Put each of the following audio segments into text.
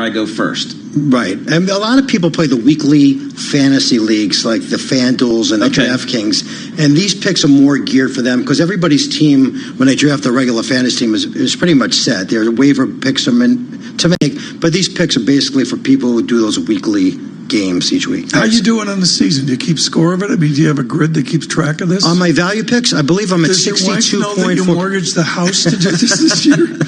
I go first. Right. And a lot of people play the weekly fantasy leagues like the FanDuels and the DraftKings. And these picks are more geared for them because everybody's team, when they draft the regular fantasy team, is pretty much set. There are waiver picks to make. But these picks are basically for people who do those weekly games each week. How are you doing on the season? Do you keep score of it? I mean, do you have a grid that keeps track of this? On my value picks, I believe I'm at 62.4. Does your wife know that you mortgaged the house to do this year?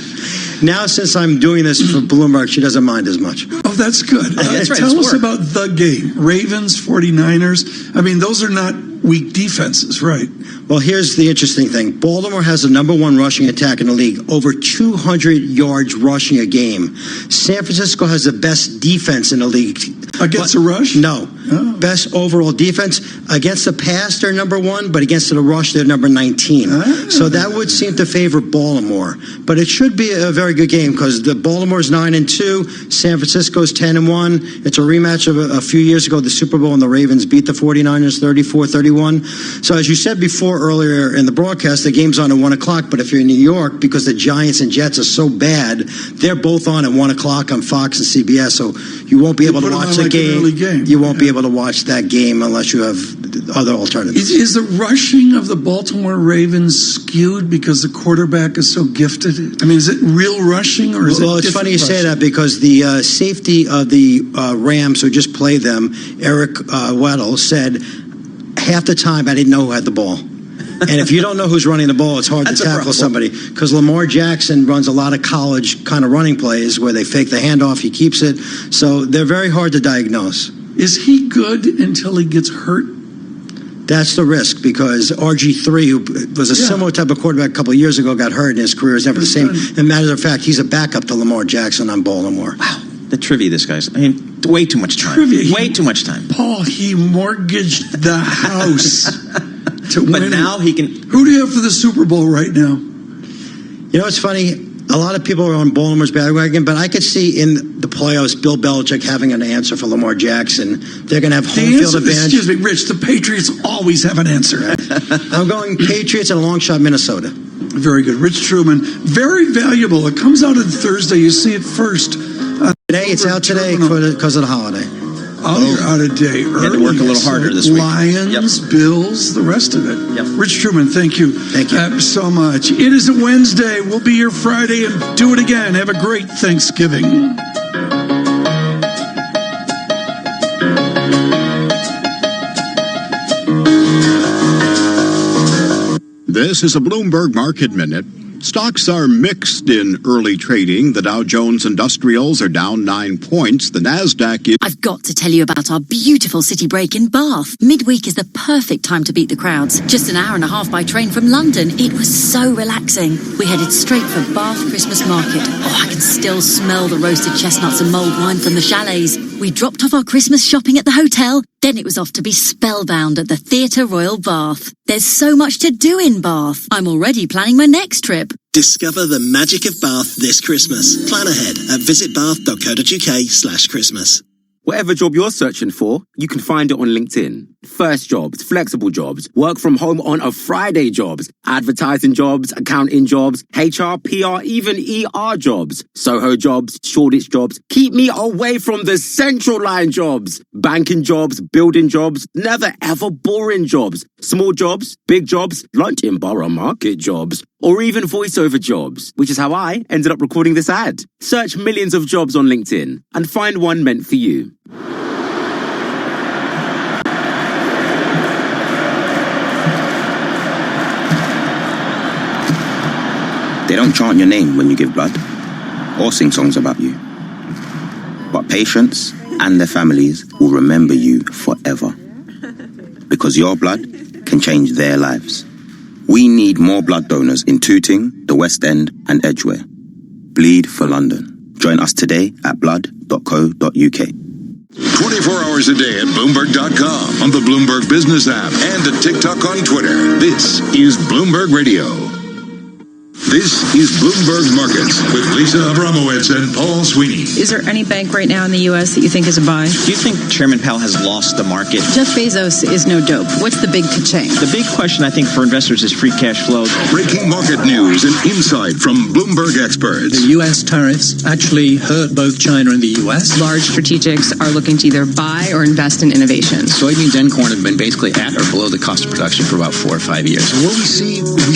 Now, since I'm doing this for Bloomberg, she doesn't mind as much. Oh, that's good. That's right, Tell us about the game. Ravens, 49ers. I mean, those are not weak defenses, right? Well, here's the interesting thing. Baltimore has the number one rushing attack in the league, over 200 yards rushing a game. San Francisco has the best defense in the league. Against the rush? No. Oh. Best overall defense. Against the pass, they're number one, but against the rush, they're number 19. So that would seem to favor Baltimore. But it should be a very good game because the Baltimore's 9-2, San Francisco's 10-1. It's a rematch of a few years ago, the Super Bowl, and the Ravens beat the 49ers 34-31. So as you said before earlier in the broadcast, the game's on at 1 o'clock, but if you're in New York, because the Giants and Jets are so bad, they're both on at 1 o'clock on Fox and CBS, so you won't be able to watch the game. You won't be able to watch that game unless you have other alternatives. Is the rushing of the Baltimore Ravens skewed because the quarterback is so gifted? I mean, is it real rushing or is it? Well, it's funny you say that because the safety of the Rams who just played them, Eric Weddle, said half the time I didn't know who had the ball. And if you don't know who's running the ball, it's hard to tackle somebody because Lamar Jackson runs a lot of college kind of running plays where they fake the handoff, he keeps it. So they're very hard to diagnose. Is he good until he gets hurt? That's the risk because RG3, who was a similar type of quarterback a couple of years ago, got hurt and his career is never the same. As a matter of fact, he's a backup to Lamar Jackson on Baltimore. Wow. The trivia, this guy's. I mean, way too much time. Way too much time. Paul, he mortgaged the house. But now he can. Who do you have for the Super Bowl right now? You know, it's funny. A lot of people are on Baltimore's bandwagon, but I could see in the playoffs Bill Belichick having an answer for Lamar Jackson. They're going to have home field advantage. Excuse me, Rich, the Patriots always have an answer. I'm going Patriots and a long shot Minnesota. Very good. Rich Truman, very valuable. It comes out on Thursday. You see it first. Today, it's out today because of the holiday. Oh, you're out of day early. Had to work a little harder this week. Lions, Bills, the rest of it. Yep. Rich Truman, thank you. Thank you so much. It is a Wednesday. We'll be here Friday and do it again. Have a great Thanksgiving. This is a Bloomberg Market Minute. Stocks are mixed in early trading. The Dow Jones Industrials are down 9 points. The Nasdaq is... I've got to tell you about our beautiful city break in Bath. Midweek is the perfect time to beat the crowds. Just an hour and a half by train from London. It was so relaxing. We headed straight for Bath Christmas Market. Oh, I can still smell the roasted chestnuts and mulled wine from the chalets. We dropped off our Christmas shopping at the hotel. Then it was off to be spellbound at the Theatre Royal Bath. There's so much to do in Bath. I'm already planning my next trip. Discover the magic of Bath this Christmas. Plan ahead at visitbath.co.uk/Christmas. Whatever job you're searching for, you can find it on LinkedIn. First jobs, flexible jobs, work from home on a Friday jobs, advertising jobs, accounting jobs, HR, PR, even ER jobs, Soho jobs, Shoreditch jobs. Keep me away from the central line jobs. Banking jobs, building jobs, never ever boring jobs. Small jobs, big jobs, lunch in Borough Market jobs, or even voiceover jobs, which is how I ended up recording this ad. Search millions of jobs on LinkedIn and find one meant for you. They don't chant your name when you give blood or sing songs about you. But patients and their families will remember you forever. Because your blood can change their lives. We need more blood donors in Tooting, the West End and Edgware. Bleed for London. Join us today at blood.co.uk. 24 hours a day at Bloomberg.com, on the Bloomberg Business app, and at TikTok on Twitter. This is Bloomberg Radio. This is Bloomberg Markets with Lisa Abramowitz and Paul Sweeney. Is there any bank right now in the U.S. that you think is a buy? Do you think Chairman Powell has lost the market? Jeff Bezos is no dope. What's the big ka-ching? The big question, I think, for investors is free cash flow. Breaking market news and insight from Bloomberg experts. The U.S. tariffs actually hurt both China and the U.S. Large strategics are looking to either buy or invest in innovation. Soybeans and corn have been basically at or below the cost of production for about 4 or 5 years. And what we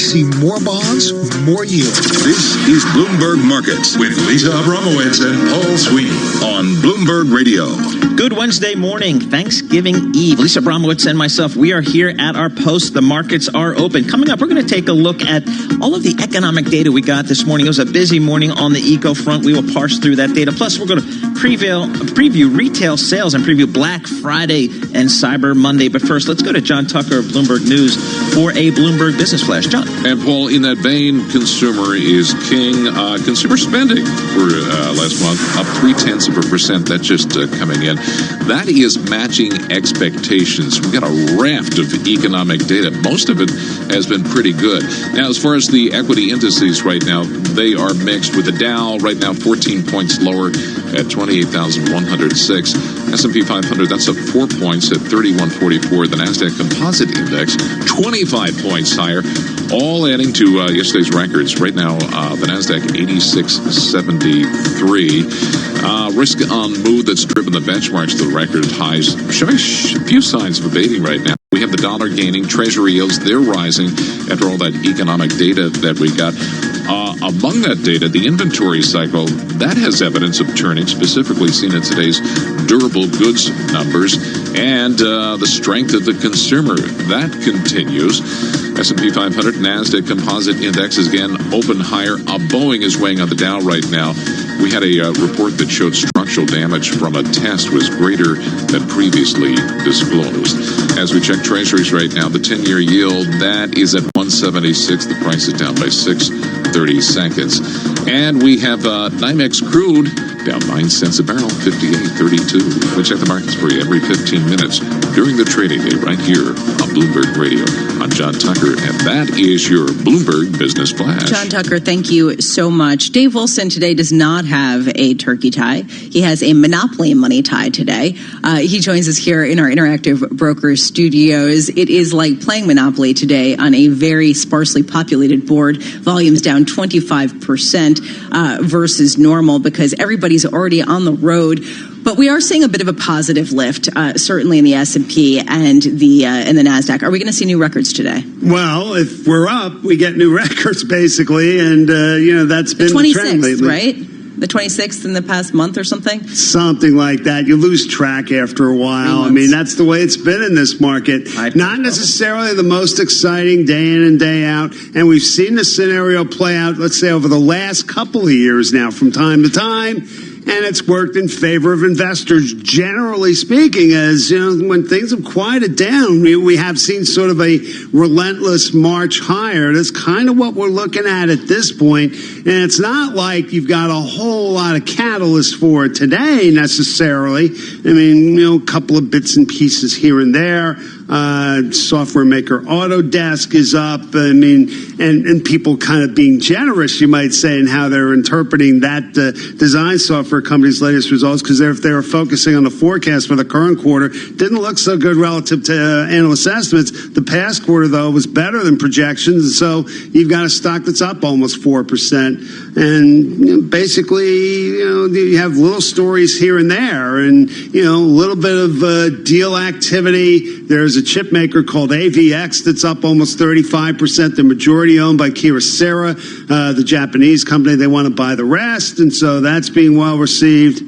see more bonds, more yield. This is Bloomberg Markets with Lisa Abramowitz and Paul Sweeney on Bloomberg Radio. Good Wednesday morning, Thanksgiving Eve. Lisa Abramowitz and myself, we are here at our post. The markets are open. Coming up, we're going to take a look at all of the economic data we got this morning. It was a busy morning on the eco front. We will parse through that data. Plus, we're going to preview retail sales and preview Black Friday and Cyber Monday. But first, let's go to John Tucker of Bloomberg News for a Bloomberg Business Flash. John. And Paul, in that vein, consumer is king. Consumer spending for last month up 0.3%. That's just coming in. That is matching expectations. We've got a raft of economic data. Most of it has been pretty good. Now, as far as the equity indices right now, they are mixed with the Dow right now 14 points lower at 28,106. S&P 500, that's up 4 points at 3144. The NASDAQ Composite Index, 25 points higher, all adding to yesterday's records. Right now, the NASDAQ 8673. Risk on move that's driven the benchmarks to the record highs, showing a few signs of abating right now. We have the dollar gaining, Treasury yields, they're rising after all that economic data that we got. Among that data, the inventory cycle, that has evidence of turning, specifically seen in today's durable goods numbers, and the strength of the consumer. That continues. S&P 500, NASDAQ Composite Index is again open higher. Boeing is weighing on the Dow right now. We had a report that showed structural damage from a test was greater than previously disclosed. As we check treasuries right now, the 10-year yield, that is at 176. The price is down by 6.30 seconds. And we have NYMEX crude down 9 cents a barrel, 58.32. We check the markets for you every 15 minutes during the trading day right here on Bloomberg Radio. I'm John Tucker, and that is your Bloomberg Business Flash. John Tucker, thank you so much. Dave Wilson today does not have a turkey tie. He has a Monopoly money tie today. He joins us here in our Interactive Brokers studios. It is like playing Monopoly today on a very sparsely populated board. Volume's down 25% versus normal because everybody's already on the road. But we are seeing a bit of a positive lift, certainly in the S&P and the NASDAQ. Are we going to see new records today? Well, if we're up, we get new records, basically. And, that's been the trend lately. Right? The 26th in the past month or something? Something like that. You lose track after a while. I mean, that's the way it's been in this market. Not necessarily the most exciting day in and day out. And we've seen the scenario play out, let's say, over the last couple of years now from time to time. And it's worked in favor of investors, generally speaking, as when things have quieted down, we have seen sort of a relentless march higher. That's kind of what we're looking at this point. And it's not like you've got a whole lot of catalysts for it today, necessarily. I mean, a couple of bits and pieces here and there. Software maker Autodesk is up. I mean, and people kind of being generous, you might say, in how they're interpreting that design software company's latest results, because if they were focusing on the forecast for the current quarter, didn't look so good relative to analyst estimates. The past quarter, though, was better than projections, and so you've got a stock that's up almost 4%. And basically, you have little stories here and there, and a little bit of deal activity. There's a chip maker called AVX that's up almost 35%. The majority owned by Kyocera, the Japanese company. They want to buy the rest, and so that's being well received.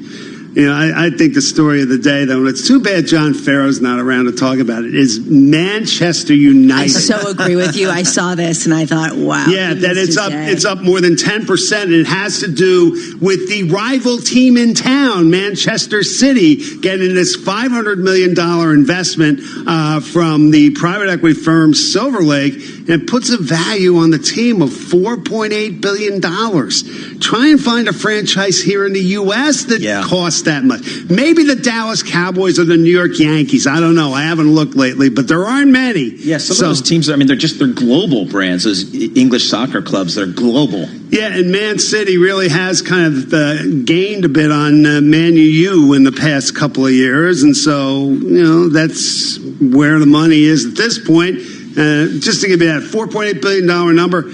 I think the story of the day, though, and it's too bad John Farrow's not around to talk about it, is Manchester United. I so agree with you. I saw this and I thought, wow. Yeah, that it's up more than 10%. And it has to do with the rival team in town, Manchester City, getting this $500 million investment from the private equity firm Silver Lake, and puts a value on the team of $4.8 billion. Try and find a franchise here in the U.S. that costs cost that much. Maybe the Dallas Cowboys or the New York Yankees. I don't know. I haven't looked lately, but there aren't many. Yeah, some of those teams, I mean, they're global brands. Those English soccer clubs, they're global. Yeah, and Man City really has kind of gained a bit on Man U in the past couple of years. And so, that's where the money is at this point. Just to give you that $4.8 billion number,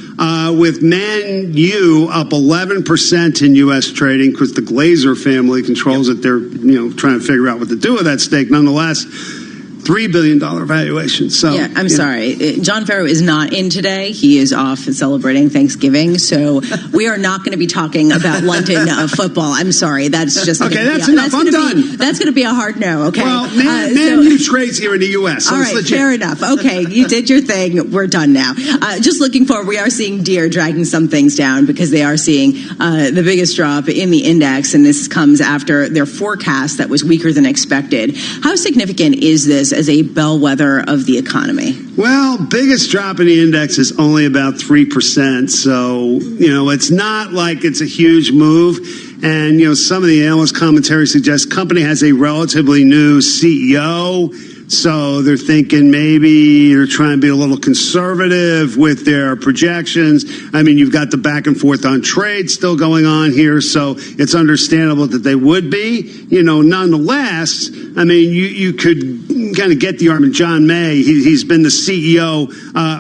with Man U up 11% in U.S. trading because the Glazer family controls it. They're trying to figure out what to do with that stake. Nonetheless, $3 billion valuation. So yeah, I'm sorry. John Farrow is not in today. He is off celebrating Thanksgiving. So we are not going to be talking about London football. I'm sorry. That's just okay. That's enough. I'm done. That's going to be a hard no. Okay. Well, Man U trades here in the U.S. So all right. Fair enough. Okay. You did your thing. We're done now. Just looking forward. We are seeing Deere dragging some things down because they are seeing the biggest drop in the index, and this comes after their forecast that was weaker than expected. How significant is this as a bellwether of the economy? Well, biggest drop in the index is only about 3%. So, it's not like it's a huge move. And, some of the analyst commentary suggests company has a relatively new CEO. So they're thinking maybe they're trying to be a little conservative with their projections. I mean, you've got the back and forth on trade still going on here, so it's understandable that they would be. Nonetheless, I mean, you could kind of get the argument. John May, he's been the CEO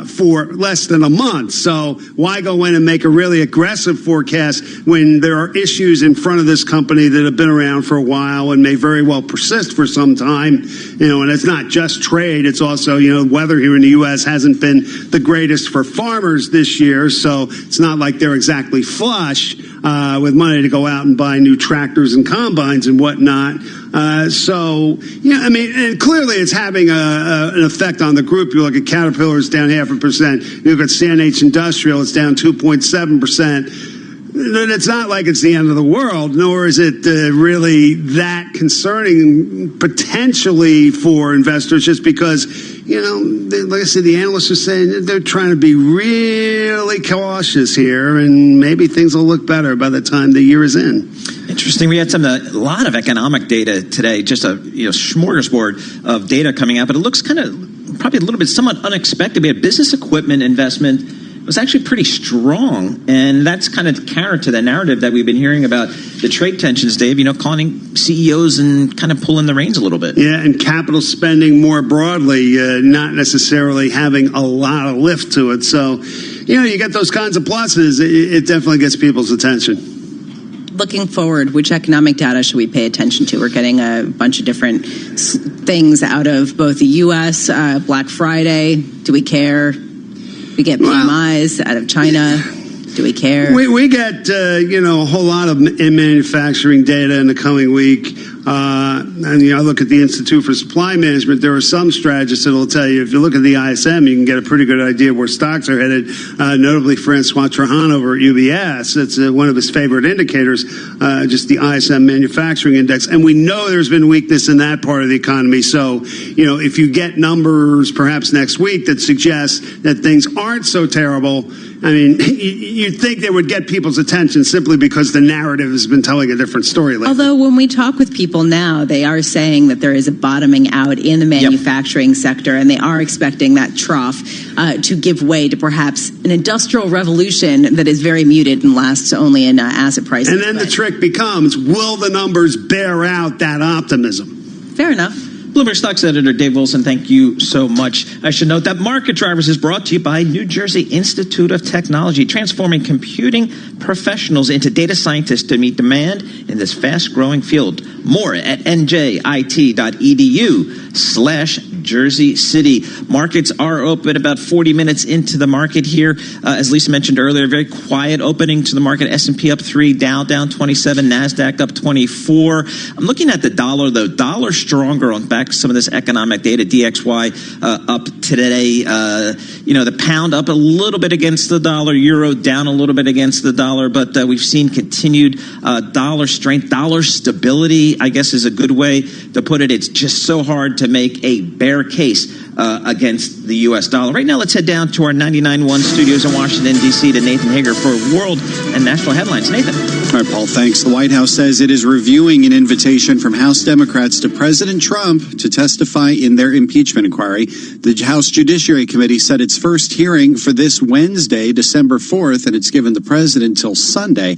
for less than a month, so why go in and make a really aggressive forecast when there are issues in front of this company that have been around for a while and may very well persist for some time, and it's not just trade. It's also, weather here in the U.S. hasn't been the greatest for farmers this year, so it's not like they're exactly flush with money to go out and buy new tractors and combines and whatnot. And clearly it's having an effect on the group. You look at Caterpillar, it's down 0.5%. You look at CNH Industrial, it's down 2.7%. It's not like it's the end of the world, nor is it really that concerning potentially for investors, just because, like I said, the analysts are saying they're trying to be really cautious here, and maybe things will look better by the time the year is in. Interesting. We had a lot of economic data today, just a smorgasbord of data coming out, but it looks kind of probably a little bit somewhat unexpected. We had business equipment investment was actually pretty strong, and that's kind of counter to the narrative that we've been hearing about the trade tensions, Dave, calling CEOs and kind of pulling the reins a little bit. Yeah, and capital spending more broadly, not necessarily having a lot of lift to it. So, you get those kinds of pluses, it definitely gets people's attention. Looking forward, which economic data should we pay attention to? We're getting a bunch of different things out of both the U.S., Black Friday. Do we care? We get PMIs out of China. Do we care? We get, a whole lot of manufacturing data in the coming week. I look at the Institute for Supply Management. There are some strategists that will tell you, if you look at the ISM, you can get a pretty good idea where stocks are headed, notably Francois Trahan over at UBS. It's one of his favorite indicators, just the ISM manufacturing index. And we know there's been weakness in that part of the economy. So, if you get numbers perhaps next week that suggest that things aren't so terrible, I mean, you'd think they would get people's attention simply because the narrative has been telling a different story lately. Although when we talk with people now, they are saying that there is a bottoming out in the manufacturing sector, and they are expecting that trough to give way to perhaps an industrial revolution that is very muted and lasts only in asset prices. And then the trick becomes, will the numbers bear out that optimism? Fair enough. Bloomberg Stocks editor Dave Wilson, thank you so much. I should note that Market Drivers is brought to you by New Jersey Institute of Technology, transforming computing professionals into data scientists to meet demand in this fast-growing field. More at njit.edu/Jersey City. Markets are open about 40 minutes into the market here. As Lisa mentioned earlier, very quiet opening to the market. S&P up 3, Dow down 27, NASDAQ up 24. I'm looking at the dollar, though. Dollar stronger on back some of this economic data. DXY up today. The pound up a little bit against the dollar. Euro down a little bit against the dollar. But we've seen continued dollar strength. Dollar stability, I guess, is a good way to put it. It's just so hard to make a bear bear case against the U.S. dollar. Right now, let's head down to our 99.1 studios in Washington, D.C. to Nathan Hager for world and national headlines. Nathan. All right, Paul, thanks. The White House says it is reviewing an invitation from House Democrats to President Trump to testify in their impeachment inquiry. The House Judiciary Committee set its first hearing for this Wednesday, December 4th, and it's given the president till Sunday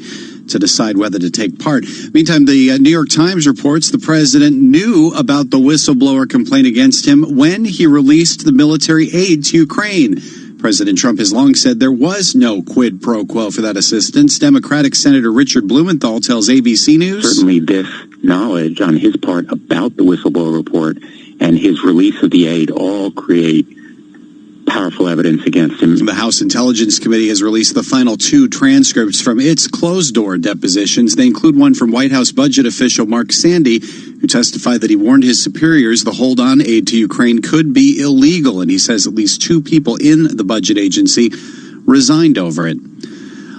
to decide whether to take part. Meantime, the New York Times reports the president knew about the whistleblower complaint against him when he released the military aid to Ukraine. President Trump has long said there was no quid pro quo for that assistance. Democratic Senator Richard Blumenthal tells ABC News. Certainly this knowledge on his part about the whistleblower report and his release of the aid all create powerful evidence against him. The House Intelligence Committee has released the final 2 transcripts from its closed-door depositions. They include one from White House budget official Mark Sandy, who testified that he warned his superiors the hold-on aid to Ukraine could be illegal, and he says at least 2 people in the budget agency resigned over it.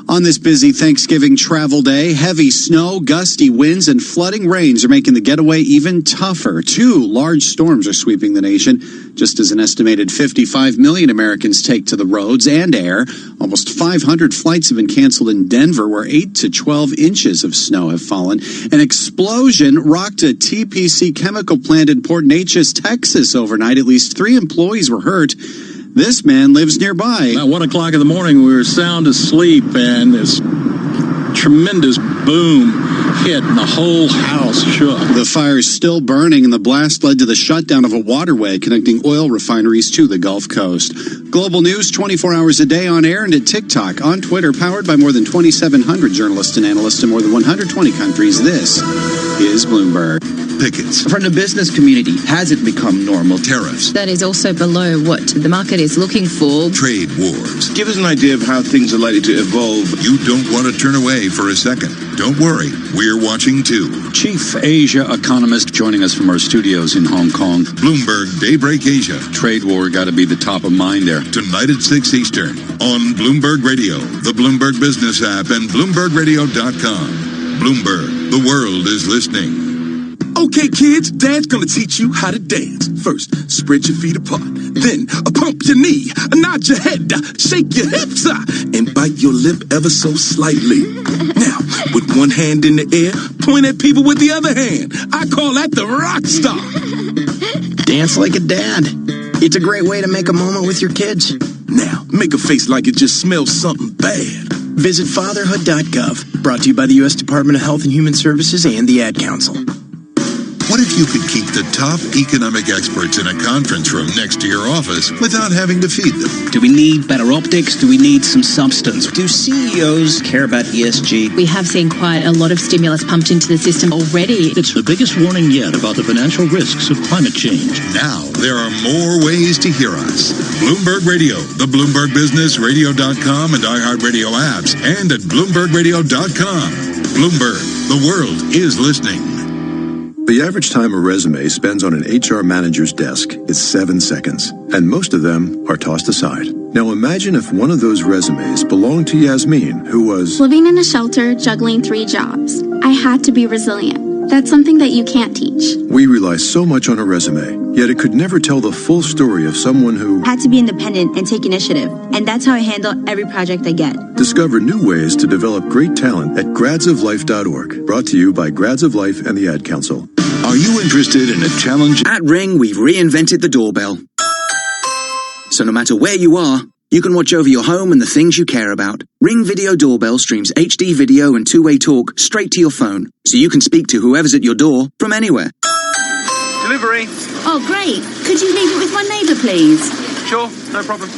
On this busy Thanksgiving travel day, heavy snow, gusty winds, and flooding rains are making the getaway even tougher. 2 large storms are sweeping the nation, just as an estimated 55 million Americans take to the roads and air. Almost 500 flights have been canceled in Denver, where 8 to 12 inches of snow have fallen. An explosion rocked a TPC chemical plant in Port Neches, Texas overnight. At least 3 employees were hurt. This man lives nearby. About 1 o'clock in the morning, we were sound asleep, and this tremendous boom hit, and the whole house shook. The fire is still burning, and the blast led to the shutdown of a waterway connecting oil refineries to the Gulf Coast. Global news 24 hours a day on air and at TikTok, on Twitter, powered by more than 2,700 journalists and analysts in more than 120 countries. This is Bloomberg. Pickets. From the business community, has it become normal? Tariffs. That is also below what the market is looking for. Trade wars. Give us an idea of how things are likely to evolve. You don't want to turn away for a second. Don't worry, we're watching too. Chief Asia economist joining us from our studios in Hong Kong. Bloomberg Daybreak Asia. Trade war got to be the top of mind there. Tonight at 6 Eastern on Bloomberg Radio, the Bloomberg Business app, and BloombergRadio.com. Bloomberg, the world is listening. Okay, kids, Dad's gonna teach you how to dance. First, spread your feet apart. Then, pump your knee, nod your head, shake your hips, and bite your lip ever so slightly. Now, with one hand in the air, point at people with the other hand. I call that the rock star. Dance like a dad. It's a great way to make a moment with your kids. Now, make a face like it just smells something bad. Visit fatherhood.gov. Brought to you by the U.S. Department of Health and Human Services and the Ad Council. What if you could keep the top economic experts in a conference room next to your office without having to feed them? Do we need better optics? Do we need some substance? Do CEOs care about ESG? We have seen quite a lot of stimulus pumped into the system already. It's the biggest warning yet about the financial risks of climate change. Now, there are more ways to hear us. Bloomberg Radio, the Bloomberg Business, Radio.com, and iHeartRadio apps, and at BloombergRadio.com. Bloomberg, the world is listening. The average time a resume spends on an HR manager's desk is 7 seconds, and most of them are tossed aside. Now imagine if one of those resumes belonged to Yasmin, who was living in a shelter, juggling 3 jobs. I had to be resilient. That's something that you can't teach. We rely so much on a resume, yet it could never tell the full story of someone who had to be independent and take initiative, and that's how I handle every project I get. Discover new ways to develop great talent at gradsoflife.org. Brought to you by Grads of Life and the Ad Council. Are you interested in a challenge? At Ring, we've reinvented the doorbell. So no matter where you are, you can watch over your home and the things you care about. Ring Video Doorbell streams HD video and two-way talk straight to your phone, so you can speak to whoever's at your door from anywhere. Delivery. Oh, great. Could you leave it with my neighbour, please? Sure, no problem.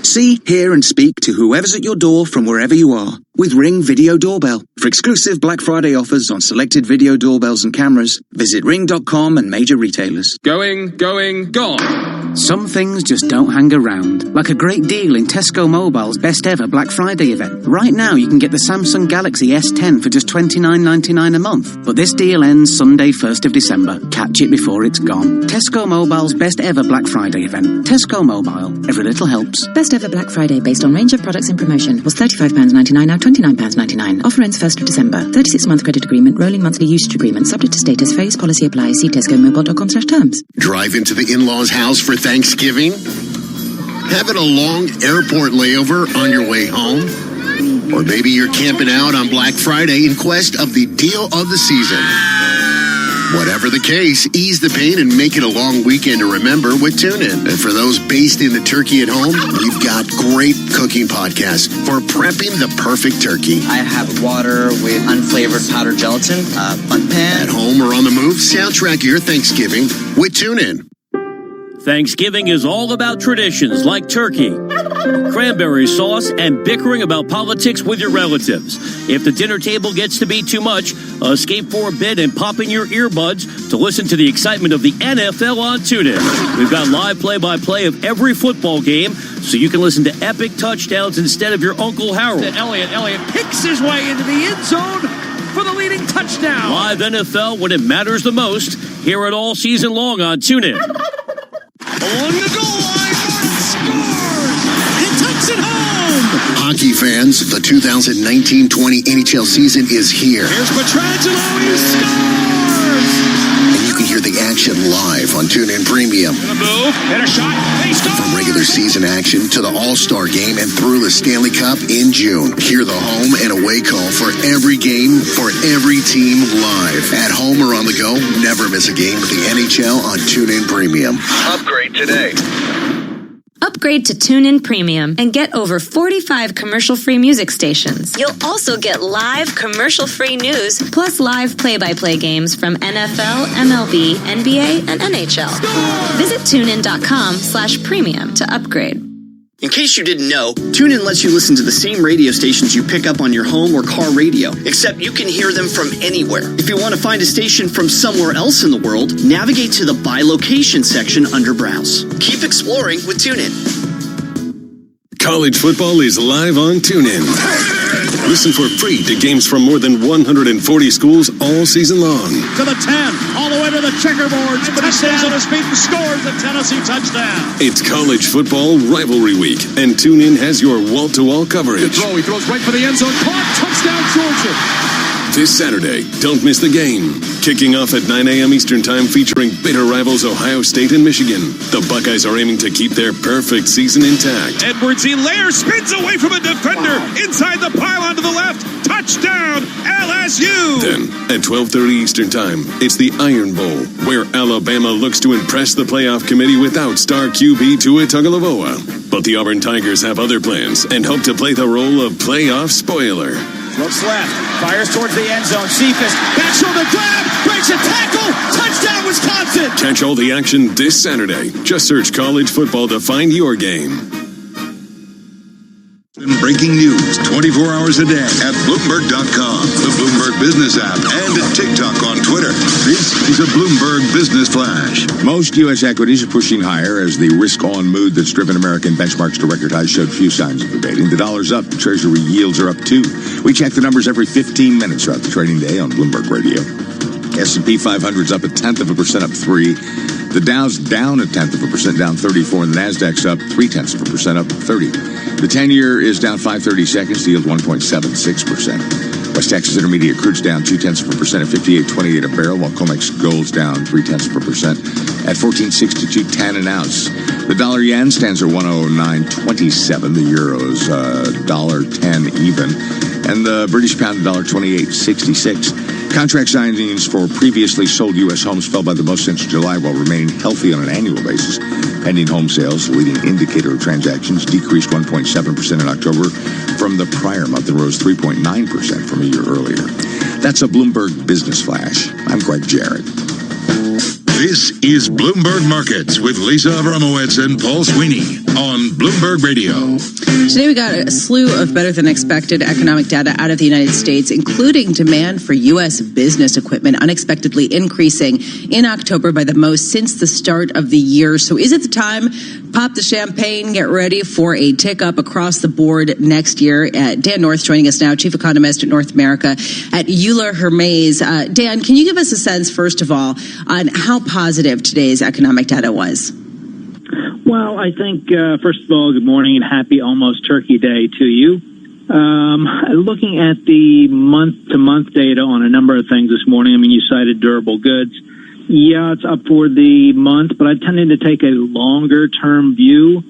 See, hear and speak to whoever's at your door from wherever you are with Ring Video Doorbell. For exclusive Black Friday offers on selected video doorbells and cameras, visit ring.com and major retailers. Going, gone. Some things just don't hang around, like a great deal in Tesco Mobile's best ever Black Friday event. Right now you can get the Samsung Galaxy S10 for just $29.99 a month, but this deal ends Sunday 1st of December. Catch it before it's gone. Tesco Mobile's best ever Black Friday event. Tesco Mobile, every little helps. Best ever Black Friday based on range of products in promotion was £35.99, now £29.99. Offer ends 1st of December. 36-month credit agreement, rolling monthly usage agreement, subject to status, phase policy applies. See tescomobile.com/terms. Drive into the in-laws house for Thanksgiving? Having a long airport layover on your way home? Or maybe you're camping out on Black Friday in quest of the deal of the season. Whatever the case, ease the pain and make it a long weekend to remember with TuneIn. And for those based in the turkey at home, we've got great cooking podcasts for prepping the perfect turkey. I have water with unflavored powdered gelatin, fun pan. At home or on the move, soundtrack your Thanksgiving with TuneIn. Thanksgiving is all about traditions like turkey, cranberry sauce, and bickering about politics with your relatives. If the dinner table gets to be too much, escape for a bit and pop in your earbuds to listen to the excitement of the NFL on TuneIn. We've got live play-by-play of every football game, so you can listen to epic touchdowns instead of your Uncle Harold. Elliott picks his way into the end zone for the leading touchdown. Live NFL when it matters the most. Hear it all season long on TuneIn. Along the goal line, Martin scores and takes it home. Hockey fans, the 2019-20 NHL season is here. Here's Pietrangelo, he scores! And you can hear the action live on TuneIn Premium. Gonna move, hit a shot, they score! From regular season action to the All-Star Game and through the Stanley Cup in June. Hear the home and away call for every game, for every team live. At home or on the go, never miss a game with the NHL on TuneIn Premium. Upgrade today. Upgrade to TuneIn Premium and get over 45 commercial-free music stations. You'll also get live commercial-free news, plus live play-by-play games from NFL, MLB, NBA, and NHL. Visit TuneIn.com/premium to upgrade. In case you didn't know, TuneIn lets you listen to the same radio stations you pick up on your home or car radio, except you can hear them from anywhere. If you want to find a station from somewhere else in the world, navigate to the By Location section under Browse. Keep exploring with TuneIn. College football is live on TuneIn. Listen for free to games from more than 140 schools all season long. To the 10, all the way to the checkerboard. But he stays on his feet and scores a Tennessee touchdown. It's college football rivalry week, and TuneIn has your wall-to-wall coverage. Good throw, he throws right for the end zone. Caught, touchdown, Georgia. This Saturday, don't miss the game. Kicking off at 9 a.m. Eastern Time, featuring bitter rivals Ohio State and Michigan. The Buckeyes are aiming to keep their perfect season intact. Edwards-Helaire spins away from a defender. Inside the pylon to the left. Touchdown, LSU. Then, at 12:30 Eastern Time, it's the Iron Bowl, where Alabama looks to impress the playoff committee without star QB Tua Tagovailoa. But the Auburn Tigers have other plans and hope to play the role of playoff spoiler. Looks left, fires towards the end zone. Cephas, back shoulder grab, breaks a tackle, touchdown Wisconsin! Catch all the action this Saturday. Just search college football to find your game. Breaking news 24 hours a day at Bloomberg.com, the Bloomberg Business app, and at TikTok on Twitter. This is a Bloomberg Business Flash. Most U.S. equities are pushing higher as the risk-on mood that's driven American benchmarks to record highs showed few signs of abating. The dollar's up. Treasury yields are up, too. We check the numbers every 15 minutes throughout the trading day on Bloomberg Radio. S&P 500's up 0.1%, up 3. The Dow's down 0.1%, down 34, and the Nasdaq's up 0.3%, up 30. The 10-year is down 5/32, the yield 1.76%. West Texas Intermediate crude's down 0.2% at 58.28 a barrel, while COMEX gold's down 0.3% at 14.6210 an ounce. The dollar yen stands at 109.27. The euro's $1.10 even, and the British pound $1.28.66. Contract signings for previously sold U.S. homes fell by the most since July, while remaining healthy on an annual basis. Pending home sales, the leading indicator of transactions, decreased 1.7% in October from the prior month and rose 3.9% from a year earlier. That's a Bloomberg Business Flash. I'm Greg Jarrett. This is Bloomberg Markets with Lisa Abramowitz and Paul Sweeney. on Bloomberg Radio. Today we got a slew of better than expected economic data out of the United States, including demand for U.S. business equipment unexpectedly increasing in October by the most since the start of the year. So is it the time? Pop the champagne, get ready for a tick up across the board next year. Dan North joining us now, Chief Economist at North America at Euler Hermes. Dan, can you give us a sense, first of all, on how positive today's economic data was? Well, I think, first of all, good morning and happy almost Turkey Day to you. Looking at the month-to-month data on a number of things this morning, I mean, you cited durable goods. Yeah, it's up for the month, but I tended to take a longer-term view.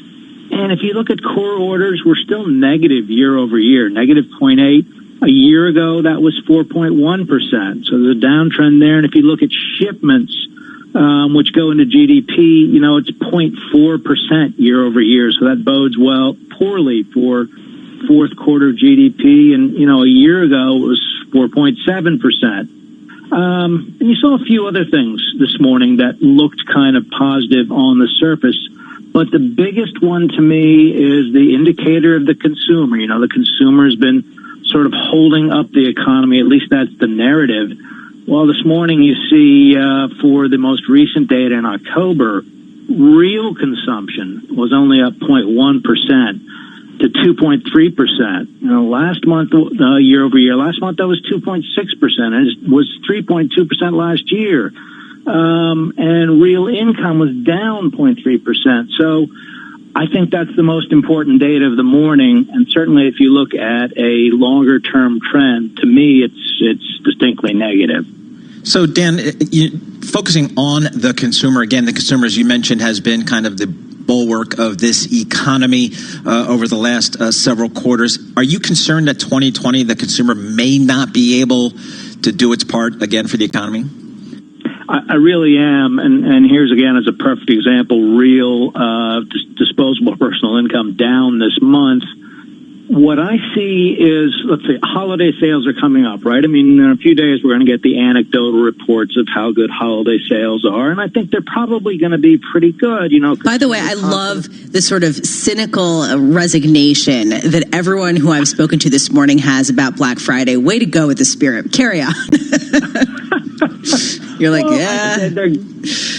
And if you look at core orders, we're still negative year over year, negative 0.8. A year ago, that was 4.1%. So there's a downtrend there. And if you look at shipments, which go into GDP, you know, it's 0.4% year over year. So that bodes poorly for fourth quarter GDP. And, you know, a year ago it was 4.7%. And you saw a few other things this morning that looked kind of positive on the surface. But the biggest one to me is the indicator of the consumer. You know, the consumer has been sort of holding up the economy. At least that's the narrative. Well, this morning you see for the most recent data in October, real consumption was only up 0.1% to 2.3%. You know, last month, year over year, last month that was 2.6%, and it was 3.2% last year. And real income was down 0.3%. So I think that's the most important data of the morning. And certainly if you look at a longer term trend, to me, it's distinctly negative. So, Dan, focusing on the consumer, again, the consumer, as you mentioned, has been kind of the bulwark of this economy over the last several quarters. Are you concerned that 2020, the consumer may not be able to do its part again for the economy? I really am, and here's again as a perfect example, real disposable personal income down this month. What I see is, let's say, holiday sales are coming up, right? I mean, in a few days we're going to get the anecdotal reports of how good holiday sales are, and I think they're probably going to be pretty good, you know. By the way, I love the sort of cynical resignation that everyone who I've spoken to this morning has about Black Friday. Way to go with the spirit. Carry on. You're like, well, yeah.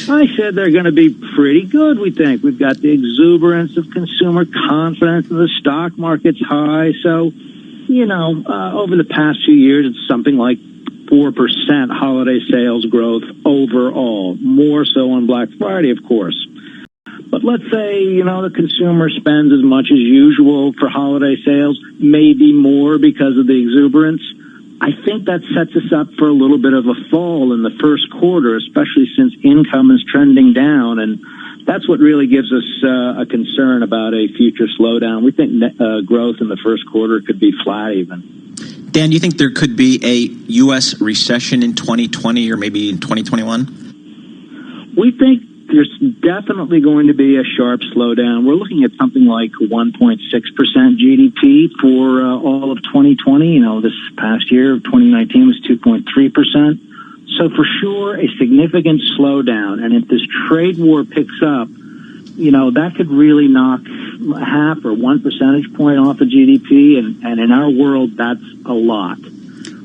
I said they're going to be pretty good, we think. We've got the exuberance of consumer confidence and the stock market's high. So, you know, over the past few years, it's something like 4% holiday sales growth overall, more so on Black Friday, of course. But let's say, you know, the consumer spends as much as usual for holiday sales, maybe more because of the exuberance. I think that sets us up for a little bit of a fall in the first quarter, especially since income is trending down. And that's what really gives us a concern about a future slowdown. We think growth in the first quarter could be flat even. Dan, do you think there could be a U.S. recession in 2020 or maybe in 2021? We think there's definitely going to be a sharp slowdown. We're looking at something like 1.6% GDP for all of 2020. You know, this past year, 2019, was 2.3%. So for sure, a significant slowdown. And if this trade war picks up, you know, that could really knock half or 1 percentage point off of GDP. And in our world, that's a lot.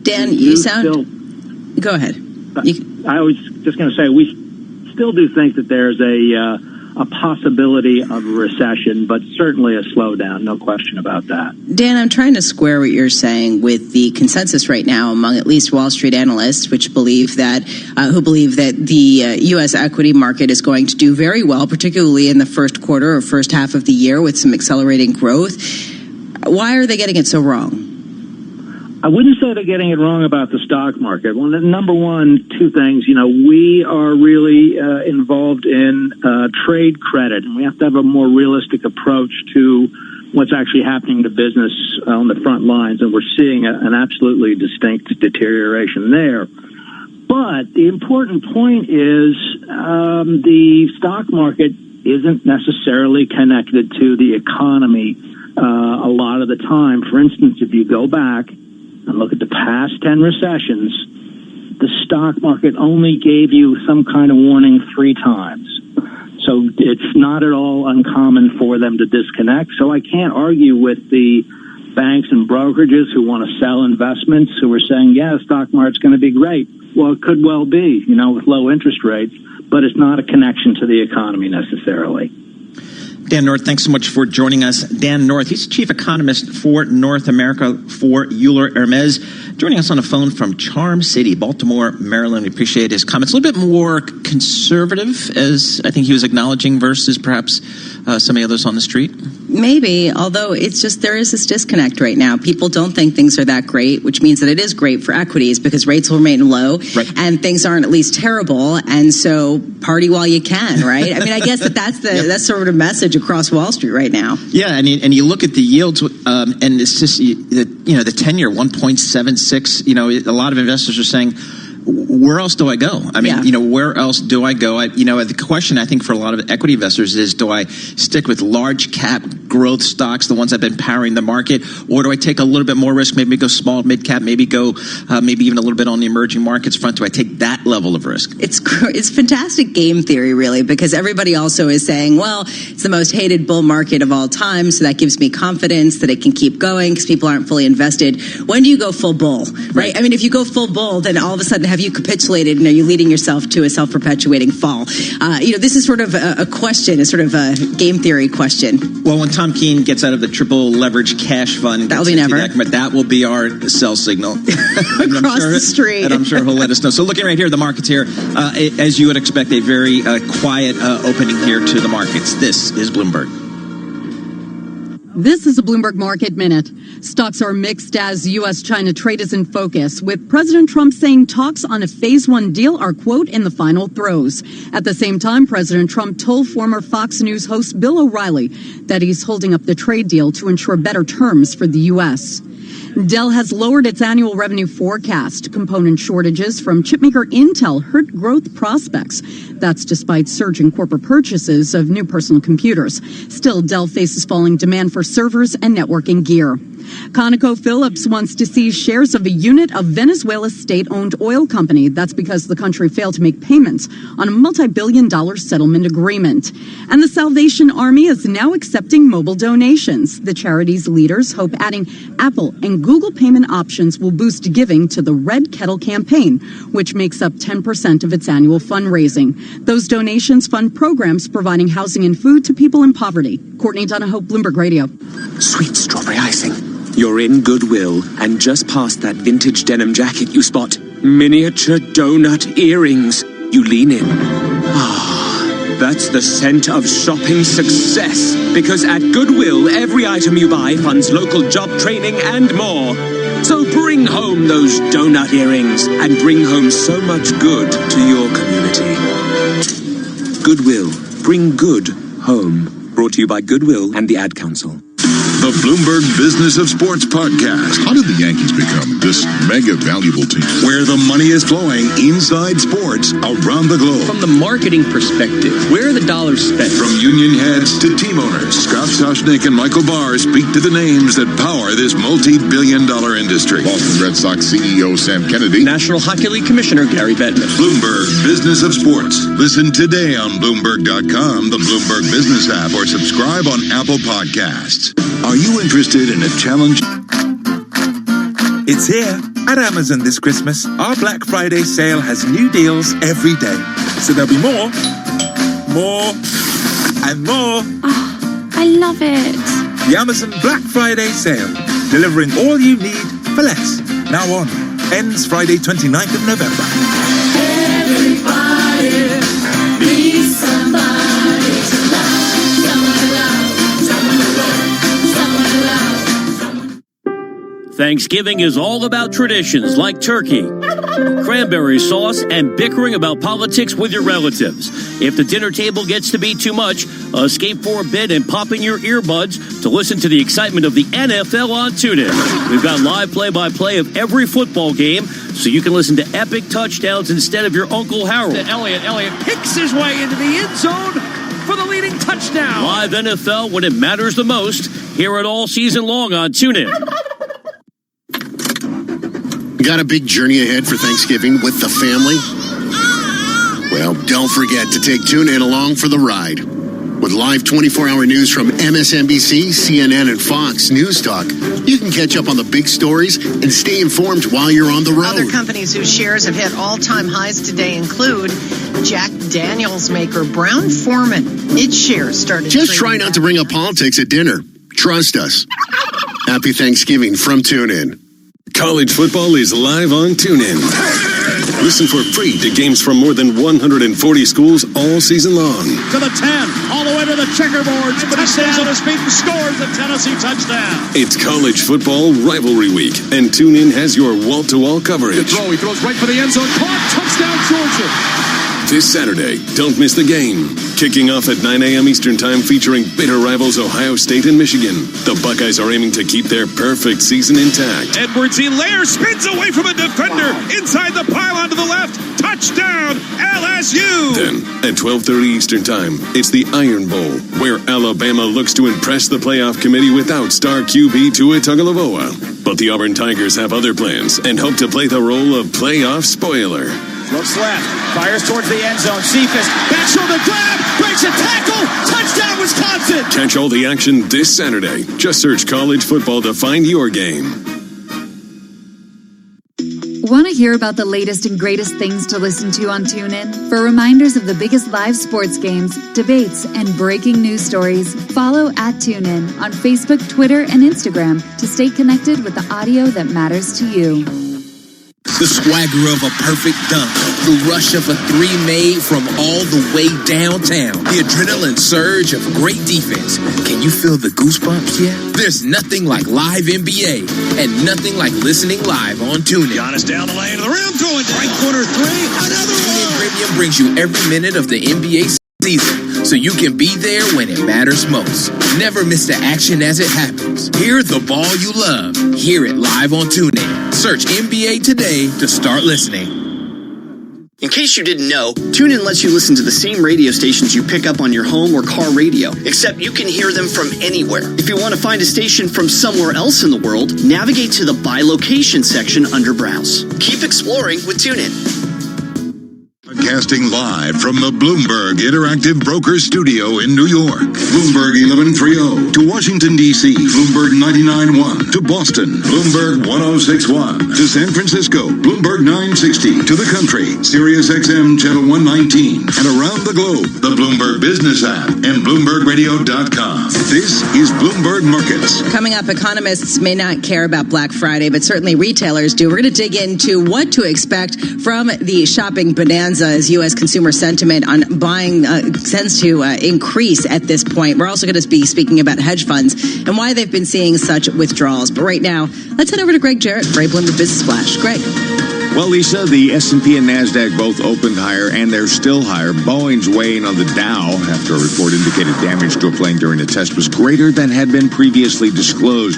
Dan, you sound... Go ahead. I was just going to say, we still do think that there's a possibility of a recession, but certainly a slowdown, no question about that. Dan, I'm trying to square what you're saying with the consensus right now among at least Wall Street analysts, which believe that the U.S. equity market is going to do very well, particularly in the first quarter or first half of the year with some accelerating growth. Why are they getting it so wrong? I wouldn't say they're getting it wrong about the stock market. Well, number one, two things. You know, we are really involved in trade credit, and we have to have a more realistic approach to what's actually happening to business on the front lines, and we're seeing an absolutely distinct deterioration there. But the important point is the stock market isn't necessarily connected to the economy a lot of the time. For instance, if you go back and look at the past 10 recessions, the stock market only gave you some kind of warning 3 times. So it's not at all uncommon for them to disconnect. So I can't argue with the banks and brokerages who want to sell investments, who are saying, yeah, the stock market's going to be great. Well, it could well be, with low interest rates, but it's not a connection to the economy necessarily. Dan North, thanks so much for joining us. Dan North, he's chief economist for North America for Euler Hermes, joining us on the phone from Charm City, Baltimore, Maryland. We appreciate his comments. A little bit more conservative, as I think he was acknowledging, versus perhaps some of the others on the street. Maybe, although it's just there is this disconnect right now. People don't think things are that great, which means that it is great for equities because rates will remain low and things aren't at least terrible. And so party while you can, right? I mean, I guess that's sort of a message across Wall Street right now. Yeah, and you look at the yields, and it's just the 10-year 1.76. A lot of investors are saying, where else do I go? I mean, where else do I go? The question I think for a lot of equity investors is, do I stick with large cap growth stocks, the ones that have been powering the market, or do I take a little bit more risk, maybe go small, mid cap, maybe go maybe even a little bit on the emerging markets front? Do I take that level of risk? It's fantastic game theory, really, because everybody also is saying, well, it's the most hated bull market of all time, so that gives me confidence that it can keep going because people aren't fully invested. When do you go full bull, right? I mean, if you go full bull, then all of a sudden have you capitulated and are you leading yourself to a self-perpetuating fall? This is sort of a question, a sort of a game theory question. Well, when Tom Keene gets out of the triple leverage cash fund, that'll be never. That will be our sell signal across the street. And I'm sure he'll let us know. So looking right here, the markets here, as you would expect, a very quiet opening here to the markets. This is Bloomberg. This is a Bloomberg Market Minute. Stocks are mixed as U.S.-China trade is in focus, with President Trump saying talks on a Phase 1 deal are, quote, in the final throes. At the same time, President Trump told former Fox News host Bill O'Reilly that he's holding up the trade deal to ensure better terms for the U.S. Dell has lowered its annual revenue forecast. Component shortages from chipmaker Intel hurt growth prospects. That's despite surging corporate purchases of new personal computers. Still, Dell faces falling demand for servers and networking gear. ConocoPhillips wants to seize shares of a unit of Venezuela's state-owned oil company. That's because the country failed to make payments on a multi-billion-dollar settlement agreement. And the Salvation Army is now accepting mobile donations. The charity's leaders hope adding Apple and Google payment options will boost giving to the Red Kettle campaign, which makes up 10% of its annual fundraising. Those donations fund programs providing housing and food to people in poverty. Courtney Donahoe, Bloomberg Radio. Sweet strawberry icing. You're in Goodwill, and just past that vintage denim jacket you spot miniature donut earrings. You lean in. Ah, that's the scent of shopping success. Because at Goodwill, every item you buy funds local job training and more. So bring home those donut earrings and bring home so much good to your community. Goodwill. Bring good home. Brought to you by Goodwill and the Ad Council. The Bloomberg Business of Sports podcast. How did the Yankees become this mega valuable team? Where the money is flowing inside sports around the globe. From the marketing perspective, where are the dollars spent? From union heads to team owners, Scott Soshnick and Michael Barr speak to the names that power this multi-billion-dollar industry. Boston Red Sox CEO Sam Kennedy. National Hockey League Commissioner Gary Bettman. Bloomberg Business of Sports. Listen today on Bloomberg.com, the Bloomberg Business app, or subscribe on Apple Podcasts. Are you interested in a challenge? It's here. At Amazon this Christmas, our Black Friday sale has new deals every day. So there'll be more, and more. Oh, I love it. The Amazon Black Friday sale, delivering all you need for less. Now on. Ends Friday 29th of November. Everybody needs somebody to love. Someone to love. Someone to love. Thanksgiving is all about traditions like turkey, cranberry sauce, and bickering about politics with your relatives. If the dinner table gets to be too much, escape for a bit and pop in your earbuds to listen to the excitement of the NFL on TuneIn. We've got live play-by-play of every football game, so you can listen to epic touchdowns instead of your Uncle Harold. Elliott picks his way into the end zone for the leading touchdown. Live NFL when it matters the most. Hear it all season long on TuneIn. Got a big journey ahead for Thanksgiving with the family? Well, don't forget to take TuneIn along for the ride. With live 24-hour news from MSNBC, CNN, and Fox News Talk, you can catch up on the big stories and stay informed while you're on the road. Other companies whose shares have hit all-time highs today include Jack Daniels maker Brown-Forman. Its shares started. Just try not to bring up politics at dinner. Trust us. Happy Thanksgiving from TuneIn. College football is live on TuneIn. Listen for free to games from more than 140 schools all season long. To the 10, all the way to the checkerboard. Somebody stays on his feet and scores a Tennessee touchdown. It's college football rivalry week, and TuneIn has your wall-to-wall coverage. Good throw. He throws right for the end zone. Caught. Touchdown, Georgia. This Saturday, don't miss the game. Kicking off at 9 a.m. Eastern Time, featuring bitter rivals Ohio State and Michigan. The Buckeyes are aiming to keep their perfect season intact. Edwards-Helaire spins away from a defender. Inside the pylon to the left. Touchdown, LSU! Then, at 12:30 Eastern Time, it's the Iron Bowl, where Alabama looks to impress the playoff committee without star QB Tua Tagovailoa. But the Auburn Tigers have other plans and hope to play the role of playoff spoiler. Looks left, fires towards the end zone. Cephas, back shoulder grab, breaks a tackle, touchdown Wisconsin! Catch all the action this Saturday. Just search college football to find your game. Want to hear about the latest and greatest things to listen to on TuneIn? For reminders of the biggest live sports games, debates, and breaking news stories, follow @TuneIn on Facebook, Twitter, and Instagram to stay connected with the audio that matters to you. The swagger of a perfect dunk. The rush of a three made from all the way downtown. The adrenaline surge of great defense. Can you feel the goosebumps yet? There's nothing like live NBA and nothing like listening live on TuneIn. Giannis down the lane to the rim, throwing right corner three. Another one. TuneIn Premium brings you every minute of the NBA season, so you can be there when it matters most. Never miss the action as it happens. Hear the ball you love. Hear it live on TuneIn. Search NBA today to start listening. In case you didn't know, TuneIn lets you listen to the same radio stations you pick up on your home or car radio, except you can hear them from anywhere. If you want to find a station from somewhere else in the world, navigate to the By Location section under Browse. Keep exploring with TuneIn. Broadcasting live from the Bloomberg Interactive Brokers Studio in New York. Bloomberg 1130 to Washington, D.C. Bloomberg 99.1 to Boston. Bloomberg 106.1 to San Francisco. Bloomberg 960 to the country. Sirius XM Channel 119. And around the globe, the Bloomberg Business app and BloombergRadio.com. This is Bloomberg Markets. Coming up, economists may not care about Black Friday, but certainly retailers do. We're going to dig into what to expect from the shopping bonanza as U.S. consumer sentiment on buying tends to increase at this point. We're also going to be speaking about hedge funds and why they've been seeing such withdrawals. But right now, let's head over to Greg Jarrett for a Bloomberg Business Flash. Greg. Well, Lisa, the S&P and NASDAQ both opened higher, and they're still higher. Boeing's weighing on the Dow after a report indicated damage to a plane during a test was greater than had been previously disclosed.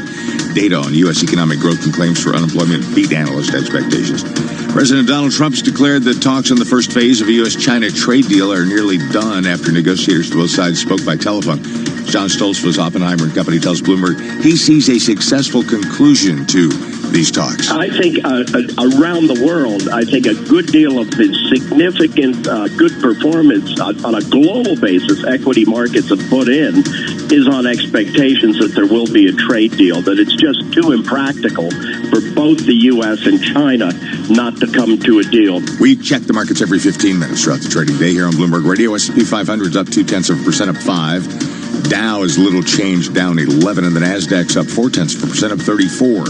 Data on U.S. economic growth and claims for unemployment beat analyst expectations. President Donald Trump has declared that talks on the first phase of a U.S.-China trade deal are nearly done after negotiators to both sides spoke by telephone. John Stoltz was Oppenheimer and Company tells Bloomberg he sees a successful conclusion to these talks. I think around the world, I think a good deal of the significant good performance on a global basis equity markets have put in is on expectations that there will be a trade deal, that it's just too impractical for both the U.S. and China not to come to a deal. We check the markets every 15 minutes throughout the trading day here on Bloomberg Radio. S&P 500 is up 0.2%, up 5. Dow is little change, down 11, and the NASDAQ's up 0.4%, up 34.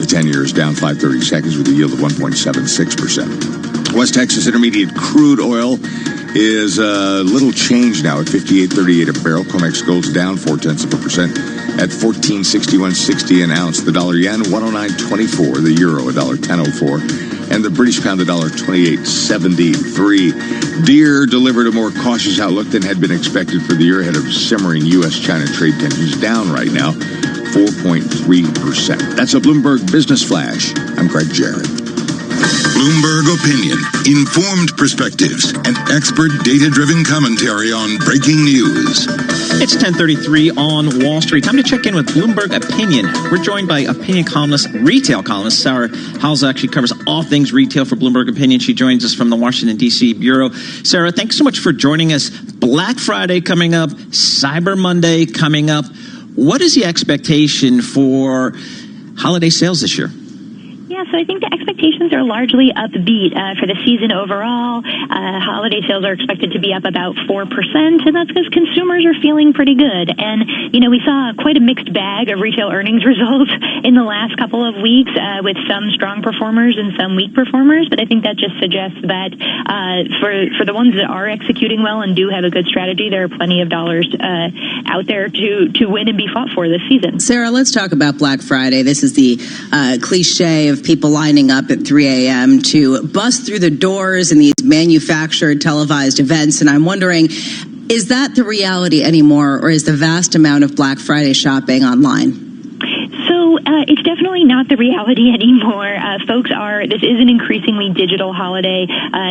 The 10-year is down 5/30 seconds with a yield of 1.76%. West Texas Intermediate crude oil is little change now at $58.38 a barrel. COMEX gold's down 0.4% at $14.6160 an ounce. The dollar yen 109.24. The euro $1.10.04. And the British pound $1.2873. Deere delivered a more cautious outlook than had been expected for the year ahead of simmering U.S.-China trade tensions, down right now 4.3%. That's a Bloomberg Business Flash. I'm Greg Jarrett. Bloomberg Opinion, informed perspectives, and expert data-driven commentary on breaking news. It's 10:33 on Wall Street. Time to check in with Bloomberg Opinion. We're joined by opinion columnist, retail columnist, Sarah Halzack. She covers all things retail for Bloomberg Opinion. She joins us from the Washington, D.C. Bureau. Sarah, thanks so much for joining us. Black Friday coming up, Cyber Monday coming up. What is the expectation for holiday sales this year? Yeah, so I think the expectations are largely upbeat for the season overall. Holiday sales are expected to be up about 4%, and that's because consumers are feeling pretty good. And, you know, we saw quite a mixed bag of retail earnings results in the last couple of weeks with some strong performers and some weak performers. But I think that just suggests that for the ones that are executing well and do have a good strategy, there are plenty of dollars out there to win and be fought for this season. Sarah, let's talk about Black Friday. This is the cliche of people lining up at 3 a.m. to bust through the doors in these manufactured televised events. And I'm wondering, is that the reality anymore, or is the vast amount of Black Friday shopping online? So it's definitely not the reality anymore. This is an increasingly digital holiday.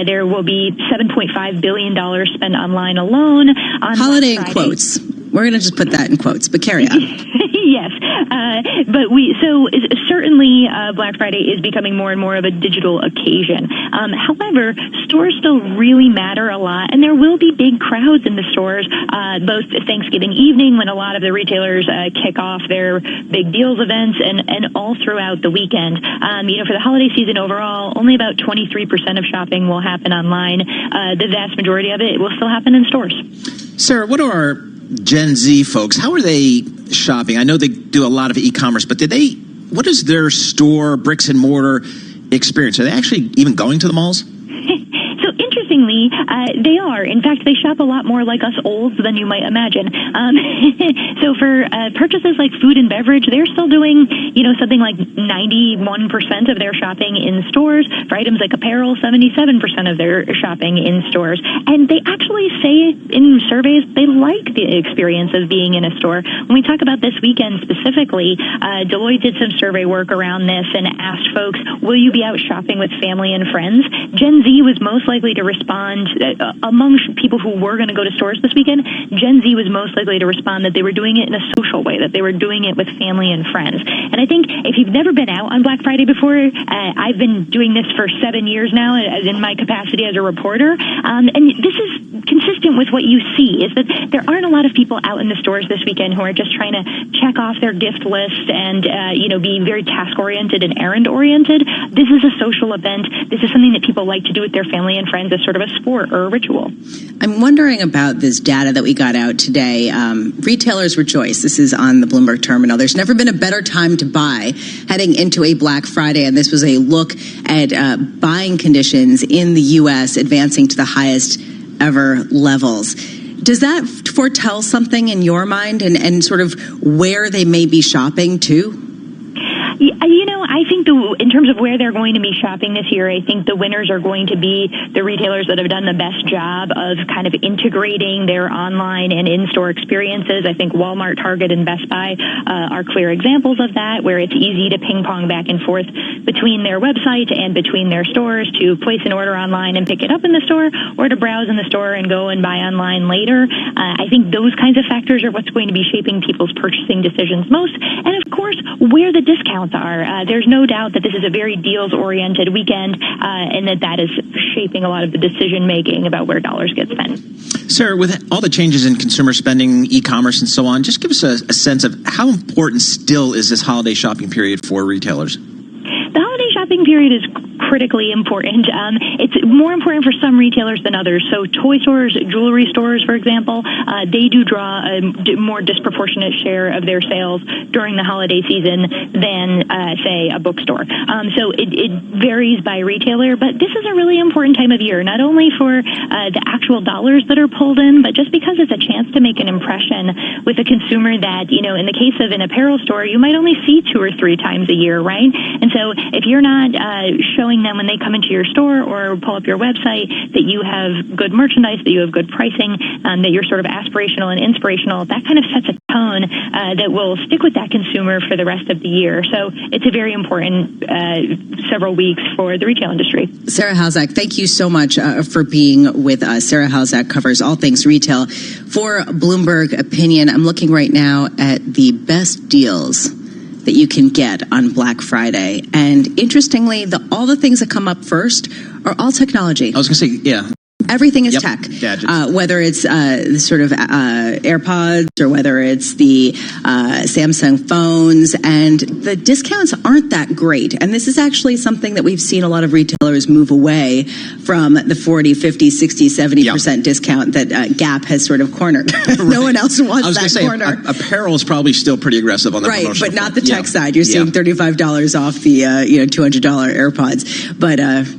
There will be $7.5 billion spent online alone on holiday in quotes. We're going to just put that in quotes, but carry on. Yes. Certainly Black Friday is becoming more and more of a digital occasion. However, stores still really matter a lot, and there will be big crowds in the stores, both Thanksgiving evening when a lot of the retailers kick off their big deals events and all throughout the weekend. For the holiday season overall, only about 23% of shopping will happen online. The vast majority of it will still happen in stores. Sarah, what are our Gen Z folks, how are they shopping? I know they do a lot of e-commerce, but what is their store bricks and mortar experience? Are they actually even going to the malls? So interestingly, they are. In fact, they shop a lot more like us olds than you might imagine. So for purchases like food and beverage, they're still doing, something like 91% of their shopping in stores. For items like apparel, 77% of their shopping in stores. And they actually say in surveys they like the experience of being in a store. When we talk about this weekend specifically, Deloitte did some survey work around this and asked folks, will you be out shopping with family and friends? Gen Z was most likely to respond, among people who were going to go to stores this weekend, Gen Z was most likely to respond that they were doing it in a social way, that they were doing it with family and friends. And I think if you've never been out on Black Friday before, I've been doing this for 7 years now, as in my capacity as a reporter, and this is consistent with what you see, is that there aren't a lot of people out in the stores this weekend who are just trying to check off their gift list and, be very task-oriented and errand-oriented. This is a social event. This is something that people like to do with their family and friends as sort of a sport or a ritual. I'm wondering about this data that we got out today. Retailers rejoice. This is on the Bloomberg terminal. There's never been a better time to buy heading into a Black Friday, and this was a look at buying conditions in the U.S. advancing to the highest ever levels. Does that foretell something in your mind and sort of where they may be shopping to? I think in terms of where they're going to be shopping this year, I think the winners are going to be the retailers that have done the best job of kind of integrating their online and in-store experiences. I think Walmart, Target, and Best Buy are clear examples of that, where it's easy to ping-pong back and forth between their website and between their stores to place an order online and pick it up in the store, or to browse in the store and go and buy online later. I think those kinds of factors are what's going to be shaping people's purchasing decisions most. And, of course, where the discounts are. There's no doubt that this is a very deals-oriented weekend, and that is shaping a lot of the decision-making about where dollars get spent. Sarah, with all the changes in consumer spending, e-commerce, and so on, just give us a sense of how important still is this holiday shopping period for retailers? The holiday shopping period is critically important. It's more important for some retailers than others. So toy stores, jewelry stores, for example, they do draw a more disproportionate share of their sales during the holiday season than, say, a bookstore. So it varies by retailer, but this is a really important time of year, not only for the actual dollars that are pulled in, but just because it's a chance to make an impression with a consumer that, in the case of an apparel store, you might only see 2 or 3 times a year, right? And so if you're not showing assuring them when they come into your store or pull up your website that you have good merchandise, that you have good pricing, that you're sort of aspirational and inspirational, that kind of sets a tone that will stick with that consumer for the rest of the year. So it's a very important several weeks for the retail industry. Sarah Halzak, thank you so much for being with us. Sarah Halzak covers all things retail for Bloomberg Opinion. I'm looking right now at the best deals that you can get on Black Friday. And interestingly, all the things that come up first are all technology. I was going to say, yeah. Everything is tech, whether it's sort of AirPods or whether it's the Samsung phones, and the discounts aren't that great. And this is actually something that we've seen a lot of retailers move away from the 40, 50, 60, 70% discount that Gap has sort of cornered. No one else wants that corner. Apparel is probably still pretty aggressive on the promotional but not the tech side. You're seeing $35 off the $200 AirPods. But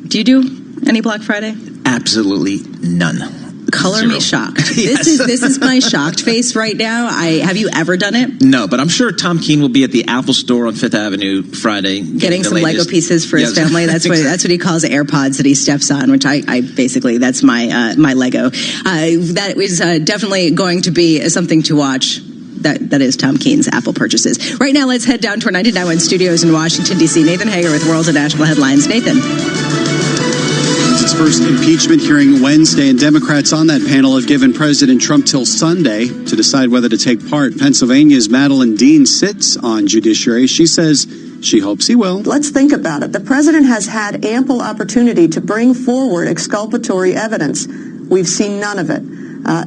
do you do any Black Friday? Absolutely none. Color Zero. me shocked. Yes. This is my shocked face right now. Have you ever done it? No, but I'm sure Tom Keene will be at the Apple store on Fifth Avenue Friday, getting some Lego pieces for his family. That's what he calls AirPods that he steps on, which I basically, that's my Lego. That is definitely going to be something to watch. That is Tom Keene's Apple purchases. Right now, let's head down to our 99.1 studios in Washington, D.C. Nathan Hager with World and National Headlines. Nathan. Its first impeachment hearing Wednesday, and Democrats on that panel have given President Trump till Sunday to decide whether to take part. Pennsylvania's Madeline Dean sits on judiciary. She says she hopes he will. Let's think about it. The president has had ample opportunity to bring forward exculpatory evidence. We've seen none of it.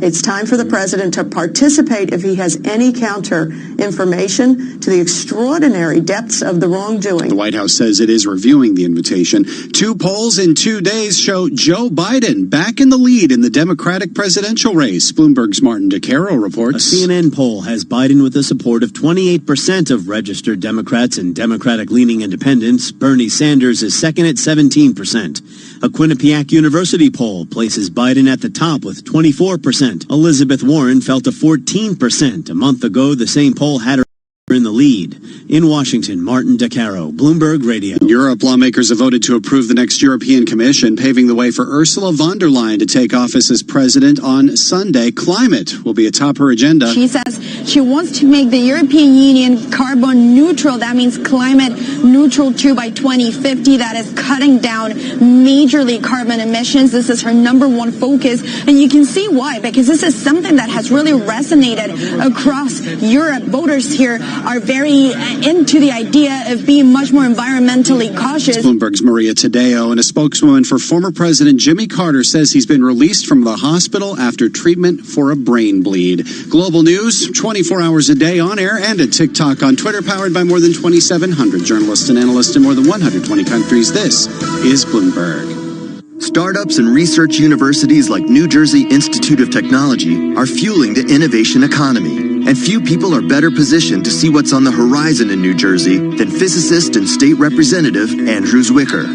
It's time for the president to participate if he has any counter information to the extraordinary depths of the wrongdoing. The White House says it is reviewing the invitation. 2 polls in 2 days show Joe Biden back in the lead in the Democratic presidential race. Bloomberg's Martin DeCaro reports. A CNN poll has Biden with the support of 28% of registered Democrats and Democratic-leaning independents. Bernie Sanders is second at 17%. A Quinnipiac University poll places Biden at the top with 24%. Elizabeth Warren fell to 14%. A month ago, the same poll had her in the lead. In Washington, Martin DeCaro, Bloomberg Radio. In Europe, lawmakers have voted to approve the next European Commission, paving the way for Ursula von der Leyen to take office as president on Sunday. Climate will be atop her agenda. She says she wants to make the European Union carbon neutral. That means climate neutral too by 2050. That is cutting down majorly carbon emissions. This is her #1 focus. And you can see why, because this is something that has really resonated across Europe. Voters here are very into the idea of being much more environmentally cautious. Bloomberg's Maria Tadeo, and a spokeswoman for former President Jimmy Carter says he's been released from the hospital after treatment for a brain bleed. Global news, 24 hours a day on air and at TikTok, on Twitter, powered by more than 2,700 journalists and analysts in more than 120 countries. This is Bloomberg. Startups and research universities like New Jersey Institute of Technology are fueling the innovation economy. And few people are better positioned to see what's on the horizon in New Jersey than physicist and state representative Andrew Zwicker.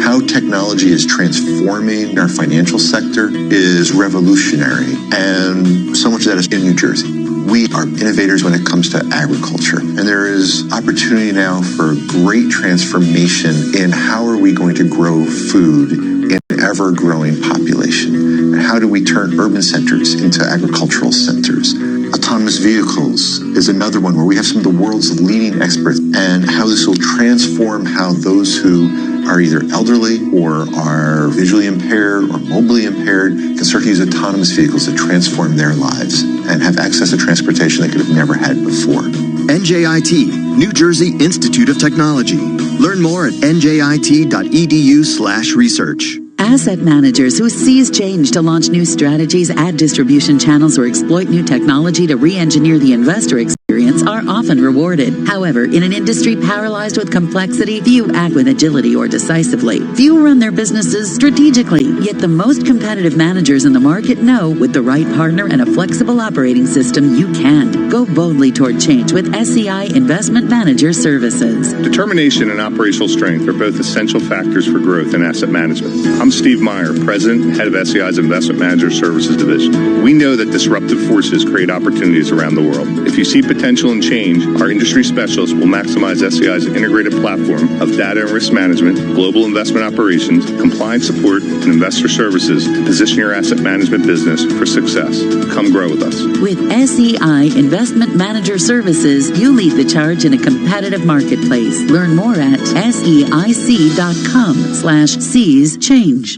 How technology is transforming our financial sector is revolutionary, and so much of that is in New Jersey. We are innovators when it comes to agriculture, and there is opportunity now for great transformation in how are we going to grow food in an ever-growing population, and how do we turn urban centers into agricultural centers. Autonomous vehicles is another one where we have some of the world's leading experts, and how this will transform how those who are either elderly or are visually impaired or mobilely impaired can start to use autonomous vehicles to transform their lives and have access to transportation they could have never had before. NJIT, New Jersey Institute of Technology. Learn more at njit.edu/research. Asset managers who seize change to launch new strategies, add distribution channels, or exploit new technology to re-engineer the investor experience are often rewarded. However, in an industry paralyzed with complexity, few act with agility or decisively. Few run their businesses strategically, yet the most competitive managers in the market know with the right partner and a flexible operating system, you can. Go boldly toward change with SEI Investment Manager Services. Determination and operational strength are both essential factors for growth in asset management. I'm Steve Meyer, President and Head of SEI's Investment Manager Services Division. We know that disruptive forces create opportunities around the world. If you see potential potential and change, our industry specialists will maximize SEI's integrated platform of data and risk management, global investment operations, compliance support, and investor services to position your asset management business for success. Come grow with us. With SEI Investment Manager Services, you lead the charge in a competitive marketplace. Learn more at SEIC.com/C's change.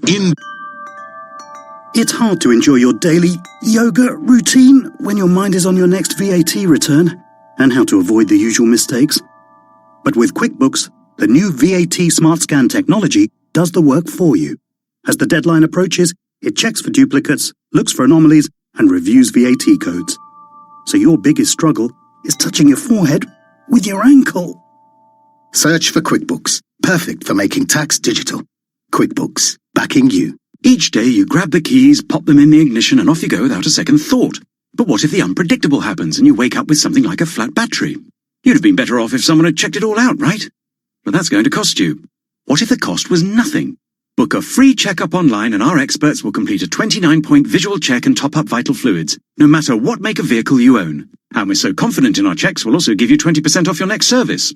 It's hard to enjoy your daily yoga routine when your mind is on your next VAT return and how to avoid the usual mistakes. But with QuickBooks, the new VAT Smart Scan technology does the work for you. As the deadline approaches, it checks for duplicates, looks for anomalies, and reviews VAT codes. So your biggest struggle is touching your forehead with your ankle. Search for QuickBooks, perfect for making tax digital. QuickBooks, backing you. Each day you grab the keys, pop them in the ignition, and off you go without a second thought. But what if the unpredictable happens and you wake up with something like a flat battery? You'd have been better off if someone had checked it all out, right? But that's going to cost you. What if the cost was nothing? Book a free checkup online and our experts will complete a 29-point visual check and top up vital fluids, no matter what make of vehicle you own. And we're so confident in our checks, we'll also give you 20% off your next service.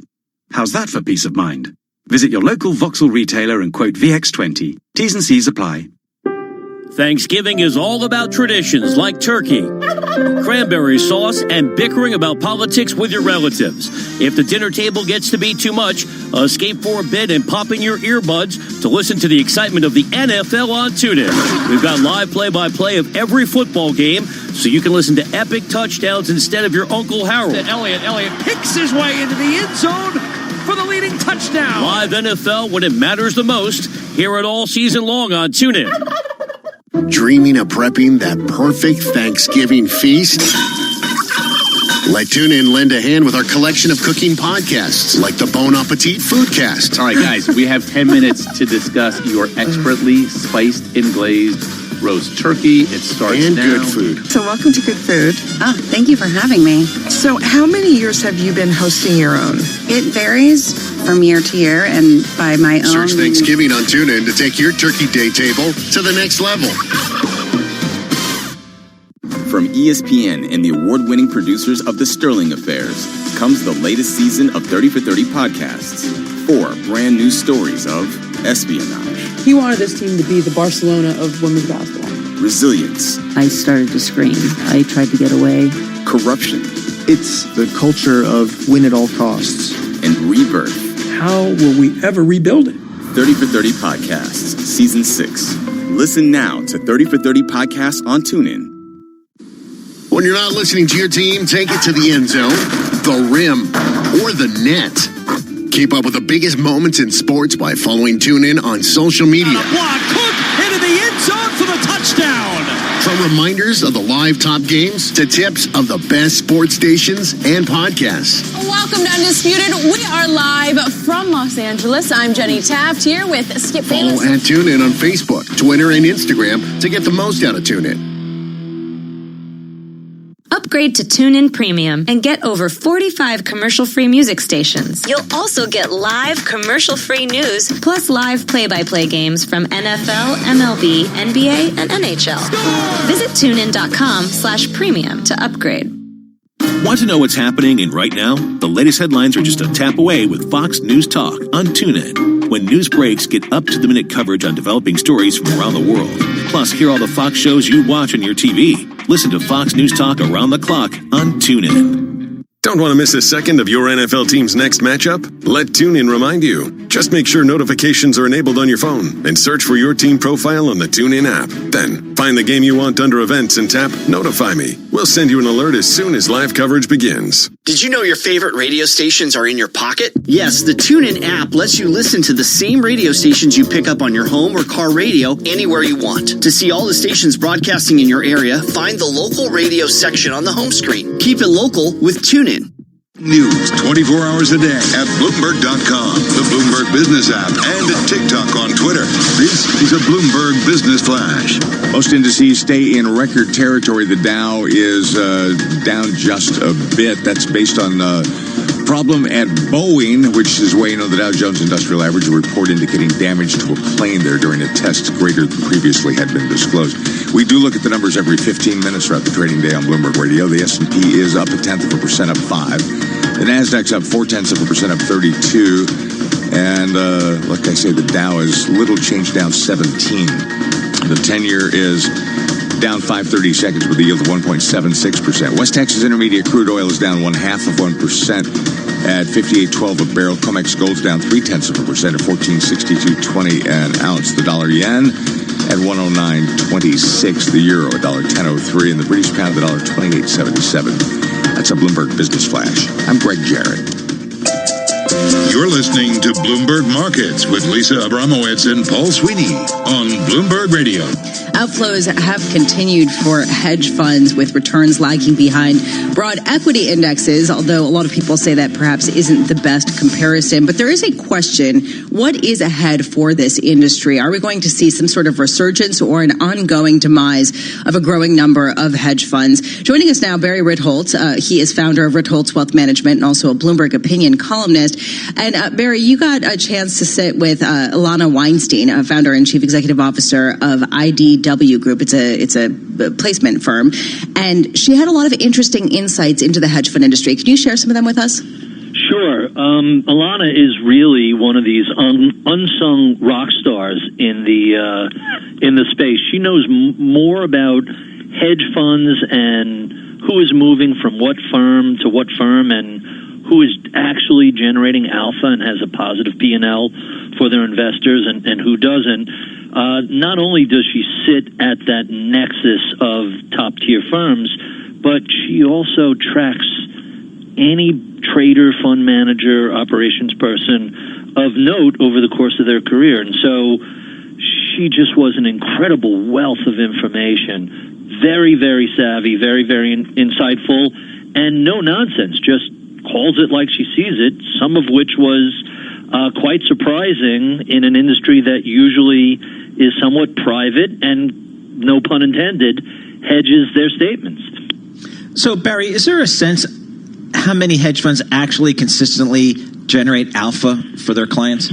How's that for peace of mind? Visit your local Vauxhall retailer and quote VX20. T's and C's apply. Thanksgiving is all about traditions like turkey, cranberry sauce, and bickering about politics with your relatives. If the dinner table gets to be too much, escape for a bit and pop in your earbuds to listen to the excitement of the NFL on TuneIn. We've got live play-by-play of every football game, so you can listen to epic touchdowns instead of your Uncle Harold. Elliott picks his way into the end zone for the leading touchdown. Live NFL when it matters the most. Hear it all season long on TuneIn. Dreaming of prepping that perfect Thanksgiving feast? Let TuneIn lend a hand with our collection of cooking podcasts, like the Bon Appetit Foodcast. All right, guys, we have 10 minutes to discuss your expertly spiced and glazed roast turkey. It starts and now. Good food. So welcome to Good Food. Oh, thank you for having me. So how many years have you been hosting your own? It varies from year to year and by my own. Search Thanksgiving on TuneIn to take your turkey day table to the next level. From ESPN and the award-winning producers of The Sterling Affairs comes the latest season of 30 for 30 podcasts. 4 brand new stories of espionage. He wanted this team to be the Barcelona of women's basketball. Resilience. I started to scream. I tried to get away. Corruption. It's the culture of win at all costs. And rebirth. How will we ever rebuild it? 30 for 30 Podcasts, Season 6. Listen now to 30 for 30 Podcasts on TuneIn. When you're not listening to your team, take it to the end zone, the rim, or the net. Keep up with the biggest moments in sports by following TuneIn on social media. Block, Cook into the end zone for the touchdown. From reminders of the live top games to tips of the best sports stations and podcasts. Welcome to Undisputed. We are live from Los Angeles. I'm Jenny Taft here with Skip Bayless. Follow at TuneIn on Facebook, Twitter, and Instagram to get the most out of TuneIn. Upgrade to TuneIn Premium and get over 45 commercial-free music stations. You'll also get live commercial-free news, plus live play-by-play games from NFL, MLB, NBA, and NHL. Visit TuneIn.com/premium to upgrade. Want to know what's happening in right now? The latest headlines are just a tap away with Fox News Talk on TuneIn. When news breaks, get up-to-the-minute coverage on developing stories from around the world. Plus, hear all the Fox shows you watch on your TV. Listen to Fox News Talk around the clock on TuneIn. Don't want to miss a second of your NFL team's next matchup? Let TuneIn remind you. Just make sure notifications are enabled on your phone and search for your team profile on the TuneIn app. Then, find the game you want under events and tap Notify Me. We'll send you an alert as soon as live coverage begins. Did you know your favorite radio stations are in your pocket? Yes, the TuneIn app lets you listen to the same radio stations you pick up on your home or car radio anywhere you want. To see all the stations broadcasting in your area, find the local radio section on the home screen. Keep it local with TuneIn. News 24 hours a day at Bloomberg.com, the Bloomberg Business app, and at TikTok on Twitter. This is a Bloomberg Business Flash. Most indices stay in record territory. The Dow is down just a bit. That's based on problem at Boeing, which is weighing on the Dow Jones Industrial Average, a report indicating damage to a plane there during a test greater than previously had been disclosed. We do look at the numbers every 15 minutes throughout the trading day on Bloomberg Radio. The S&P is up 0.1%, up 5. The Nasdaq's up 0.4%, up 32. And like I say, the Dow is little change, down 17. The 10-year is down 5/30 seconds with a yield of 1.76%. West Texas Intermediate crude oil is down 0.5% at 58.12 a barrel. COMEX gold's down 0.3% at 14.6220 an ounce. The dollar yen at 109.26. The euro at $1.1003, and the British pound at $1.2877. That's a Bloomberg Business Flash. I'm Greg Jarrett. You're listening to Bloomberg Markets with Lisa Abramowitz and Paul Sweeney on Bloomberg Radio. Outflows have continued for hedge funds, with returns lagging behind broad equity indexes, although a lot of people say that perhaps isn't the best comparison. But there is a question: what is ahead for this industry? Are we going to see some sort of resurgence or an ongoing demise of a growing number of hedge funds? Joining us now, Barry Ritholtz. He is founder of Ritholtz Wealth Management and also a Bloomberg opinion columnist. And Barry, you got a chance to sit with Ilana Weinstein, founder and chief executive officer of IDW Group. It's a placement firm, and she had a lot of interesting insights into the hedge fund industry. Can you share some of them with us? Sure. Ilana is really one of these unsung rock stars in the space. She knows more about hedge funds and who is moving from what firm to what firm, and who is actually generating alpha and has a positive P&L for their investors, and who doesn't. Not only does she sit at that nexus of top-tier firms, but she also tracks any trader, fund manager, operations person of note over the course of their career. And so she just was an incredible wealth of information. Very, very savvy, very, very insightful, and no nonsense, just calls it like she sees it, some of which was quite surprising in an industry that usually is somewhat private and, no pun intended, hedges their statements. So, Barry, is there a sense how many hedge funds actually consistently generate alpha for their clients?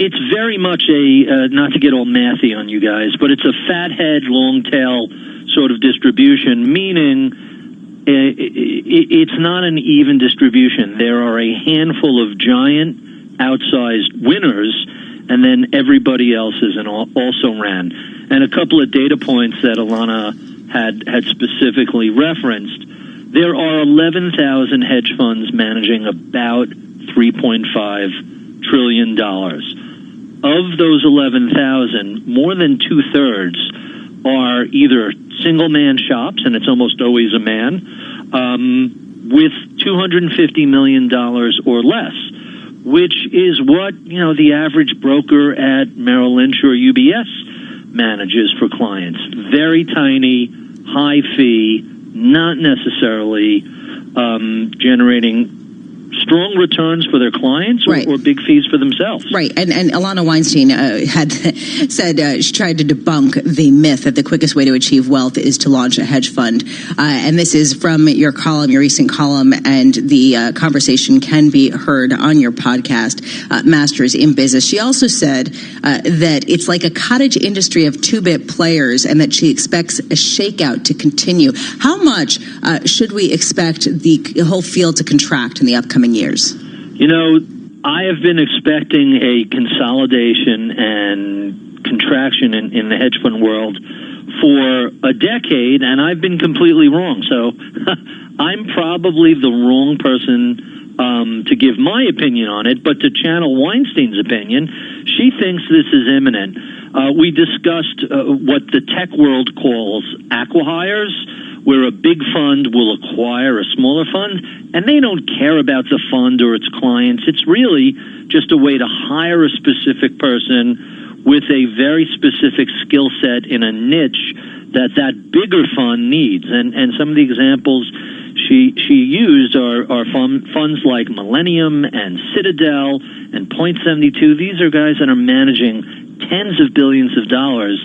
It's very much not to get all mathy on you guys, but it's a fathead, long tail sort of distribution, meaning it's not an even distribution. There are a handful of giant outsized winners, and then everybody else is also ran. And a couple of data points that Ilana had specifically referenced. There are 11,000 hedge funds managing about $3.5 trillion. Of those 11,000, more than two-thirds are either single-man shops, and it's almost always a man, with $250 million or less, which is what, the average broker at Merrill Lynch or UBS manages for clients. Very tiny, high fee, not necessarily generating strong returns for their clients or big fees for themselves. Right. And Ilana Weinstein had said she tried to debunk the myth that the quickest way to achieve wealth is to launch a hedge fund. And this is from your column, your recent column, and the conversation can be heard on your podcast, Masters in Business. She also said that it's like a cottage industry of two-bit players and that she expects a shakeout to continue. How much should we expect the whole field to contract in the upcoming years? I have been expecting a consolidation and contraction in the hedge fund world for a decade, and I've been completely wrong. So I'm probably the wrong person to give my opinion on it, but to channel Weinstein's opinion, she thinks this is imminent. We discussed what the tech world calls acqui-hires, where a big fund will acquire a smaller fund, and they don't care about the fund or its clients. It's really just a way to hire a specific person with a very specific skill set in a niche that bigger fund needs. And some of the examples she used are funds like Millennium and Citadel and Point72. These are guys that are managing tens of billions of dollars.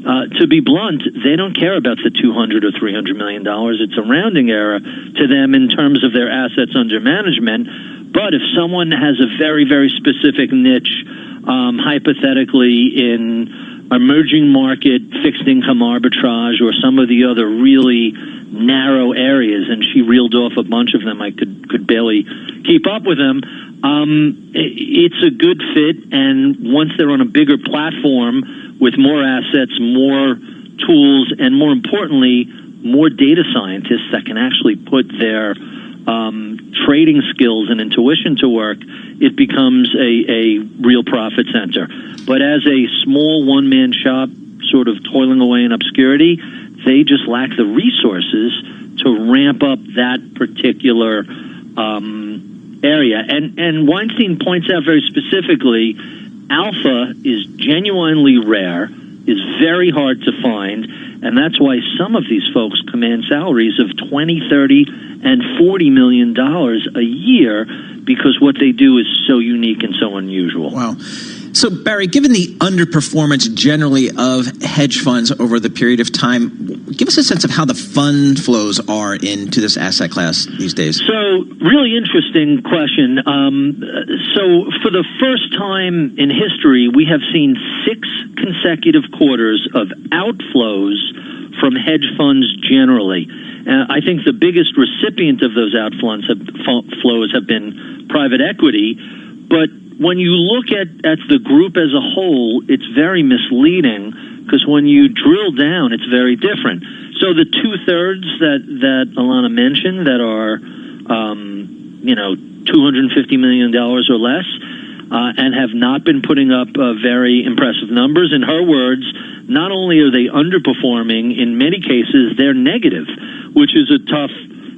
to be blunt, they don't care about the $200 or $300 million. It's a rounding error to them in terms of their assets under management. But if someone has a very, very specific niche, hypothetically in emerging market fixed income arbitrage or some of the other really narrow areas, and she reeled off a bunch of them, I could barely keep up with them. It's a good fit, and once they're on a bigger platform with more assets, more tools, and more importantly, more data scientists that can actually put their trading skills and intuition to work, it becomes a real profit center. But as a small one-man shop sort of toiling away in obscurity, they just lack the resources to ramp up that particular area. And Weinstein points out very specifically, alpha is genuinely rare, is very hard to find, and that's why some of these folks command salaries of $20, $30, and $40 million a year, because what they do is so unique and so unusual. Wow. So, Barry, given the underperformance generally of hedge funds over the period of time, give us a sense of how the fund flows are into this asset class these days. So, really interesting question. So, for the first time in history, we have seen 6 consecutive quarters of outflows from hedge funds generally. I think the biggest recipient of those outflows have been private equity, but when you look at the group as a whole, it's very misleading, because when you drill down, it's very different. So the 2/3 that Alana mentioned that are, $250 million or less, and have not been putting up very impressive numbers. In her words, not only are they underperforming, in many cases they're negative, which is a tough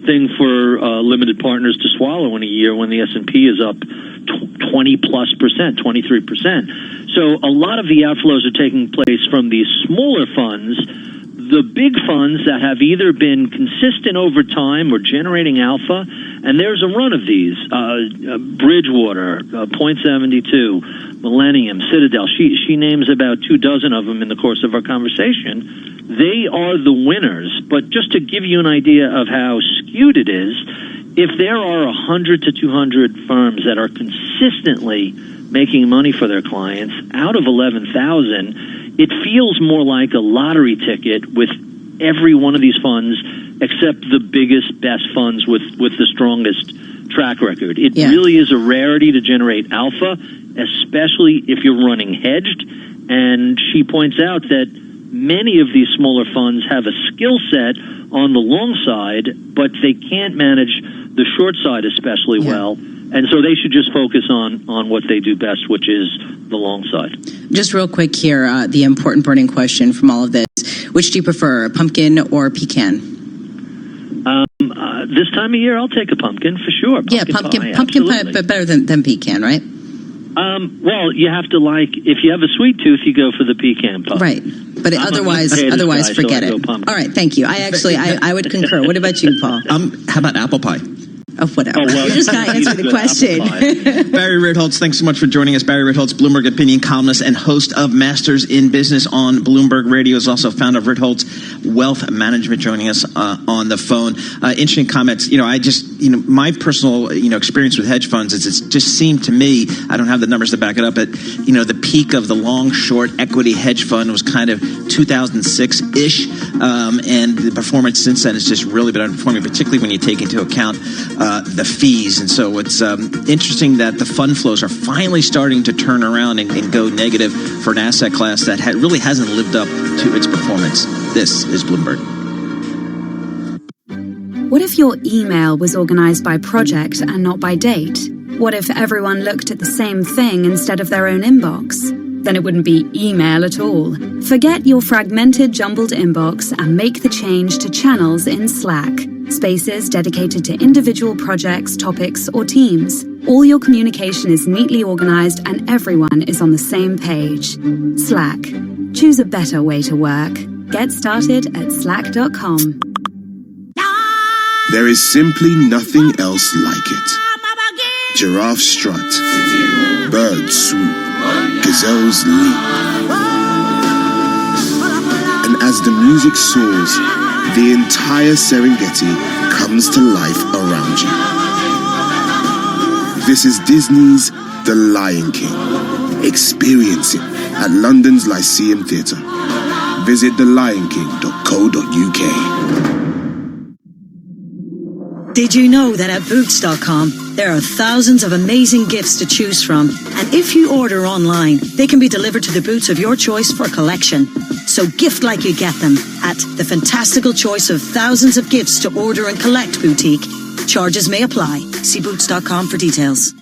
thing for limited partners to swallow in a year when the S&P is up 20+%, 23%. So a lot of the outflows are taking place from these smaller funds. The big funds that have either been consistent over time or generating alpha, and there's a run of these, Bridgewater, Point72, Millennium, Citadel, she names about 24 of them in the course of our conversation. They are the winners. But just to give you an idea of how skewed it is, if there are 100 to 200 firms that are consistently making money for their clients, out of 11,000, it feels more like a lottery ticket with every one of these funds except the biggest, best funds with the strongest track record. It really is a rarity to generate alpha, especially if you're running hedged. And she points out that many of these smaller funds have a skill set on the long side, but they can't manage the short side especially well. And so they should just focus on what they do best, which is the long side. Just real quick here, the important burning question from all of this. Which do you prefer, pumpkin or pecan? This time of year, I'll take a pumpkin for sure. Pumpkin pie, but better than pecan, right? Well, you have to if you have a sweet tooth, you go for the pecan pie. Right. But otherwise, forget it. All right, thank you. I would concur. What about you, Paul? How about apple pie? Oh, whatever. You just got to answer the question. Barry Ritholtz, thanks so much for joining us. Barry Ritholtz, Bloomberg opinion columnist and host of Masters in Business on Bloomberg Radio, is also founder of Ritholtz Wealth Management, joining us on the phone. Interesting comments. My personal, experience with hedge funds is it's just seemed to me, I don't have the numbers to back it up, but, the peak of the long short equity hedge fund was kind of 2006-ish. And the performance since then has just really been underperforming, particularly when you take into account the fees. And so it's interesting that the fund flows are finally starting to turn around and go negative for an asset class that really hasn't lived up to its performance. This is Bloomberg. What if your email was organized by project and not by date? What if everyone looked at the same thing instead of their own inbox? Then it wouldn't be email at all. Forget your fragmented, jumbled inbox and make the change to channels in Slack. Spaces dedicated to individual projects, topics, or teams. All your communication is neatly organized and everyone is on the same page. Slack. Choose a better way to work. Get started at slack.com. There is simply nothing else like it. Giraffe strut, bird swoop, gazelles leap. As the music soars, the entire Serengeti comes to life around you. This is Disney's The Lion King. Experience it at London's Lyceum Theatre. Visit thelionking.co.uk. Did you know that at Boots.com, there are thousands of amazing gifts to choose from? And if you order online, they can be delivered to the boots of your choice for collection. So gift like you get them at the fantastical choice of thousands of gifts to order and collect boutique. Charges may apply. See Boots.com for details.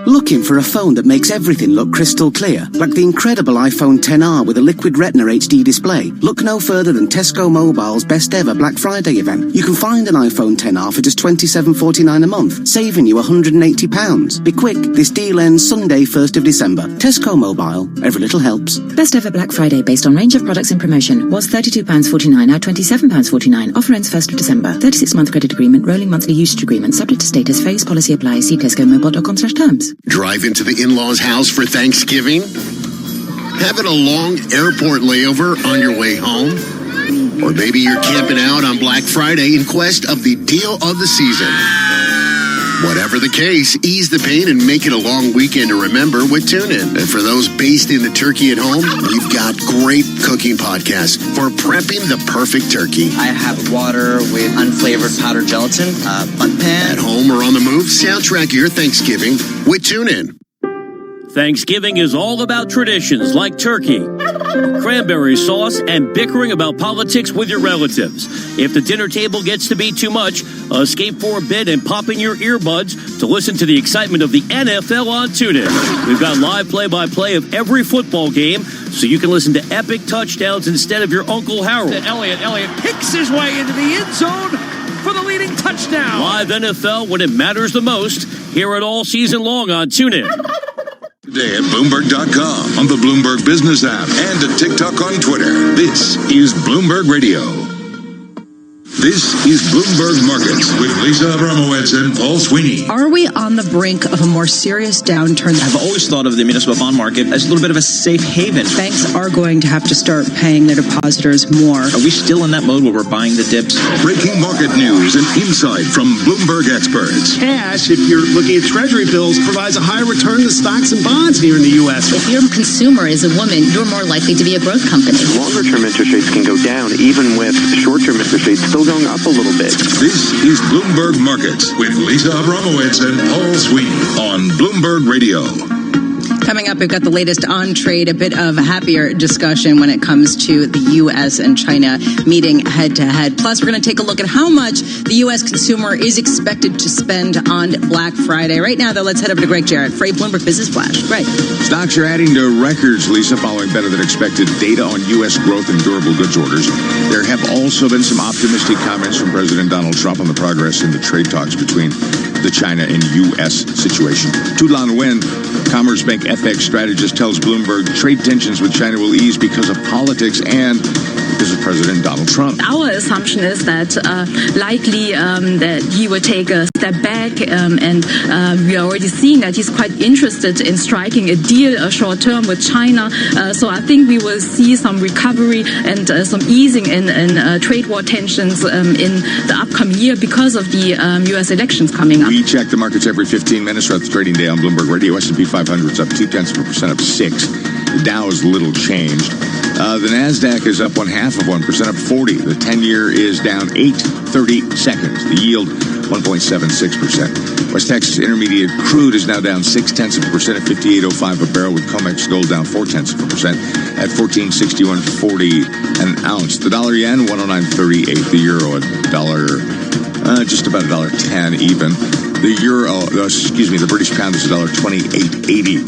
Looking for a phone that makes everything look crystal clear? Like the incredible iPhone XR with a liquid retina HD display? Look no further than Tesco Mobile's best ever Black Friday event. You can find an iPhone XR for just $27.49 a month, saving you £180. Be quick, this deal ends Sunday 1st of December. Tesco Mobile, every little helps. Best ever Black Friday based on range of products in promotion was £32.49, now £27.49. Offer ends 1st of December. 36-month credit agreement, rolling monthly usage agreement, subject to status, phase policy applies. See tescomobile.com/terms. Drive into the in-laws' house for Thanksgiving? Having a long airport layover on your way home? Or maybe you're camping out on Black Friday in quest of the deal of the season. Whatever the case, ease the pain and make it a long weekend to remember with TuneIn. And for those basting the turkey at home, we've got great cooking podcasts for prepping the perfect turkey. I have water with unflavored powdered gelatin, bun pan. At home or on the move, soundtrack your Thanksgiving with TuneIn. Thanksgiving is all about traditions like turkey, cranberry sauce, and bickering about politics with your relatives. If the dinner table gets to be too much, escape for a bit and pop in your earbuds to listen to the excitement of the NFL on TuneIn. We've got live play-by-play of every football game, so you can listen to epic touchdowns instead of your Uncle Harold. Elliott picks his way into the end zone for the leading touchdown. Live NFL when it matters the most. Hear it all season long on TuneIn. Today at Bloomberg.com, on the Bloomberg Business app, and at TikTok on Twitter. This is Bloomberg Radio. This is Bloomberg Markets with Lisa Abramowitz and Paul Sweeney. Are we on the brink of a more serious downturn? I've always thought of the municipal bond market as a little bit of a safe haven. Banks are going to have to start paying their depositors more. Are we still in that mode where we're buying the dips? Breaking market news and insight from Bloomberg experts. Cash, if you're looking at treasury bills, provides a higher return than stocks and bonds here in the U.S. If your consumer is a woman, you're more likely to be a growth company. Longer-term interest rates can go down, even with short-term interest rates still going up a little bit. This is Bloomberg Markets with Lisa Abramowitz and Paul Sweeney on Bloomberg Radio. Coming up, we've got the latest on trade, a bit of a happier discussion when it comes to the U.S. and China meeting head-to-head. Plus, we're going to take a look at how much the U.S. consumer is expected to spend on Black Friday. Right now, though, let's head over to Greg Jarrett for a Bloomberg Business Flash. Greg. Stocks are adding to records, Lisa, following better than expected data on U.S. growth and durable goods orders. There have also been some optimistic comments from President Donald Trump on the progress in the trade talks between the China and U.S. situation. Tudlan Wen, Commerce Bank FX strategist, tells Bloomberg trade tensions with China will ease because of politics and because of President Donald Trump. Our assumption is that likely that he will take a step back, and we are already seeing that he's quite interested in striking a deal short term with China. So I think we will see some recovery and some easing in trade war tensions in the upcoming year because of the U.S. elections coming up. We check the markets every 15 minutes throughout the trading day on Bloomberg Radio. S&P 500 is up 0.2%, up 6. The Dow is little changed. The NASDAQ is up 0.5%, up 40. The 10-year is down 8/30 seconds. The yield 1.76%. West Texas Intermediate crude is now down 0.6% at 58.05 a barrel, with COMEX gold down 0.4% at 1461.40 an ounce. The dollar yen 109.38. The euro just about $1.10 even. The British pound is $1.2880.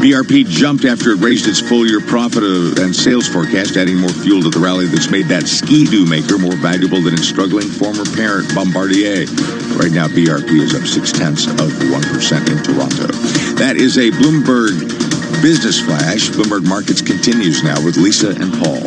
BRP jumped after it raised its full-year profit and sales forecast, adding more fuel to the rally that's made that Ski-Doo maker more valuable than its struggling former parent, Bombardier. Right now, BRP is up 0.6% in Toronto. That is a Bloomberg Business Flash. Bloomberg Markets continues now with Lisa and Paul.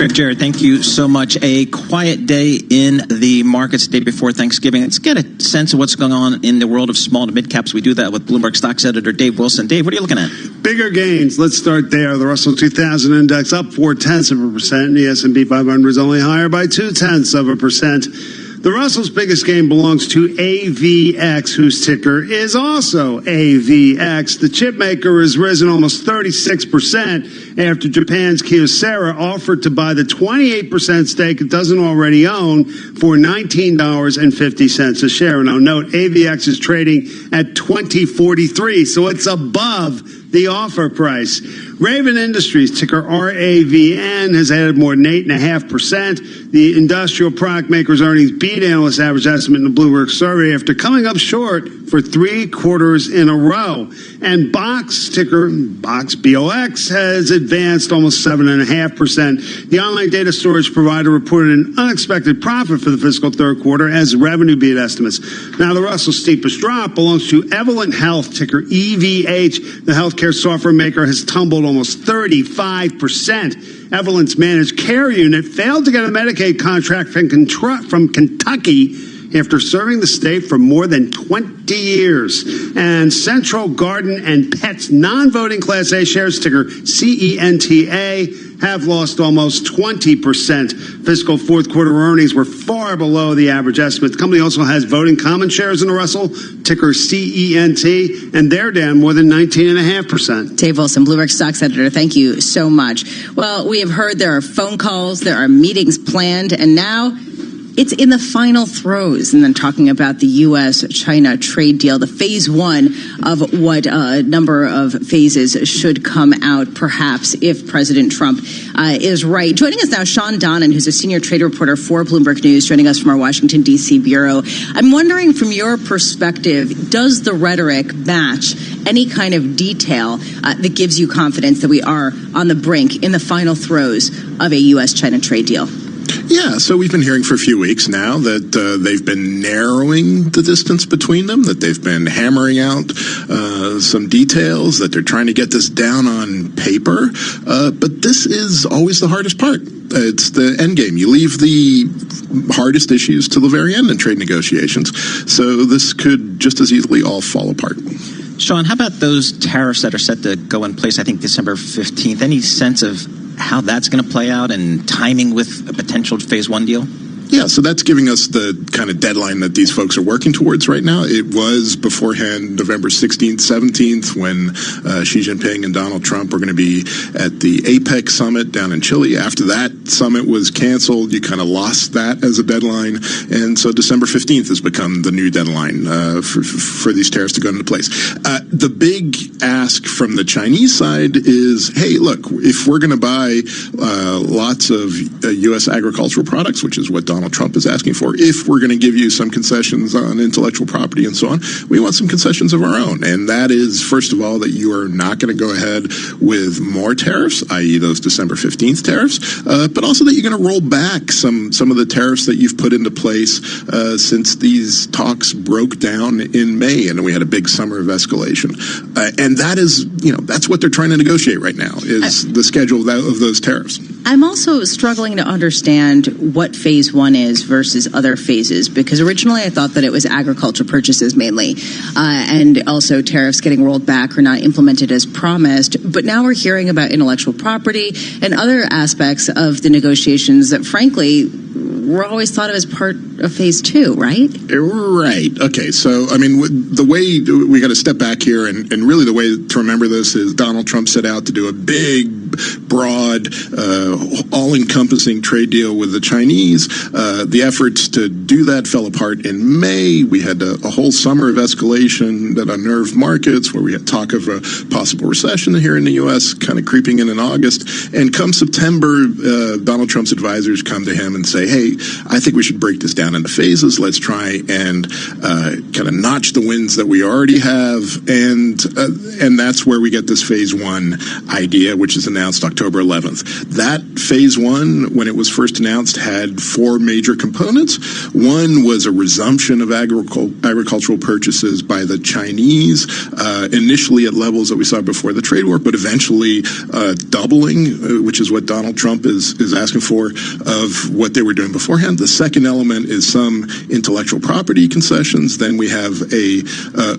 Great, Jared. Thank you so much. A quiet day in the markets the day before Thanksgiving. Let's get a sense of what's going on in the world of small to mid caps. We do that with Bloomberg Stocks editor Dave Wilson. Dave, what are you looking at? Bigger gains. Let's start there. The Russell 2000 index up 0.4%. The S&P 500 is only higher by 0.2%. The Russell's biggest gain belongs to AVX, whose ticker is also AVX. The chip maker has risen almost 36% after Japan's Kyocera offered to buy the 28% stake it doesn't already own for $19.50 a share. Now, note, AVX is trading at $20.43, so it's above the offer price. Raven Industries, ticker RAVN, has added more than 8.5%. The industrial product maker's earnings beat analyst average estimate in the Bloomberg survey after coming up short for 3 quarters in a row. And Box, ticker Box BOX, has advanced almost 7.5%. The online data storage provider reported an unexpected profit for the fiscal third quarter as revenue beat estimates. Now, the Russell's steepest drop belongs to Evolent Health, ticker EVH. The healthcare software maker has tumbled almost 35%. Evolent's managed care unit failed to get a Medicaid contract from Kentucky after serving the state for more than 20 years. And Central Garden and Pet's non-voting Class A shares, ticker CENTA, have lost almost 20%. Fiscal fourth quarter earnings were far below the average estimate. The company also has voting common shares in the Russell, ticker CENT, and they're down more than 19.5%. Dave Wilson, Bloomberg Stocks editor, thank you so much. Well, we have heard there are phone calls, there are meetings planned, and now it's in the final throes. And then talking about the U.S.-China trade deal, the phase one of what a number of phases should come out, perhaps, if President Trump is right. Joining us now, Sean Donnan, who's a senior trade reporter for Bloomberg News, joining us from our Washington, D.C. bureau. I'm wondering, from your perspective, does the rhetoric match any kind of detail that gives you confidence that we are on the brink in the final throes of a U.S.-China trade deal? Yeah, so we've been hearing for a few weeks now that they've been narrowing the distance between them, that they've been hammering out some details, that they're trying to get this down on paper. But this is always the hardest part. It's the end game. You leave the hardest issues to the very end in trade negotiations. So this could just as easily all fall apart. Sean, how about those tariffs that are set to go in place, I think, December 15th? Any sense of how that's going to play out and timing with a potential phase one deal? Yeah, so that's giving us the kind of deadline that these folks are working towards right now. It was beforehand November 16th, 17th, when Xi Jinping and Donald Trump were going to be at the APEC summit down in Chile. After that summit was canceled, you kind of lost that as a deadline. And so December 15th has become the new deadline for these tariffs to go into place. The big ask from the Chinese side is, hey, look, if we're going to buy lots of U.S. agricultural products, which is what Donald Trump is asking for, if we're going to give you some concessions on intellectual property and so on, we want some concessions of our own. And that is, first of all, that you are not going to go ahead with more tariffs, i.e. those December 15th tariffs, but also that you're going to roll back some of the tariffs that you've put into place since these talks broke down in May, and we had a big summer of escalation. And that is, that's what they're trying to negotiate right now, is the schedule of those tariffs. I'm also struggling to understand what phase one is versus other phases, because originally I thought that it was agriculture purchases mainly, and also tariffs getting rolled back or not implemented as promised. But now we're hearing about intellectual property and other aspects of the negotiations that, frankly, were always thought of as part of phase two, right? Right. Okay. So, I mean, the way we got to step back here, and really the way to remember this is Donald Trump set out to do a big, broad, all-encompassing trade deal with the Chinese. The efforts to do that fell apart in May. We had a whole summer of escalation that unnerved markets, where we had talk of a possible recession here in the U.S. kind of creeping in August. And come September, Donald Trump's advisors come to him and say, hey, I think we should break this down into phases. Let's try and kind of notch the wins that we already have. And that's where we get this phase one idea, which is an announced October 11th. That phase one, when it was first announced, had 4 major components. One was a resumption of agricultural purchases by the Chinese, initially at levels that we saw before the trade war, but eventually doubling, which is what Donald Trump is asking for, of what they were doing beforehand. The second element is some intellectual property concessions. Then we have a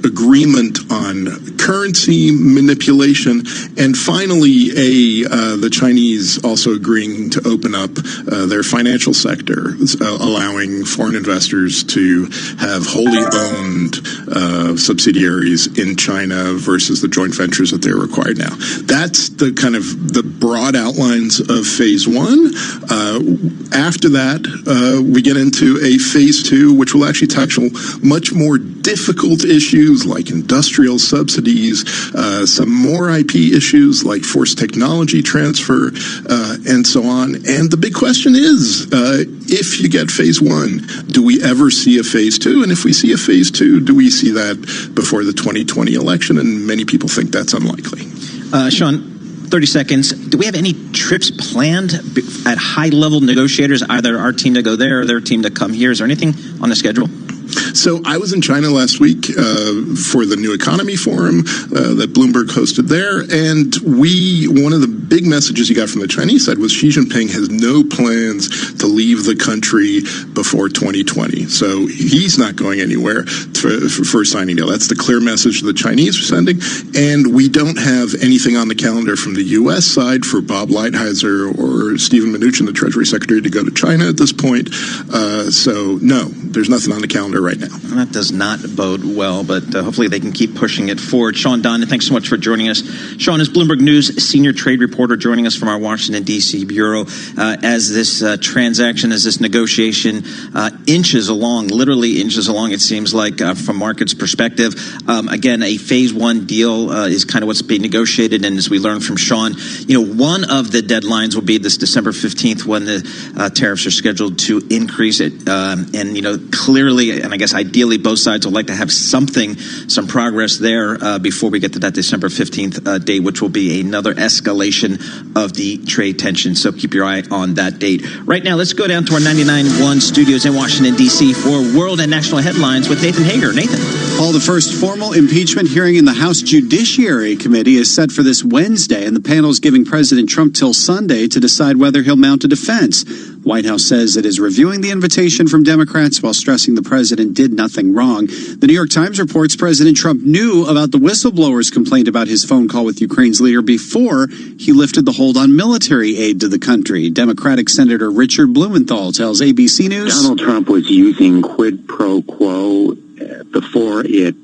agreement on currency manipulation, and finally the Chinese also agreeing to open up their financial sector, allowing foreign investors to have wholly owned subsidiaries in China versus the joint ventures that they're required now. That's the kind of the broad outlines of phase one. After that, we get into a phase two, which will actually tackle much more difficult issues like industrial subsidies, some more IP issues like forced technology transfer, and so on. And the big question is, if you get phase one, do we ever see a phase two? And if we see a phase two, do we see that before the 2020 election? And many people think that's unlikely. Sean, 30 seconds. Do we have any trips planned at high-level negotiators, either our team to go there or their team to come here? Is there anything on the schedule? So I was in China last week for the New Economy Forum that Bloomberg hosted there, and one of the big messages you got from the Chinese side was Xi Jinping has no plans to leave the country before 2020. So he's not going anywhere for a signing deal. That's the clear message the Chinese are sending, and we don't have anything on the calendar from the U.S. side for Bob Lighthizer or Steven Mnuchin, the Treasury Secretary, to go to China at this point. So no, there's nothing on the calendar right now. That does not bode well, but hopefully they can keep pushing it forward. Sean Donnan, thanks so much for joining us. Sean is Bloomberg News senior trade reporter joining us from our Washington, D.C. bureau as this this negotiation inches along, literally inches along, it seems like, from markets' perspective. Again, a phase one deal is kind of what's being negotiated, and as we learned from Sean, one of the deadlines will be this December 15th when the tariffs are scheduled to increase it. And clearly, and I guess ideally both sides would like to have some progress there before we get to that December 15th date, which will be another escalation of the trade tension. So keep your eye on that date. Right now, let's go down to our 99.1 studios in Washington, D.C. for world and national headlines with Nathan Hager. Nathan. Paul, the first formal impeachment hearing in the House Judiciary Committee is set for this Wednesday, and the panel is giving President Trump till Sunday to decide whether he'll mount a defense. The White House says it is reviewing the invitation from Democrats while stressing the president did nothing wrong. The New York Times reports President Trump knew about the whistleblower's complaint about his phone call with Ukraine's leader before he lifted the hold on military aid to the country. Democratic Senator Richard Blumenthal tells ABC News Donald Trump was using quid pro quo before it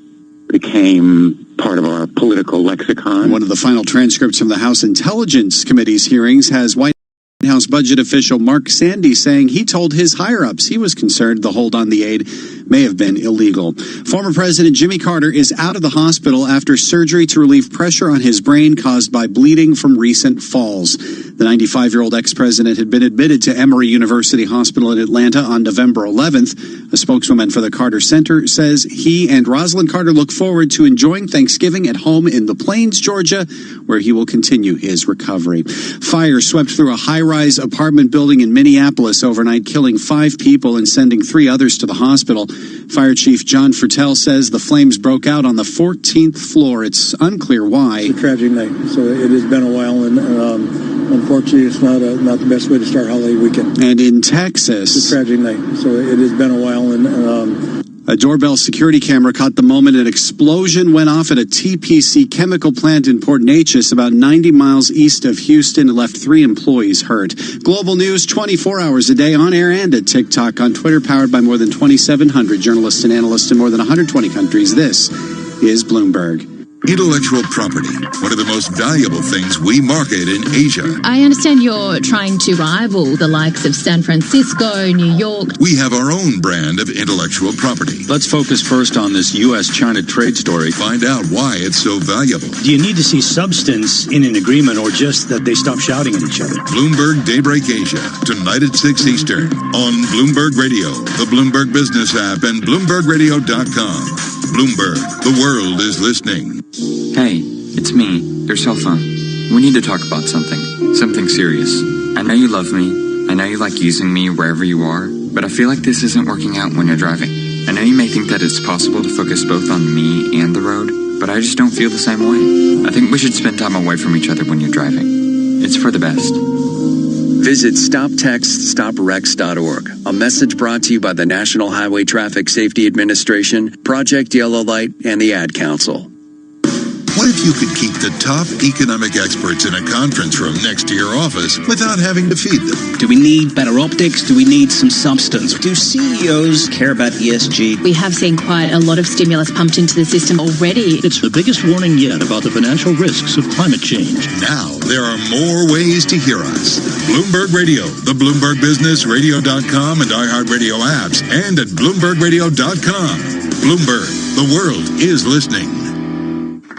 became part of our political lexicon. One of the final transcripts from the House Intelligence Committee's hearings has White House budget official Mark Sandy saying he told his higher-ups he was concerned the hold on the aid may have been illegal. Former President Jimmy Carter is out of the hospital after surgery to relieve pressure on his brain caused by bleeding from recent falls. The 95-year-old ex-president had been admitted to Emory University Hospital in Atlanta on November 11th. A spokeswoman for the Carter Center says he and Rosalind Carter look forward to enjoying Thanksgiving at home in the Plains, Georgia, where he will continue his recovery. Fire swept through a high-rise apartment building in Minneapolis overnight, killing 5 people and sending 3 others to the hospital. Fire Chief John Fertel says the flames broke out on the 14th floor. It's unclear why. It's a tragic night. So it has been a while, and unfortunately, it's not the best way to start holiday weekend. And in Texas, it's a tragic night. So it has been a while, and a doorbell security camera caught the moment an explosion went off at a TPC chemical plant in Port Neches, about 90 miles east of Houston, and left 3 employees hurt. Global news 24 hours a day on air and at TikTok, on Twitter, powered by more than 2,700 journalists and analysts in more than 120 countries. This is Bloomberg. Intellectual property, one of the most valuable things we market in Asia. I understand you're trying to rival the likes of San Francisco, New York. We have our own brand of intellectual property. Let's focus first on this U.S.-China trade story. Find out why it's so valuable. Do you need to see substance in an agreement or just that they stop shouting at each other? Bloomberg Daybreak Asia, tonight at 6 Eastern on Bloomberg Radio, the Bloomberg Business app, and BloombergRadio.com. Bloomberg, the world is listening. Hey, it's me, your cell phone. We need to talk about something serious. I know you love me. I know you like using me wherever you are, but I feel like this isn't working out when you're driving. I know you may think that it's possible to focus both on me and the road, but I just don't feel the same way. I think we should spend time away from each other when you're driving. It's for the best. Visit StopTextStopWrecks.org. A message brought to you by the National Highway Traffic Safety Administration, Project Yellow Light, and the Ad Council. What if you could keep the top economic experts in a conference room next to your office without having to feed them? Do we need better optics? Do we need some substance? Do CEOs care about ESG? We have seen quite a lot of stimulus pumped into the system already. It's the biggest warning yet about the financial risks of climate change. Now there are more ways to hear us. Bloomberg Radio, the Bloomberg Business Radio.com and iHeartRadio apps, and at BloombergRadio.com. Bloomberg, the world is listening.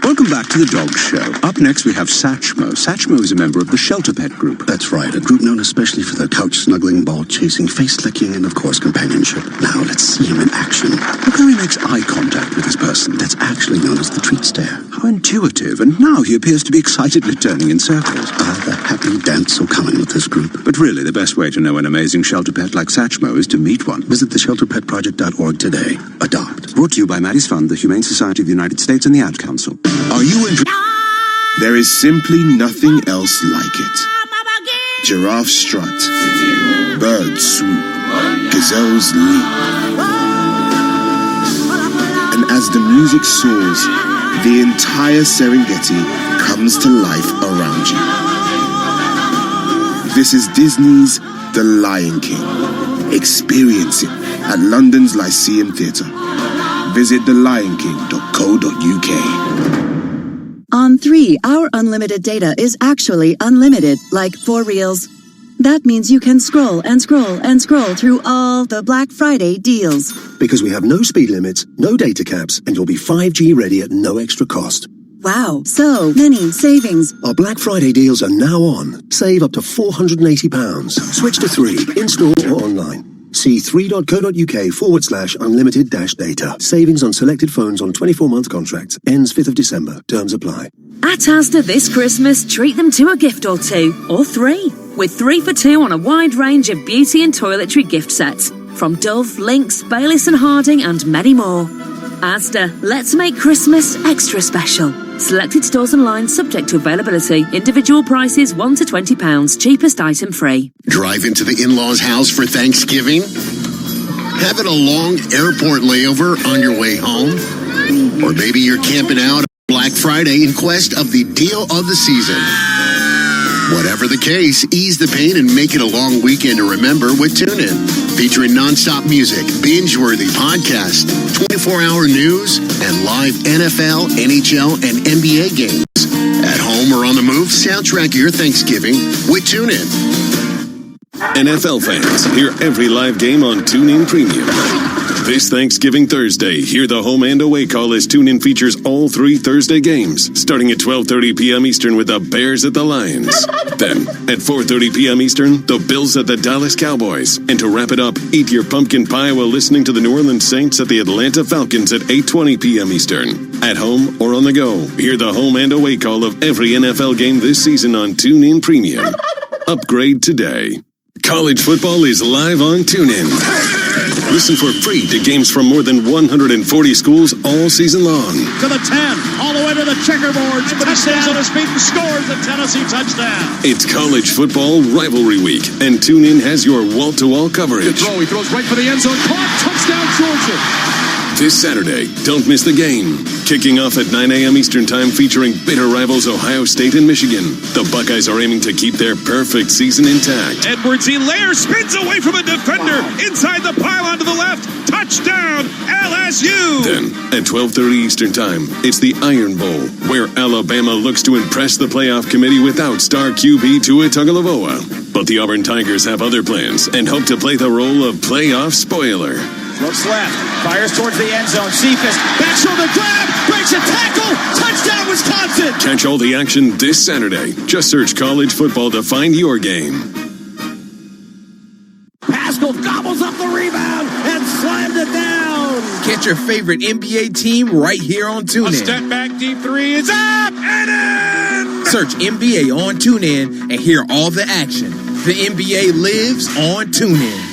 Welcome back to the Dog Show. Up next, we have Satchmo. Satchmo is a member of the Shelter Pet Group. That's right, a group known especially for their couch-snuggling, ball-chasing, face-licking, and, of course, companionship. Now, let's see him in action. Look how he makes eye contact with his person. That's actually known as the treat stare. How intuitive. And now he appears to be excitedly turning in circles. The happy dance will come in with this group. But really, the best way to know an amazing shelter pet like Satchmo is to meet one. Visit theshelterpetproject.org today. Adopt. Brought to you by Maddie's Fund, the Humane Society of the United States, and the Ad Council. Are you interested? There is simply nothing else like it. Giraffe strut, bird swoop, gazelles leap. And as the music soars, the entire Serengeti comes to life around you. This is Disney's The Lion King. Experience it at London's Lyceum Theatre. Visit thelionking.co.uk. On 3, our unlimited data is actually unlimited, like 4 reels. That means you can scroll and scroll and scroll through all the Black Friday deals. Because we have no speed limits, no data caps, and you'll be 5G ready at no extra cost. Wow, so many savings. Our Black Friday deals are now on. Save up to £480. Switch to 3, in-store or online. See 3.co.uk/unlimited-data. Savings on selected phones on 24-month contracts. Ends 5th of December. Terms apply. At Asda this Christmas, treat them to a gift or 2, or 3. With 3 for 2 on a wide range of beauty and toiletry gift sets. From Dove, Lynx, Bayliss and Harding and many more. Asda, let's make Christmas extra special. Selected stores and lines subject to availability. Individual prices £1 to £20. Cheapest item free. Drive into the in-laws' house for Thanksgiving? Having a long airport layover on your way home? Or maybe you're camping out on Black Friday in quest of the deal of the season. Whatever the case, ease the pain and make it a long weekend to remember with TuneIn. Featuring nonstop music, binge-worthy podcasts, 24-hour news, and live NFL, NHL, and NBA games. At home or on the move, soundtrack your Thanksgiving with TuneIn. NFL fans, hear every live game on TuneIn Premium. This Thanksgiving Thursday, hear the home and away call as TuneIn features all 3 Thursday games, starting at 12:30 p.m. Eastern with the Bears at the Lions. Then, at 4:30 p.m. Eastern, the Bills at the Dallas Cowboys. And to wrap it up, eat your pumpkin pie while listening to the New Orleans Saints at the Atlanta Falcons at 8:20 p.m. Eastern. At home or on the go, hear the home and away call of every NFL game this season on TuneIn Premium. Upgrade today. College football is live on TuneIn. Listen for free to games from more than 140 schools all season long. To the 10, all the way to the checkerboards, but he stays on his feet and scores a Tennessee touchdown. It's college football rivalry week, and TuneIn has your wall-to-wall coverage. Good throw, he throws right for the end zone, caught, touchdown Georgia. This Saturday, don't miss the game. Kicking off at 9 a.m. Eastern Time, featuring bitter rivals Ohio State and Michigan. The Buckeyes are aiming to keep their perfect season intact. Edwards-Helaire spins away from a defender, inside the pylon to the left, touchdown LSU. Then, at 12:30 Eastern Time, it's the Iron Bowl, where Alabama looks to impress the playoff committee without star QB Tua Tagovailoa. But the Auburn Tigers have other plans and hope to play the role of playoff spoiler. Looks left, fires towards the end zone. Cephas, back shoulder grab, breaks a tackle, touchdown Wisconsin. Catch all the action this Saturday. Just search college football to find your game. Pascal gobbles up the rebound and slams it down. Catch your favorite NBA team right here on TuneIn. A step back, deep three is up and in. Search NBA on TuneIn and hear all the action. The NBA lives on TuneIn.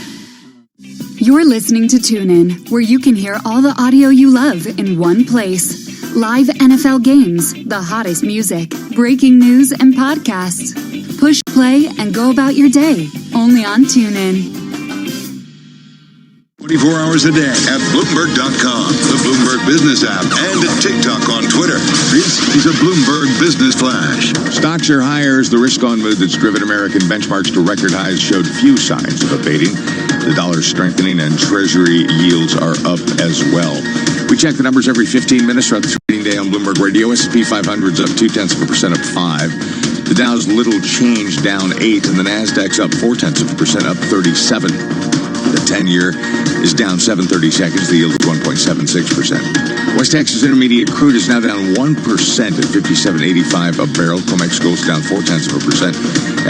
You're listening to TuneIn, where you can hear all the audio you love in one place. Live NFL games, the hottest music, breaking news, and podcasts. Push play and go about your day, only on TuneIn. 24 hours a day at Bloomberg.com, the Bloomberg Business app, and at TikTok on Twitter. This is a Bloomberg Business Flash. Stocks are higher as the risk-on mood that's driven American benchmarks to record highs showed few signs of abating. The dollar strengthening and Treasury yields are up as well. We check the numbers every 15 minutes throughout the trading day on Bloomberg Radio. S&P 500's up 0.2%, up 5. The Dow's little change, down 8, and the Nasdaq's up 0.4%, up 37. The 10-year is down 7/30 seconds. The yield is 1.76%. West Texas Intermediate crude is now down 1% at $57.85 a barrel. COMEX gold's down 0.4%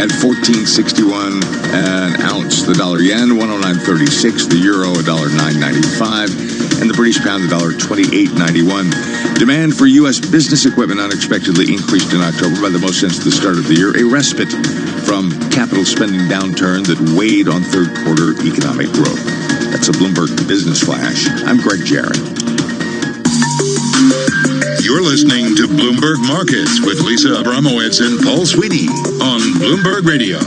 at $14.61 an ounce. The dollar yen, 109.36. The euro, $1.995. And the British pound, $1.2891. Demand for U.S. business equipment unexpectedly increased in October by the most since the start of the year, a respite from capital spending downturn that weighed on third quarter economic growth. That's a Bloomberg Business Flash. I'm Greg Jarrett. You're listening to Bloomberg Markets with Lisa Abramowitz and Paul Sweeney on Bloomberg Radio.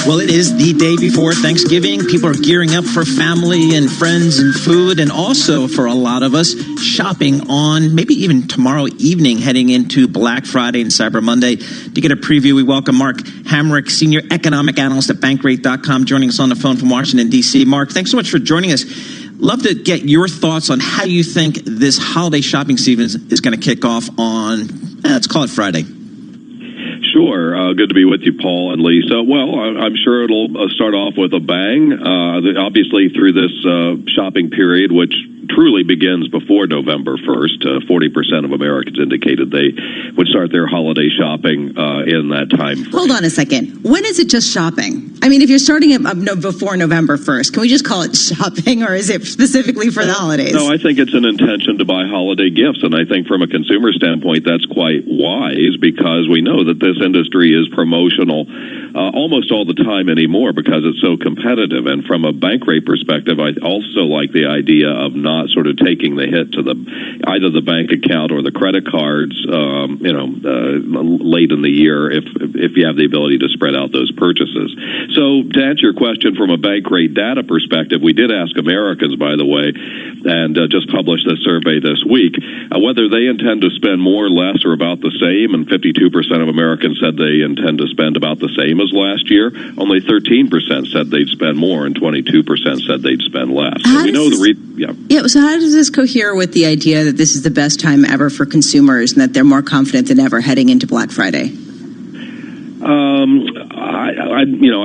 Well, it is the day before Thanksgiving. People are gearing up for family and friends and food, and also for a lot of us, shopping on maybe even tomorrow evening, heading into Black Friday and Cyber Monday. To get a preview, we welcome Mark Hamrick, Senior Economic Analyst at Bankrate.com, joining us on the phone from Washington, D.C. Mark, thanks so much for joining us. Love to get your thoughts on how you think this holiday shopping season is going to kick off on, let's call it Friday. Sure. Good to be with you, Paul and Lisa. Well, I'm sure it'll start off with a bang. Obviously, through this shopping period, which truly begins before November 1st, 40% of Americans indicated they would start their holiday shopping in that time frame. Hold on a second. When is it just shopping? I mean, if you're starting it before November 1st, can we just call it shopping, or is it specifically for the holidays? No, I think it's an intention to buy holiday gifts, and I think from a consumer standpoint, that's quite wise, because we know that this industry is promotional almost all the time anymore because it's so competitive. And from a Bankrate perspective, I also like the idea of not sort of taking the hit to either the bank account or the credit cards, late in the year if you have the ability to spread out those purchases. So to answer your question from a Bankrate data perspective, we did ask Americans, by the way, and just published a survey this week, whether they intend to spend more, less, or about the same, and 52% of Americans said they intend to spend about the same as last year. Only 13% said they'd spend more, and 22% said they'd spend less. So we know so how does this cohere with the idea that this is the best time ever for consumers and that they're more confident than ever heading into Black Friday?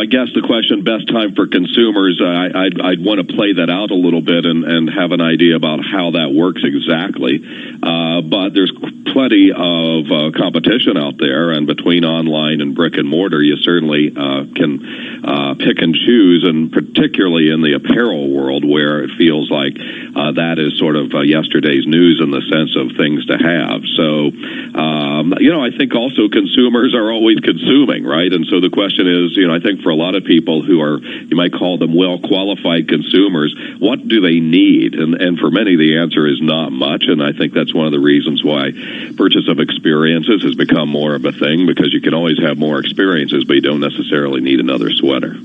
I guess the question, best time for consumers, I'd want to play that out a little bit and have an idea about how that works exactly. But there's plenty of competition out there, and between online and brick and mortar, you certainly can pick and choose, and particularly in the apparel world, where it feels like that is sort of yesterday's news in the sense of things to have. So, I think also consumers are always consuming, right? And so the question is, I think for a lot of people who are, you might call them well-qualified consumers, what do they need? And for many, the answer is not much, and I think that's one of the reasons why purchase of experiences has become more of a thing, because you can always have more experiences, but you don't necessarily need another sweater.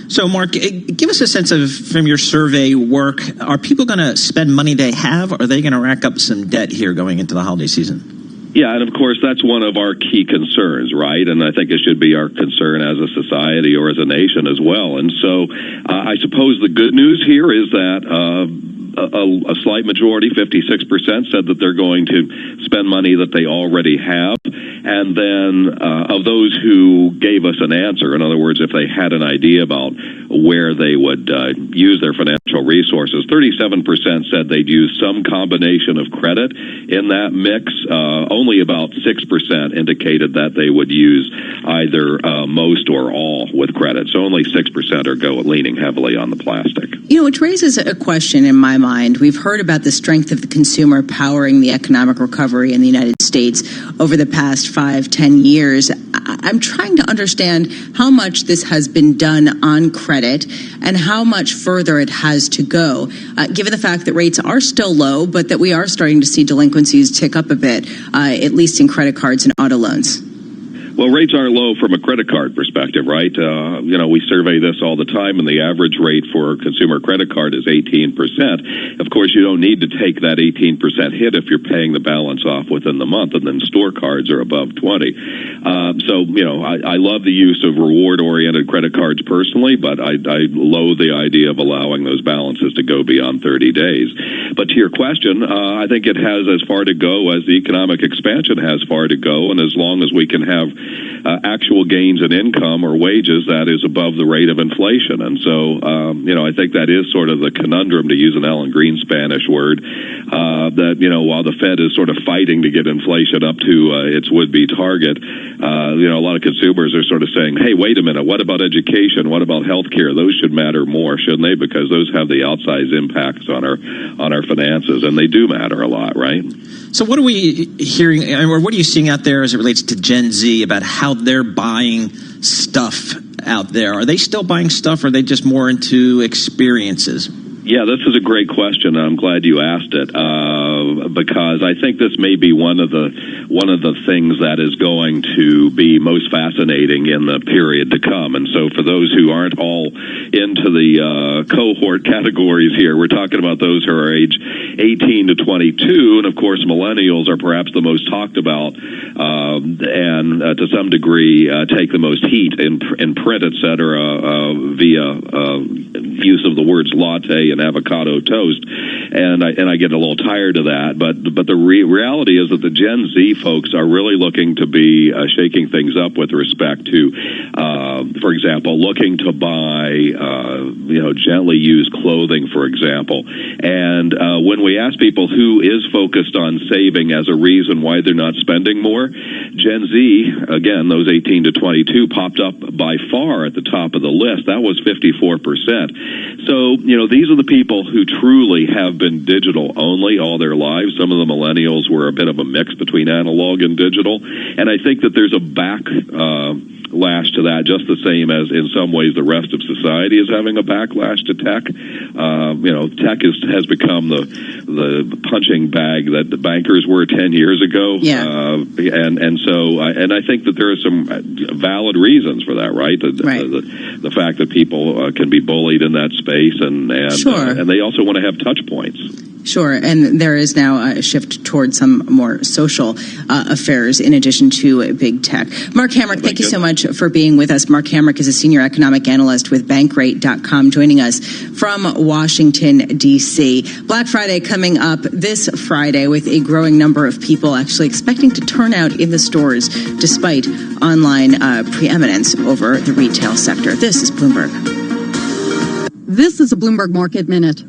So, Mark, give us a sense of, from your survey work, are people going to spend money they have, or are they going to rack up some debt here going into the holiday season? Yeah, and of course, that's one of our key concerns, right? And I think it should be our concern as a society or as a nation as well. And so I suppose the good news here is that a slight majority, 56%, said that they're going to spend money that they already have. And then of those who gave us an answer, in other words, if they had an idea about where they would use their financial resources, 37% said they'd use some combination of credit in that mix. Only about 6% indicated that they would use either most or all with credit. So only 6% are leaning heavily on the plastic. Which raises a question in my mind. mind. We've heard about the strength of the consumer powering the economic recovery in the United States over the past 5-10 years. I'm trying to understand how much this has been done on credit and how much further it has to go, given the fact that rates are still low, but that we are starting to see delinquencies tick up a bit, at least in credit cards and auto loans. Well, rates are low from a credit card perspective, right? We survey this all the time, and the average rate for a consumer credit card is 18%. Of course, you don't need to take that 18% hit if you're paying the balance off within the month, and then store cards are above 20. I love the use of reward-oriented credit cards personally, but I loathe the idea of allowing those balances to go beyond 30 days. But to your question, I think it has as far to go as the economic expansion has far to go, and as long as we can have actual gains in income or wages, that is above the rate of inflation. And so, I think that is sort of the conundrum, to use an Alan Green Spanish word, that, while the Fed is sort of fighting to get inflation up to its would-be target, a lot of consumers are sort of saying, hey, wait a minute, what about education? What about healthcare? Those should matter more, shouldn't they? Because those have the outsized impacts on our finances, and they do matter a lot, right? So what are we hearing, or what are you seeing out there as it relates to Gen Z about how they're buying stuff out there? Are they still buying stuff, or are they just more into experiences? Yeah, this is a great question. I'm glad you asked it, because I think this may be one of the things that is going to be most fascinating in the period to come. And so for those who aren't all into the cohort categories here, we're talking about those who are age 18 to 22, and of course millennials are perhaps the most talked about, and to some degree take the most heat in print, et cetera, via use of the words latte and avocado toast, and I get a little tired of that. But the reality is that the Gen Z folks are really looking to be shaking things up with respect to, for example, looking to buy gently used clothing, for example. And when we ask people who is focused on saving as a reason why they're not spending more, Gen Z, again, those 18 to 22, popped up by far at the top of the list. That was 54%. So, these are the people who truly have been digital only all their lives. Some of the millennials were a bit of a mix between analog and digital. And I think that there's a backlash to that, just the same as in some ways the rest of society is having a backlash to tech. Tech has become the punching bag that the bankers were 10 years ago. Yeah. And I think that there are some valid reasons for that, right? The fact that people can be bullied in that space, and they also want to have touch points. Sure, and there is now a shift towards some more social affairs in addition to big tech. Mark Hamrick, thank you so much for being with us. Mark Hamrick is a senior economic analyst with Bankrate.com, joining us from Washington, D.C. Black Friday coming up this Friday, with a growing number of people actually expecting to turn out in the stores despite online preeminence over the retail sector. This is Bloomberg. This is a Bloomberg Market Minute.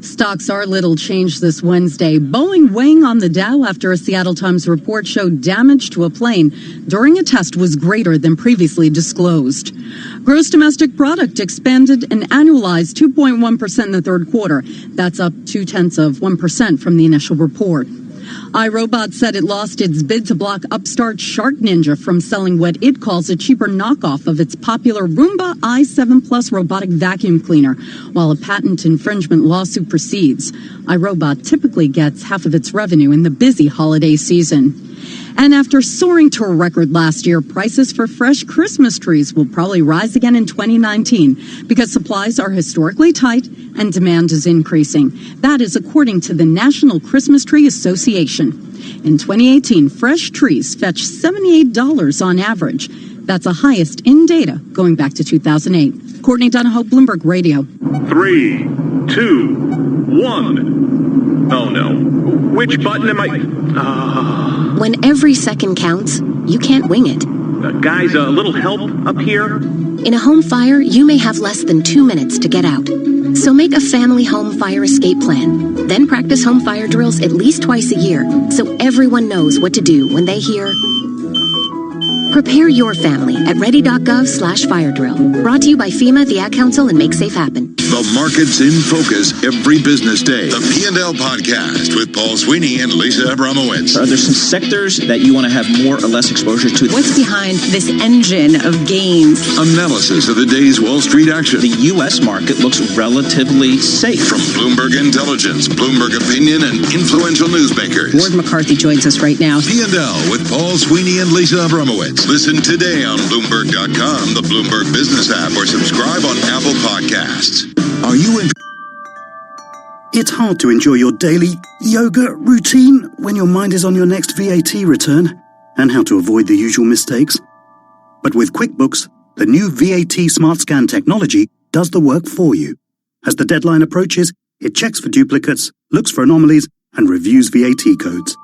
Stocks are little changed this Wednesday. Boeing weighing on the Dow after a Seattle Times report showed damage to a plane during a test was greater than previously disclosed. Gross domestic product expanded an annualized 2.1% in the third quarter. That's up 0.2% from the initial report. iRobot said it lost its bid to block upstart Shark Ninja from selling what it calls a cheaper knockoff of its popular Roomba i7 Plus robotic vacuum cleaner, while a patent infringement lawsuit proceeds. iRobot typically gets half of its revenue in the busy holiday season. And after soaring to a record last year, prices for fresh Christmas trees will probably rise again in 2019 because supplies are historically tight and demand is increasing. That is according to the National Christmas Tree Association. In 2018, fresh trees fetched $78 on average. That's the highest in data going back to 2008. Courtney Donahoe, Bloomberg Radio. 3, 2, 1. Oh no. Which button am I? When every second counts, you can't wing it. Guys, a little help up here? In a home fire, you may have less than 2 minutes to get out. So make a family home fire escape plan. Then practice home fire drills at least twice a year so everyone knows what to do when they hear. Prepare your family at ready.gov/fire drill. Brought to you by FEMA, the Ad Council, and Make Safe Happen. The market's in focus every business day. The P&L Podcast with Paul Sweeney and Lisa Abramowitz. Are there some sectors that you want to have more or less exposure to? What's behind this engine of gains? Analysis of the day's Wall Street action. The U.S. market looks relatively safe. From Bloomberg Intelligence, Bloomberg Opinion, and influential newsmakers. Ward McCarthy joins us right now. P&L with Paul Sweeney and Lisa Abramowitz. Listen today on Bloomberg.com, the Bloomberg Business app, or subscribe on Apple Podcasts. Are you in? It's hard to enjoy your daily yoga routine when your mind is on your next VAT return and how to avoid the usual mistakes. But with QuickBooks, the new VAT Smart Scan technology does the work for you. As the deadline approaches, it checks for duplicates, looks for anomalies, and reviews VAT codes.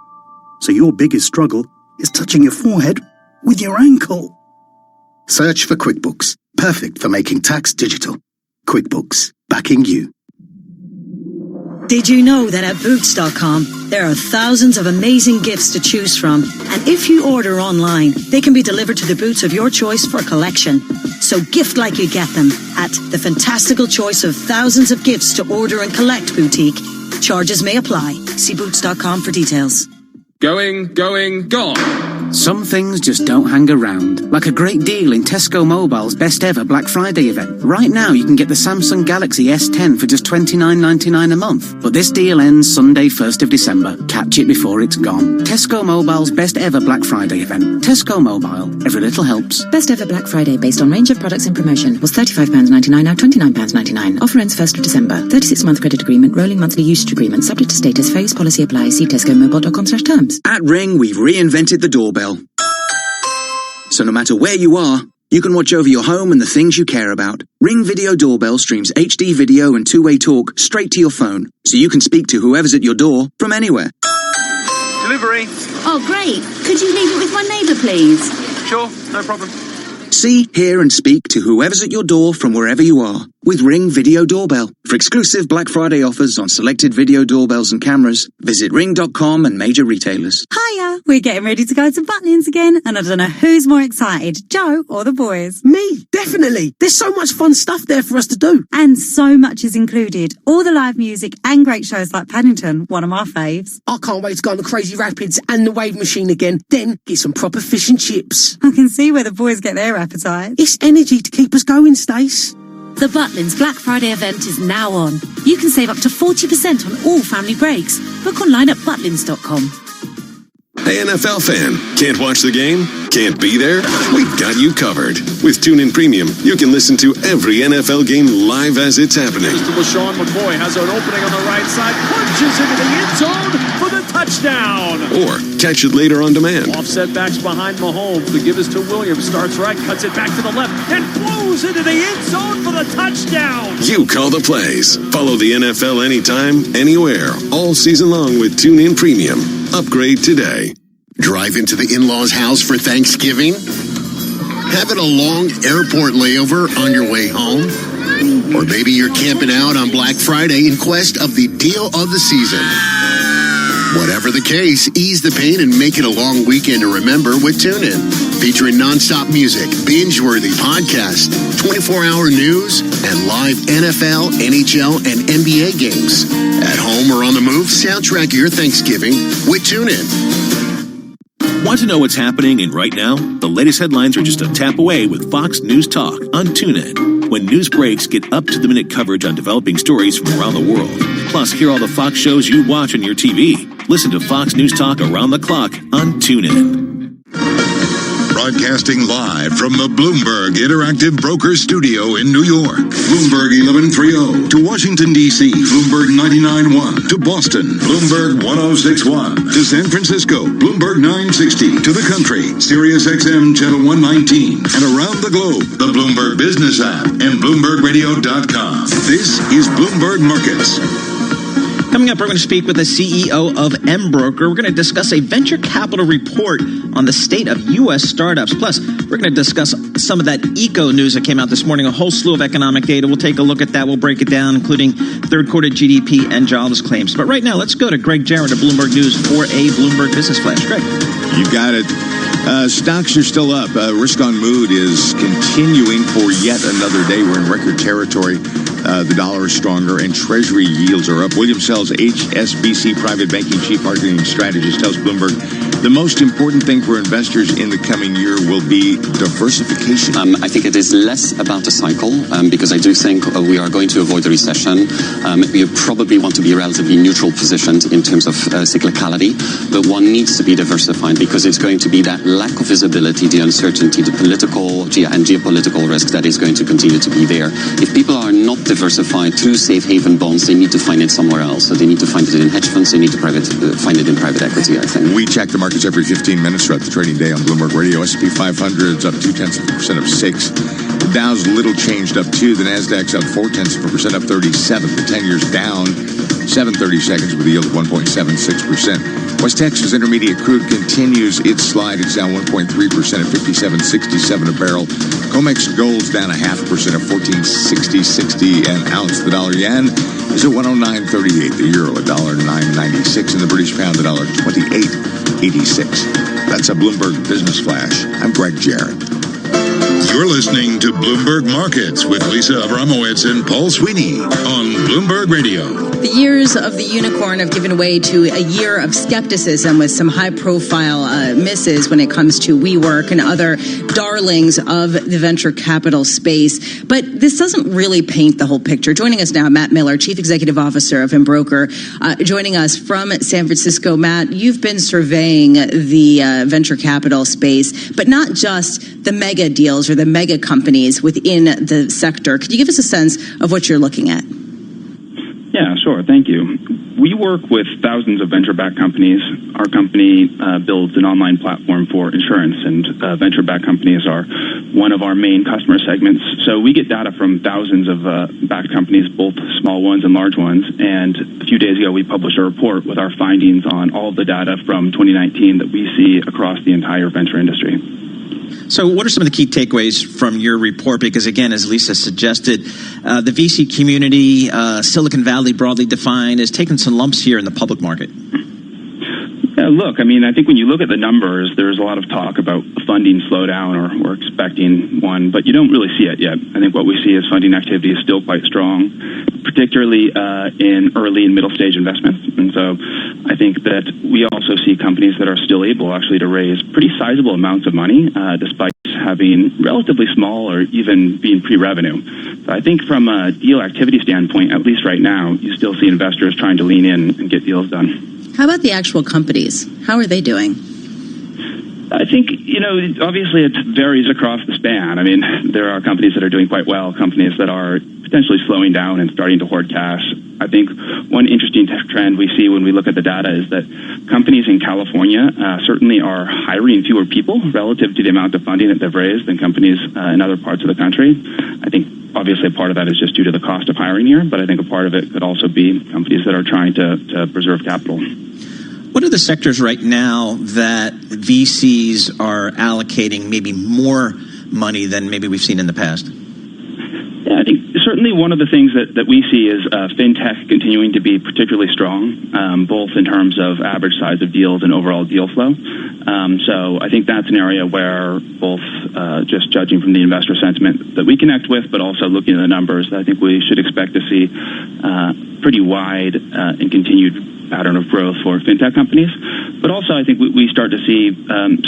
So your biggest struggle is touching your forehead with your ankle. Search for QuickBooks, perfect for making tax digital. QuickBooks, backing you. Did you know that at Boots.com, there are thousands of amazing gifts to choose from? And if you order online, they can be delivered to the boots of your choice for collection. So gift like you get them at the fantastical choice of thousands of gifts to order and collect boutique. Charges may apply. See Boots.com for details. Going, gone. Some things just don't hang around. Like a great deal in Tesco Mobile's best ever Black Friday event. Right now you can get the Samsung Galaxy S10 for just $29.99 a month. But this deal ends Sunday 1st of December. Catch it before it's gone. Tesco Mobile's best ever Black Friday event. Tesco Mobile. Every little helps. Best ever Black Friday based on range of products in promotion was £35.99, now £29.99. Offer ends 1st of December. 36-month credit agreement, rolling monthly usage agreement, subject to status. Phase policy applies. See tescomobile.com/terms. At Ring, we've reinvented the doorbell. So no matter where you are, you can watch over your home and the things you care about. Ring Video Doorbell streams HD video and two-way talk straight to your phone, so you can speak to whoever's at your door from anywhere. Delivery. Oh, great. Could you leave it with my neighbour, please? Sure, no problem. See, hear and speak to whoever's at your door from wherever you are with Ring Video Doorbell. For exclusive Black Friday offers on selected video doorbells and cameras, visit ring.com and major retailers. Hiya! We're getting ready to go to Butlins again, and I don't know who's more excited, Joe or the boys. Me, definitely. There's so much fun stuff there for us to do. And so much is included. All the live music and great shows like Paddington, one of my faves. I can't wait to go on the Crazy Rapids and the Wave Machine again, then get some proper fish and chips. I can see where the boys get their appetite. It's energy to keep us going, Stace. The Butlins Black Friday event is now on. You can save up to 40% on all family breaks. Book online at butlins.com. Hey, NFL fan, can't watch the game? Can't be there? We've got you covered. With TuneIn Premium, you can listen to every NFL game live as it's happening. LaShawn McCoy has an opening on the right side, punches into the end zone for the touchdown. Or catch it later on demand. Offset backs behind Mahomes. The give is to Williams. Starts right, cuts it back to the left, and blows into the end zone for the touchdown. You call the plays. Follow the NFL anytime, anywhere, all season long with TuneIn Premium. Upgrade today. Drive into the in-laws' house for Thanksgiving? Having a long airport layover on your way home? Or maybe you're camping out on Black Friday in quest of the deal of the season. Whatever the case, ease the pain and make it a long weekend to remember with TuneIn. Featuring nonstop music, binge-worthy podcasts, 24-hour news, and live NFL, NHL, and NBA games. At home or on the move, soundtrack your Thanksgiving with TuneIn. Want to know what's happening in right now? The latest headlines are just a tap away with Fox News Talk on TuneIn. When news breaks, get up-to-the-minute coverage on developing stories from around the world. Plus, hear all the Fox shows you watch on your TV. Listen to Fox News Talk around the clock on TuneIn. Broadcasting live from the Bloomberg Interactive Broker Studio in New York. Bloomberg 1130 to Washington, D.C. Bloomberg 99.1 to Boston. Bloomberg 106.1 to San Francisco. Bloomberg 960 to the country. Sirius XM Channel 119. And around the globe, the Bloomberg Business app and BloombergRadio.com. This is Bloomberg Markets. Coming up, we're going to speak with the CEO of MBroker. We're going to discuss a venture capital report on the state of U.S. startups. Plus, we're We're going to discuss some of that eco news that came out this morning, a whole slew of economic data. We'll take a look at that. We'll break it down, including third quarter GDP and jobs claims. But right now, let's go to Greg Jarrett of Bloomberg News for a Bloomberg Business Flash. Greg. You got it. Stocks are still up. Risk on mood is continuing for yet another day. We're in record territory. The dollar is stronger and Treasury yields are up. William Sells, HSBC Private Banking Chief Marketing Strategist, tells Bloomberg the most important thing for investors in the coming year will be diversification. I think it is less about the cycle because I do think we are going to avoid a recession. We probably want to be relatively neutral positioned in terms of cyclicality, but one needs to be diversified because it's going to be that lack of visibility, the uncertainty, the political and geopolitical risk that is going to continue to be there. If people are not diversified through safe haven bonds, they need to find it somewhere else. So they need to find it in hedge funds, they need to find it in private equity, I think. We check the markets every 15 minutes throughout the trading day on Bloomberg Radio. S&P 500's up 0.2% of 6. The Dow's little changed up 2. The Nasdaq's up 0.4% up 37. The 10-year's down 7/30 seconds with a yield of 1.76%. West Texas Intermediate crude continues its slide. It's down 1.3% at 57.67 a barrel. COMEX gold's down 0.5% at 14.60 an ounce. The dollar yen is at 109.38. The euro $1.996 and the British pound $1.28.86. That's a Bloomberg Business Flash. I'm Greg Jarrett. You're listening to Bloomberg Markets with Lisa Abramowitz and Paul Sweeney on Bloomberg Radio. The years of the unicorn have given way to a year of skepticism with some high-profile misses when it comes to WeWork and other darlings of the venture capital space. But this doesn't really paint the whole picture. Joining us now, Matt Miller, Chief Executive Officer of Embroker, joining us from San Francisco. Matt, you've been surveying the venture capital space, but not just the mega deals or the mega companies within the sector. Could you give us a sense of what you're looking at? Yeah, sure. Thank you. We work with thousands of venture-backed companies. Our company builds an online platform for insurance, and venture-backed companies are one of our main customer segments. So we get data from thousands of backed companies, both small ones and large ones. And a few days ago, we published a report with our findings on all of the data from 2019 that we see across the entire venture industry. So what are some of the key takeaways from your report? Because, again, as Lisa suggested, the VC community, Silicon Valley broadly defined, has taken some lumps here in the public market. Yeah, look, I mean, I think when you look at the numbers, there's a lot of talk about a funding slowdown or we're expecting one, but you don't really see it yet. I think what we see is funding activity is still quite strong, particularly in early and middle stage investments. And so I think that we also see companies that are still able actually to raise pretty sizable amounts of money, despite having relatively small or even being pre-revenue. So I think from a deal activity standpoint, at least right now, you still see investors trying to lean in and get deals done. How about the actual companies? How are they doing? I think, obviously it varies across the span. I mean, there are companies that are doing quite well, companies that are potentially slowing down and starting to hoard cash. I think one interesting trend we see when we look at the data is that companies in California certainly are hiring fewer people relative to the amount of funding that they've raised than companies in other parts of the country. I think obviously a part of that is just due to the cost of hiring here, but I think a part of it could also be companies that are trying to preserve capital. What are the sectors right now that VCs are allocating maybe more money than maybe we've seen in the past? Yeah, I think certainly one of the things that we see is fintech continuing to be particularly strong, both in terms of average size of deals and overall deal flow. So I think that's an area where both just judging from the investor sentiment that we connect with, but also looking at the numbers, I think we should expect to see pretty wide and continued pattern of growth for fintech companies. But also I think we start to see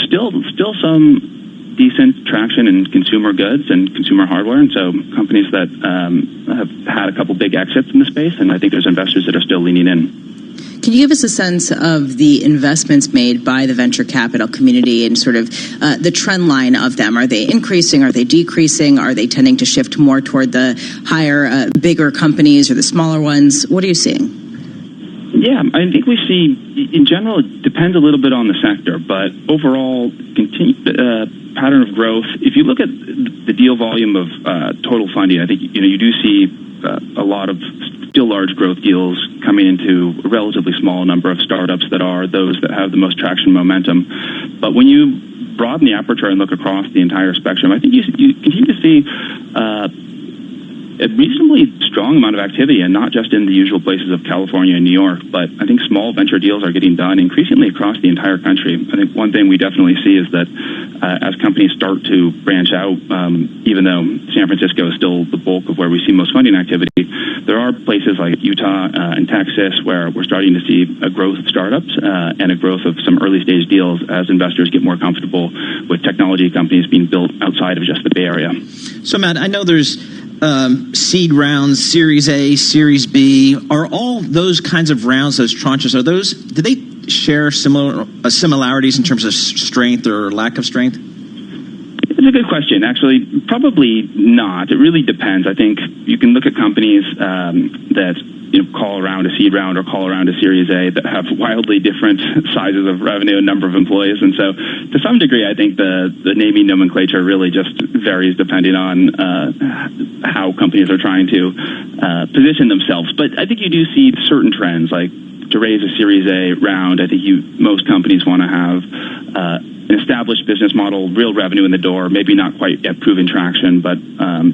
still some decent traction in consumer goods and consumer hardware, and so companies that have had a couple big exits in the space, and I think there's investors that are still leaning in. Can you give us a sense of the investments made by the venture capital community and sort of the trend line of them? Are they increasing? Are they decreasing? Are they tending to shift more toward the higher, bigger companies or the smaller ones? What are you seeing? Yeah, I think we see, in general, it depends a little bit on the sector, but overall, pattern of growth. If you look at the deal volume of total funding, I think you do see a lot of still large growth deals coming into a relatively small number of startups that are those that have the most traction momentum. But when you broaden the aperture and look across the entire spectrum, I think you continue to see a reasonably strong amount of activity, and not just in the usual places of California and New York, but I think small venture deals are getting done increasingly across the entire country. I think one thing we definitely see is that as companies start to branch out, even though San Francisco is still the bulk of where we see most funding activity, there are places like Utah and Texas where we're starting to see a growth of startups and a growth of some early stage deals as investors get more comfortable with technology companies being built outside of just the Bay Area. So, Matt, I know there's seed rounds, Series A, Series B. Are all those kinds of rounds, those tranches, do they share similarities in terms of strength or lack of strength? It's a good question. Actually, probably not. It really depends. I think you can look at companies that call around a seed round or call around a Series A that have wildly different sizes of revenue and number of employees. And so to some degree, I think the naming nomenclature really just varies depending on how companies are trying to position themselves. But I think you do see certain trends, like to raise a Series A round, I think most companies want to have an established business model, real revenue in the door, maybe not quite yet proven traction, but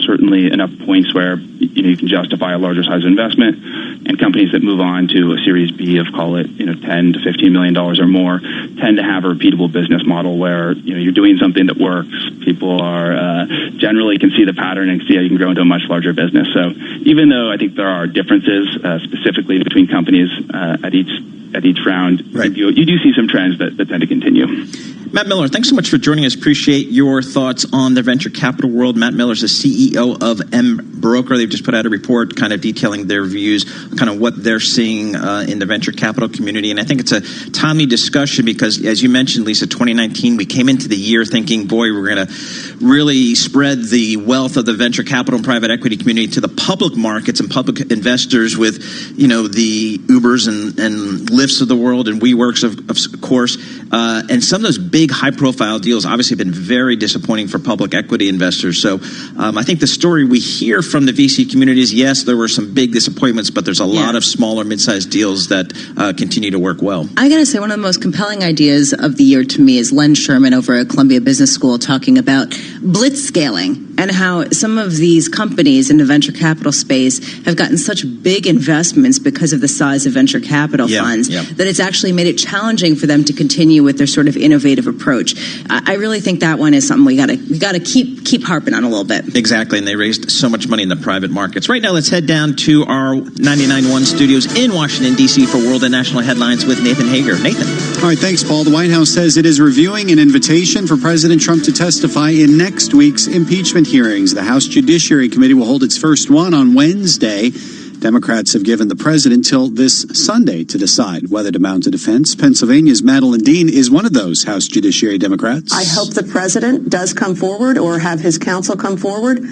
certainly enough points where you can justify a larger size investment. And companies that move on to a Series B of, call it, $10 to $15 million or more, tend to have a repeatable business model where you're doing something that works. People are generally can see the pattern and see how you can grow into a much larger business. So even though I think there are differences specifically between companies at each round, right, you do see some trends that tend to continue. Matt Miller, thanks so much for joining us. Appreciate your thoughts on the venture capital world. Matt Miller is the CEO of MBroker. They've just put out a report kind of detailing their views, kind of what they're seeing in the venture capital community. And I think it's a timely discussion because, as you mentioned, Lisa, 2019, we came into the year thinking, boy, we're going to really spread the wealth of the venture capital and private equity community to the public markets and public investors with, the Ubers and Lyfts of the world and WeWorks, of course. And some of those big high-profile deals obviously have been very disappointing for public equity investors. So I think the story we hear from the VC community is, yes, there were some big disappointments, but there's a lot of smaller, mid-sized deals that continue to work well. I got to say, one of the most compelling ideas of the year to me is Len Sherman over at Columbia Business School talking about blitzscaling and how some of these companies in the venture capital space have gotten such big investments because of the size of venture capital funds that it's actually made it challenging for them to continue with their sort of innovative approach. I really think that one is something we got to keep harping on a little bit. Exactly, and they raised so much money in the private markets. Right now, let's head down to our 99.1 studios in Washington, D.C. for world and national headlines with Nathan Hager. Nathan. All right, thanks, Paul. The White House says it is reviewing an invitation for President Trump to testify in next week's impeachment hearings. The House Judiciary Committee will hold its first one on Wednesday. Democrats have given the president till this Sunday to decide whether to mount a defense. Pennsylvania's Madeline Dean is one of those House Judiciary Democrats. I hope the president does come forward or have his counsel come forward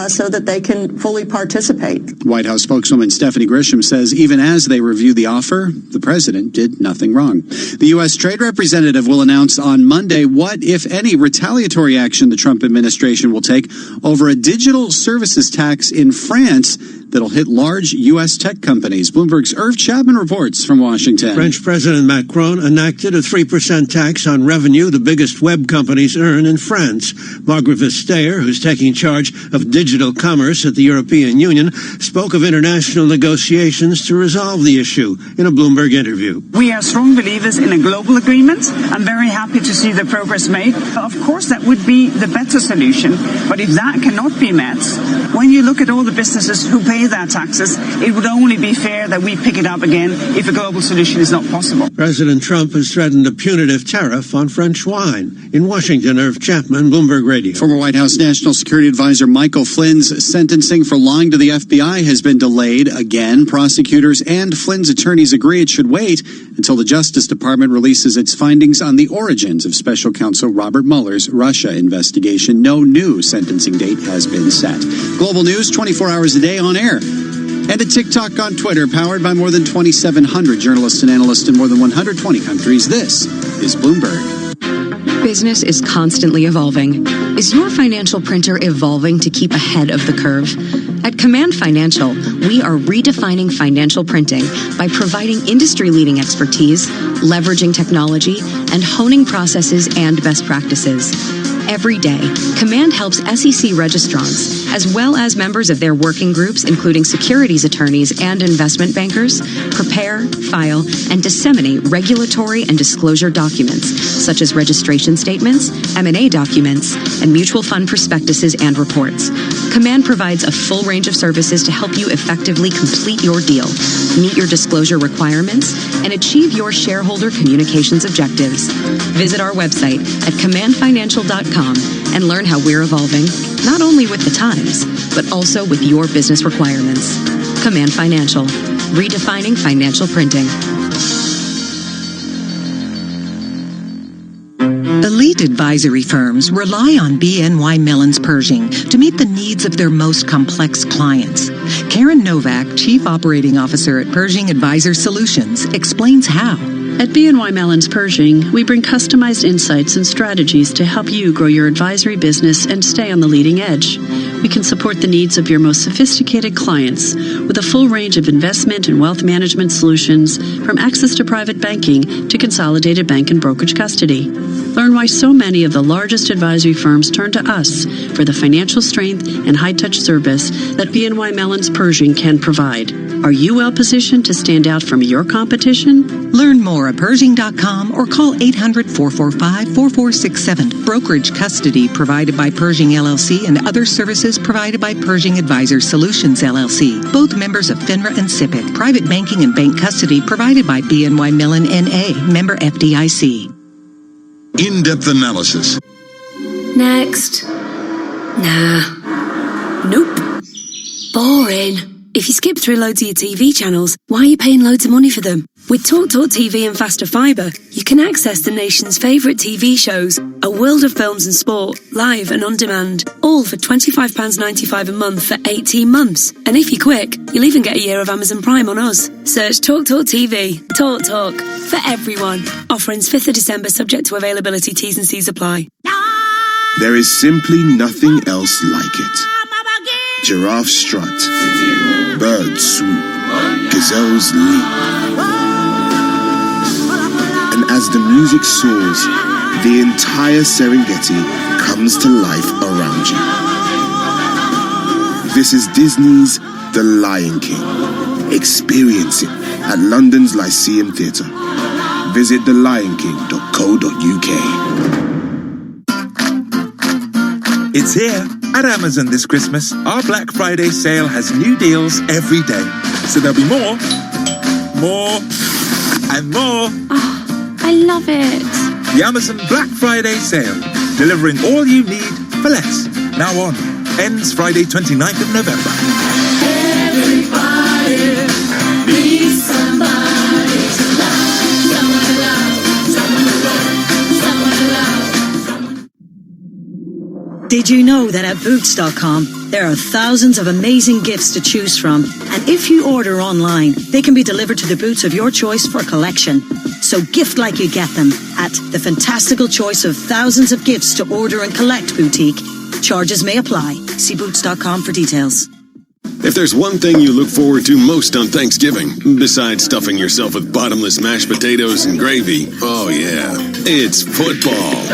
so that they can fully participate. White House spokeswoman Stephanie Grisham says even as they review the offer, the president did nothing wrong. The U.S. Trade Representative will announce on Monday what, if any, retaliatory action the Trump administration will take over a digital services tax in France that'll hit large U.S. tech companies. Bloomberg's Irv Chapman reports from Washington. French President Macron enacted a 3% tax on revenue the biggest web companies earn in France. Margaret Vestager, who's taking charge of digital commerce at the European Union, spoke of international negotiations to resolve the issue in a Bloomberg interview. We are strong believers in a global agreement. I'm very happy to see the progress made. Of course, that would be the better solution. But if that cannot be met, when you look at all the businesses who pay their taxes, it would only be fair that we pick it up again if a global solution is not possible. President Trump has threatened a punitive tariff on French wine. In Washington, Irv Chapman, Bloomberg Radio. Former White House National Security Advisor Michael Flynn's sentencing for lying to the FBI has been delayed again. Prosecutors and Flynn's attorneys agree it should wait until the Justice Department releases its findings on the origins of Special Counsel Robert Mueller's Russia investigation. No new sentencing date has been set. Global news 24 hours a day on air. And a TikTok on Twitter, powered by more than 2,700 journalists and analysts in more than 120 countries. This is Bloomberg. Business is constantly evolving. Is your financial printer evolving to keep ahead of the curve? At Command Financial, we are redefining financial printing by providing industry-leading expertise, leveraging technology, and honing processes and best practices. Every day, Command helps SEC registrants, as well as members of their working groups, including securities attorneys and investment bankers, prepare, file, and disseminate regulatory and disclosure documents, such as registration statements, M&A documents, and mutual fund prospectuses and reports. Command provides a full range of services to help you effectively complete your deal, meet your disclosure requirements, and achieve your shareholder communications objectives. Visit our website at commandfinancial.com and learn how we're evolving, not only with the times, but also with your business requirements. Command Financial, redefining financial printing. Elite advisory firms rely on BNY Mellon's Pershing to meet the needs of their most complex clients. Karen Novak, Chief Operating Officer at Pershing Advisor Solutions, explains how. At BNY Mellon's Pershing, we bring customized insights and strategies to help you grow your advisory business and stay on the leading edge. We can support the needs of your most sophisticated clients with a full range of investment and wealth management solutions, from access to private banking to consolidated bank and brokerage custody. Learn why so many of the largest advisory firms turn to us for the financial strength and high-touch service that BNY Mellon's Pershing can provide. Are you well positioned to stand out from your competition? Learn more at Pershing.com or call 800-445-4467. Brokerage custody provided by Pershing LLC and other services provided by Pershing Advisor Solutions LLC. Both members of FINRA and SIPC. Private banking and bank custody provided by BNY Mellon NA. Member FDIC. In-depth analysis. Next. Nah. Nope. Boring. If you skip through loads of your TV channels, why are you paying loads of money for them? With TalkTalk TV and Faster Fibre, you can access the nation's favourite TV shows, a world of films and sport, live and on demand, all for £25.95 a month for 18 months. And if you're quick, you'll even get a year of Amazon Prime on us. Search TalkTalk TV. TalkTalk. For everyone. Offer ends 5th of December, subject to availability. T's and C's apply. There is simply nothing else like it. Giraffe strut, bird swoop, gazelles leap. And as the music soars, the entire Serengeti comes to life around you. This is Disney's The Lion King. Experience it at London's Lyceum Theatre. Visit thelionking.co.uk. It's here. At Amazon this Christmas, our Black Friday sale has new deals every day. So there'll be more, and more. Oh, I love it. The Amazon Black Friday sale. Delivering all you need for less. Now on. Ends Friday 29th of November. Everybody needs somebody to love. Someone to love. Someone to love. Someone to love. Did you know that at Boots.com, there are thousands of amazing gifts to choose from, and if you order online, they can be delivered to the boots of your choice for collection. So gift like you get them at the fantastical choice of thousands of gifts to order and collect boutique. Charges may apply. See Boots.com for details. If there's one thing you look forward to most on Thanksgiving, besides stuffing yourself with bottomless mashed potatoes and gravy, oh yeah, it's football.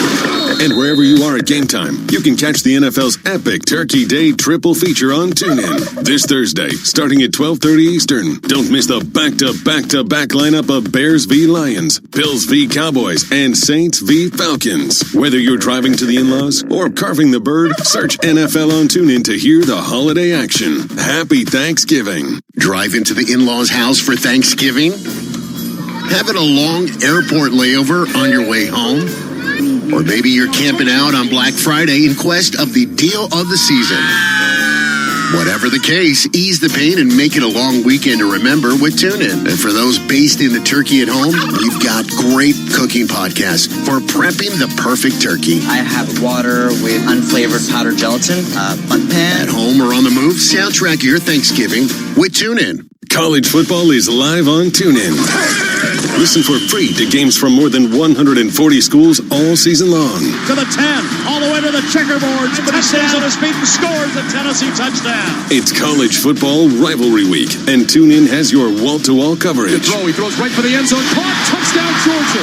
And wherever you are at game time, you can catch the NFL's epic Turkey Day triple feature on TuneIn this Thursday, starting at 12:30 Eastern. Don't miss the back-to-back-to-back lineup of Bears v. Lions, Bills v. Cowboys, and Saints v. Falcons. Whether you're driving to the in-laws or carving the bird, search NFL on TuneIn to hear the holiday action. Happy Thanksgiving. Drive into the in-laws' house for Thanksgiving? Having a long airport layover on your way home? Or maybe you're camping out on Black Friday in quest of the deal of the season. Whatever the case, ease the pain and make it a long weekend to remember with TuneIn. And for those based in the turkey at home, we've got great cooking podcasts for prepping the perfect turkey. I have water with unflavored powdered gelatin, bun pan. At home or on the move, soundtrack your Thanksgiving with TuneIn. College football is live on TuneIn. Listen for free to games from more than 140 schools all season long. To the 10, all the way to the checkerboards, but he stays on his feet and scores a Tennessee touchdown. It's college football rivalry week, and TuneIn has your wall-to-wall coverage. He throws right for the end zone. Caught. Touchdown, Georgia.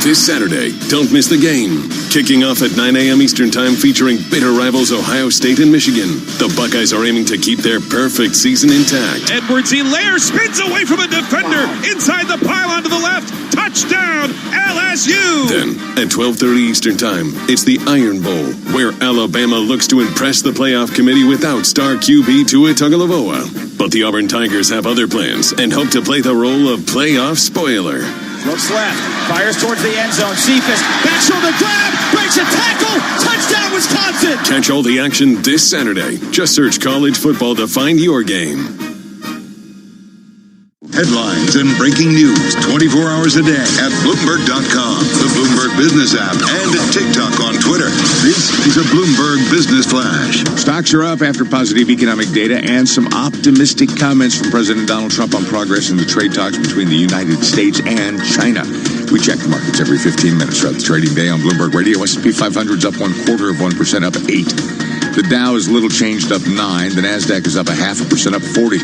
This Saturday, don't miss the game. Kicking off at 9 a.m. Eastern Time, featuring bitter rivals Ohio State and Michigan. The Buckeyes are aiming to keep their perfect season intact. Edwards-Helaire spins away from a defender. Inside the pylon to the left. Touchdown, LSU! Then, at 12:30 Eastern Time, it's the Iron Bowl, where Alabama looks to impress the playoff committee without star QB Tua Tagovailoa. But the Auburn Tigers have other plans and hope to play the role of playoff spoiler. Looks left, fires towards the end zone. Cephas, back shoulder grab, breaks a tackle, touchdown Wisconsin! Catch all the action this Saturday. Just search college football to find your game. Headlines and breaking news 24 hours a day at Bloomberg.com, the Bloomberg Business app, and TikTok on Twitter. This is a Bloomberg Business Flash. Stocks are up after positive economic data and some optimistic comments from President Donald Trump on progress in the trade talks between the United States and China. We check the markets every 15 minutes throughout the trading day on Bloomberg Radio. S&P 500's up 0.25%, up 8. The Dow is little changed, up 9. The NASDAQ is up 0.5%, up 40.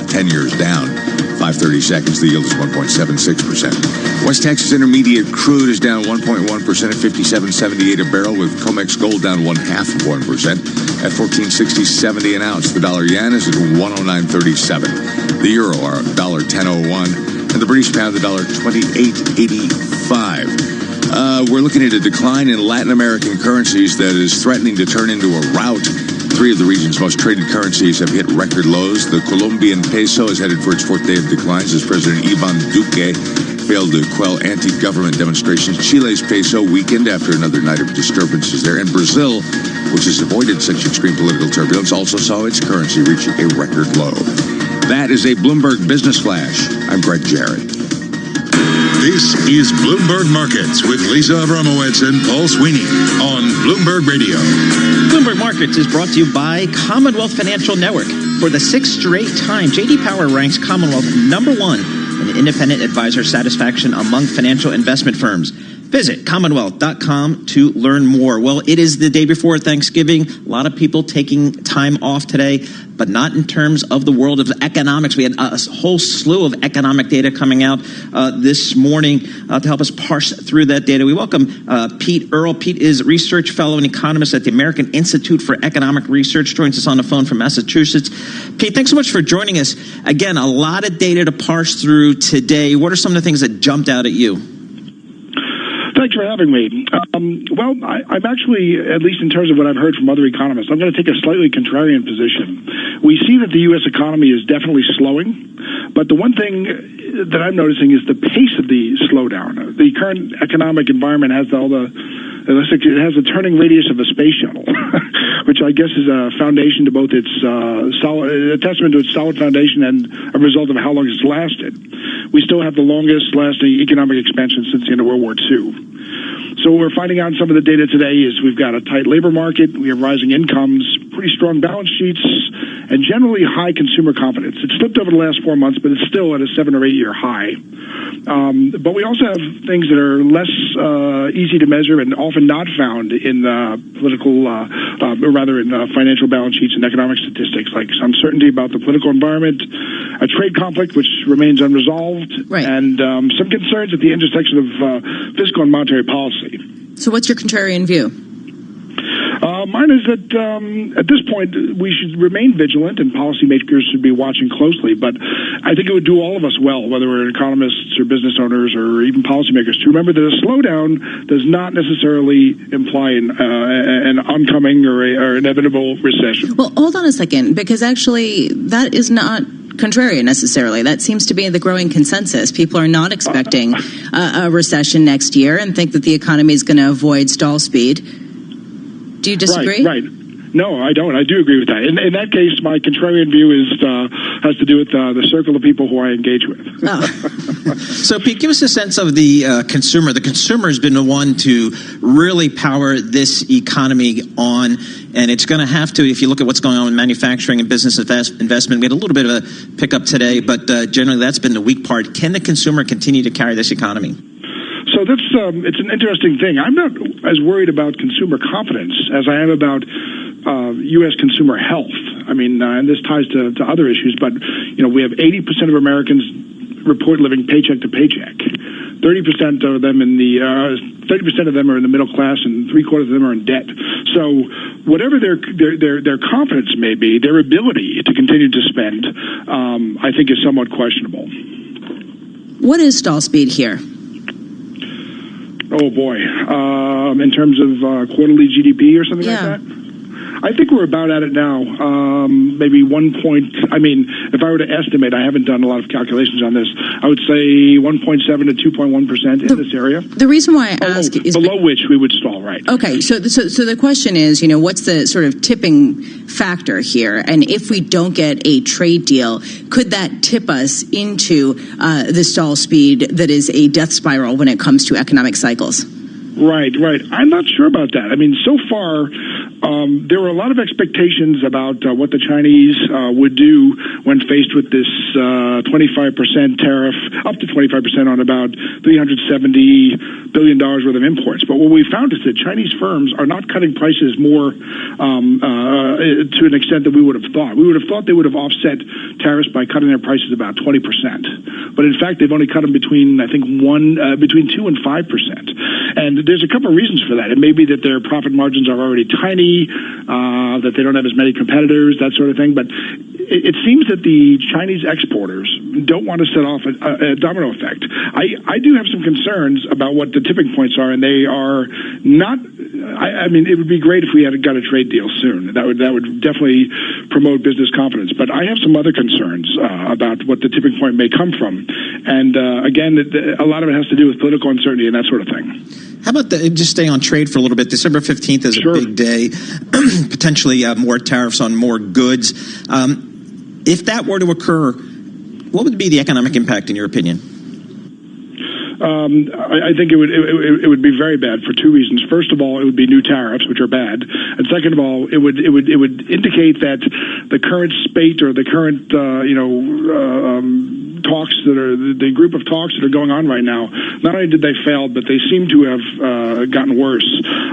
10 years down. 5:30 seconds. The yield is 1.76%. West Texas Intermediate crude is down 1.1% at 57.78 a barrel, with COMEX gold down 0.5% at 14.60.70 an ounce. The dollar yen is at 109.37. The euro are $1.10.01, and the British pound $1.28.85. We're looking at a decline in Latin American currencies that is threatening to turn into a rout. 3 of the region's most traded currencies have hit record lows. The Colombian peso is headed for its 4th day of declines as President Ivan Duque failed to quell anti-government demonstrations. Chile's peso weakened after another night of disturbances there. And Brazil, which has avoided such extreme political turbulence, also saw its currency reach a record low. That is a Bloomberg Business Flash. I'm Greg Jarrett. This is Bloomberg Markets with Lisa Abramowitz and Paul Sweeney on Bloomberg Radio. Bloomberg Markets is brought to you by Commonwealth Financial Network. For the 6th straight time, J.D. Power ranks Commonwealth #1 in independent advisor satisfaction among financial investment firms. Visit Commonwealth.com to learn more. Well, it is the day before Thanksgiving. A lot of people taking time off today, but not in terms of the world of economics. We had a whole slew of economic data coming out this morning to help us parse through that data. We welcome Pete Earle. Pete is research fellow and economist at the American Institute for Economic Research. Joins us on the phone from Massachusetts. Pete, thanks so much for joining us. Again, a lot of data to parse through today. What are some of the things that jumped out at you? Thanks for having me. Well, I'm actually, at least in terms of what I've heard from other economists, I'm going to take a slightly contrarian position. We see that the U.S. economy is definitely slowing, but the one thing that I'm noticing is the pace of the slowdown. The current economic environment has it has a turning radius of a space shuttle, which I guess is a foundation to both its a testament to its solid foundation and a result of how long it's lasted. We still have the longest lasting economic expansion since the end of World War II. So what we're finding out in some of the data today is we've got a tight labor market, we have rising incomes, pretty strong balance sheets, and generally high consumer confidence. It slipped over the last 4 months, but it's still at a 7 or 8 year high. But we also have things that are less easy to measure and often not found in political, or rather in financial balance sheets and economic statistics, like uncertainty about the political environment, a trade conflict which remains unresolved, and some concerns at the intersection of fiscal and monetary policy. So what's your contrarian view? Mine is that at this point we should remain vigilant and policymakers should be watching closely. But I think it would do all of us well, whether we're economists or business owners or even policymakers, to remember that a slowdown does not necessarily imply an oncoming or inevitable recession. Well, hold on a second, because actually that is not contrarian necessarily. That seems to be the growing consensus. People are not expecting a recession next year and think that the economy is going to avoid stall speed. Do you disagree? Right. No, I don't. I do agree with that. In that case, my contrarian view has to do with the circle of people who I engage with. So, Pete, give us a sense of the consumer. The consumer has been the one to really power this economy on, and it's going to have to, if you look at what's going on in manufacturing and business investment. We had a little bit of a pickup today, but generally that's been the weak part. Can the consumer continue to carry this economy? So that's it's an interesting thing. I'm not as worried about consumer confidence as I am about U.S. consumer health. I mean, and this ties to other issues, but we have 80% of Americans report living paycheck to paycheck. 30% of them 30% of them are in the middle class, and 3/4 of them are in debt. So, whatever their confidence may be, their ability to continue to spend, I think, is somewhat questionable. What is stall speed here? Oh boy, in terms of quarterly GDP or something like that. I think we're about at it now. Maybe 1 point. I mean, if I were to estimate, I haven't done a lot of calculations on this. I would say 1.7 to 2.1% in this area. The reason why I ask is below which we would stall, right? Okay, so the question is, what's the sort of tipping factor here? And if we don't get a trade deal, could that tip us into the stall speed that is a death spiral when it comes to economic cycles? Right. I'm not sure about that. I mean, so far, there were a lot of expectations about what the Chinese would do when faced with this 25% tariff, up to 25% on about $370 billion worth of imports. But what we found is that Chinese firms are not cutting prices more to an extent that we would have thought. We would have thought they would have offset tariffs by cutting their prices about 20%. But in fact, they've only cut them between 2 and 5%. And there's a couple of reasons for that. It may be that their profit margins are already tiny, that they don't have as many competitors, that sort of thing. But it seems that the Chinese exporters don't want to set off a domino effect. I do have some concerns about what the tipping points are, and they are not. I mean, it would be great if we had got a trade deal soon. That would definitely promote business confidence. But I have some other concerns about what the tipping point may come from. And again, a lot of it has to do with political uncertainty and that sort of thing. How about just stay on trade for a little bit? December 15th is a big day, potentially more tariffs on more goods. If that were to occur, what would be the economic impact in your opinion? I think it would be very bad for two reasons. First of all, it would be new tariffs, which are bad, and second of all, it would indicate that the current spate or the current talks the group of talks that are going on right now. Not only did they fail, but they seem to have gotten worse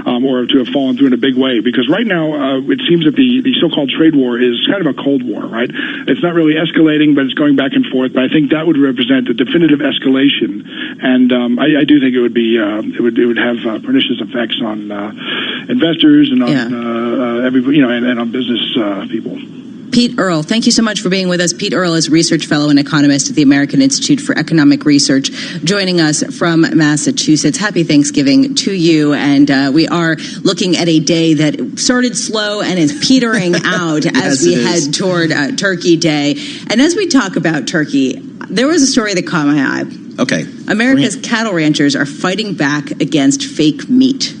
or to have fallen through in a big way. Because right now, it seems that the so-called trade war is kind of a cold war, right? It's not really escalating, but it's going back and forth. But I think that would represent a definitive escalation. And I do think it would be it would have pernicious effects on investors and on everybody, and on business people. Pete Earle, thank you so much for being with us. Pete Earle is research fellow and economist at the American Institute for Economic Research, joining us from Massachusetts. Happy Thanksgiving to you. And we are looking at a day that started slow and is petering out as we head toward Turkey Day. And as we talk about Turkey, there was a story that caught my eye. Okay. America's cattle ranchers are fighting back against fake meat.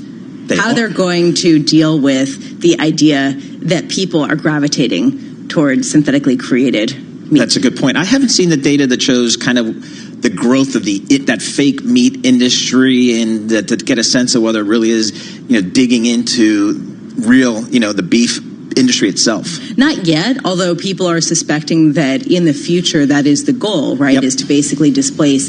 How they're going to deal with the idea that people are gravitating towards synthetically created meat. That's a good point. I haven't seen the data that shows kind of the growth of that fake meat industry, and to get a sense of whether it really is, digging into real, the beef industry itself. Not yet, although people are suspecting that in the future that is the goal, right? Is to basically displace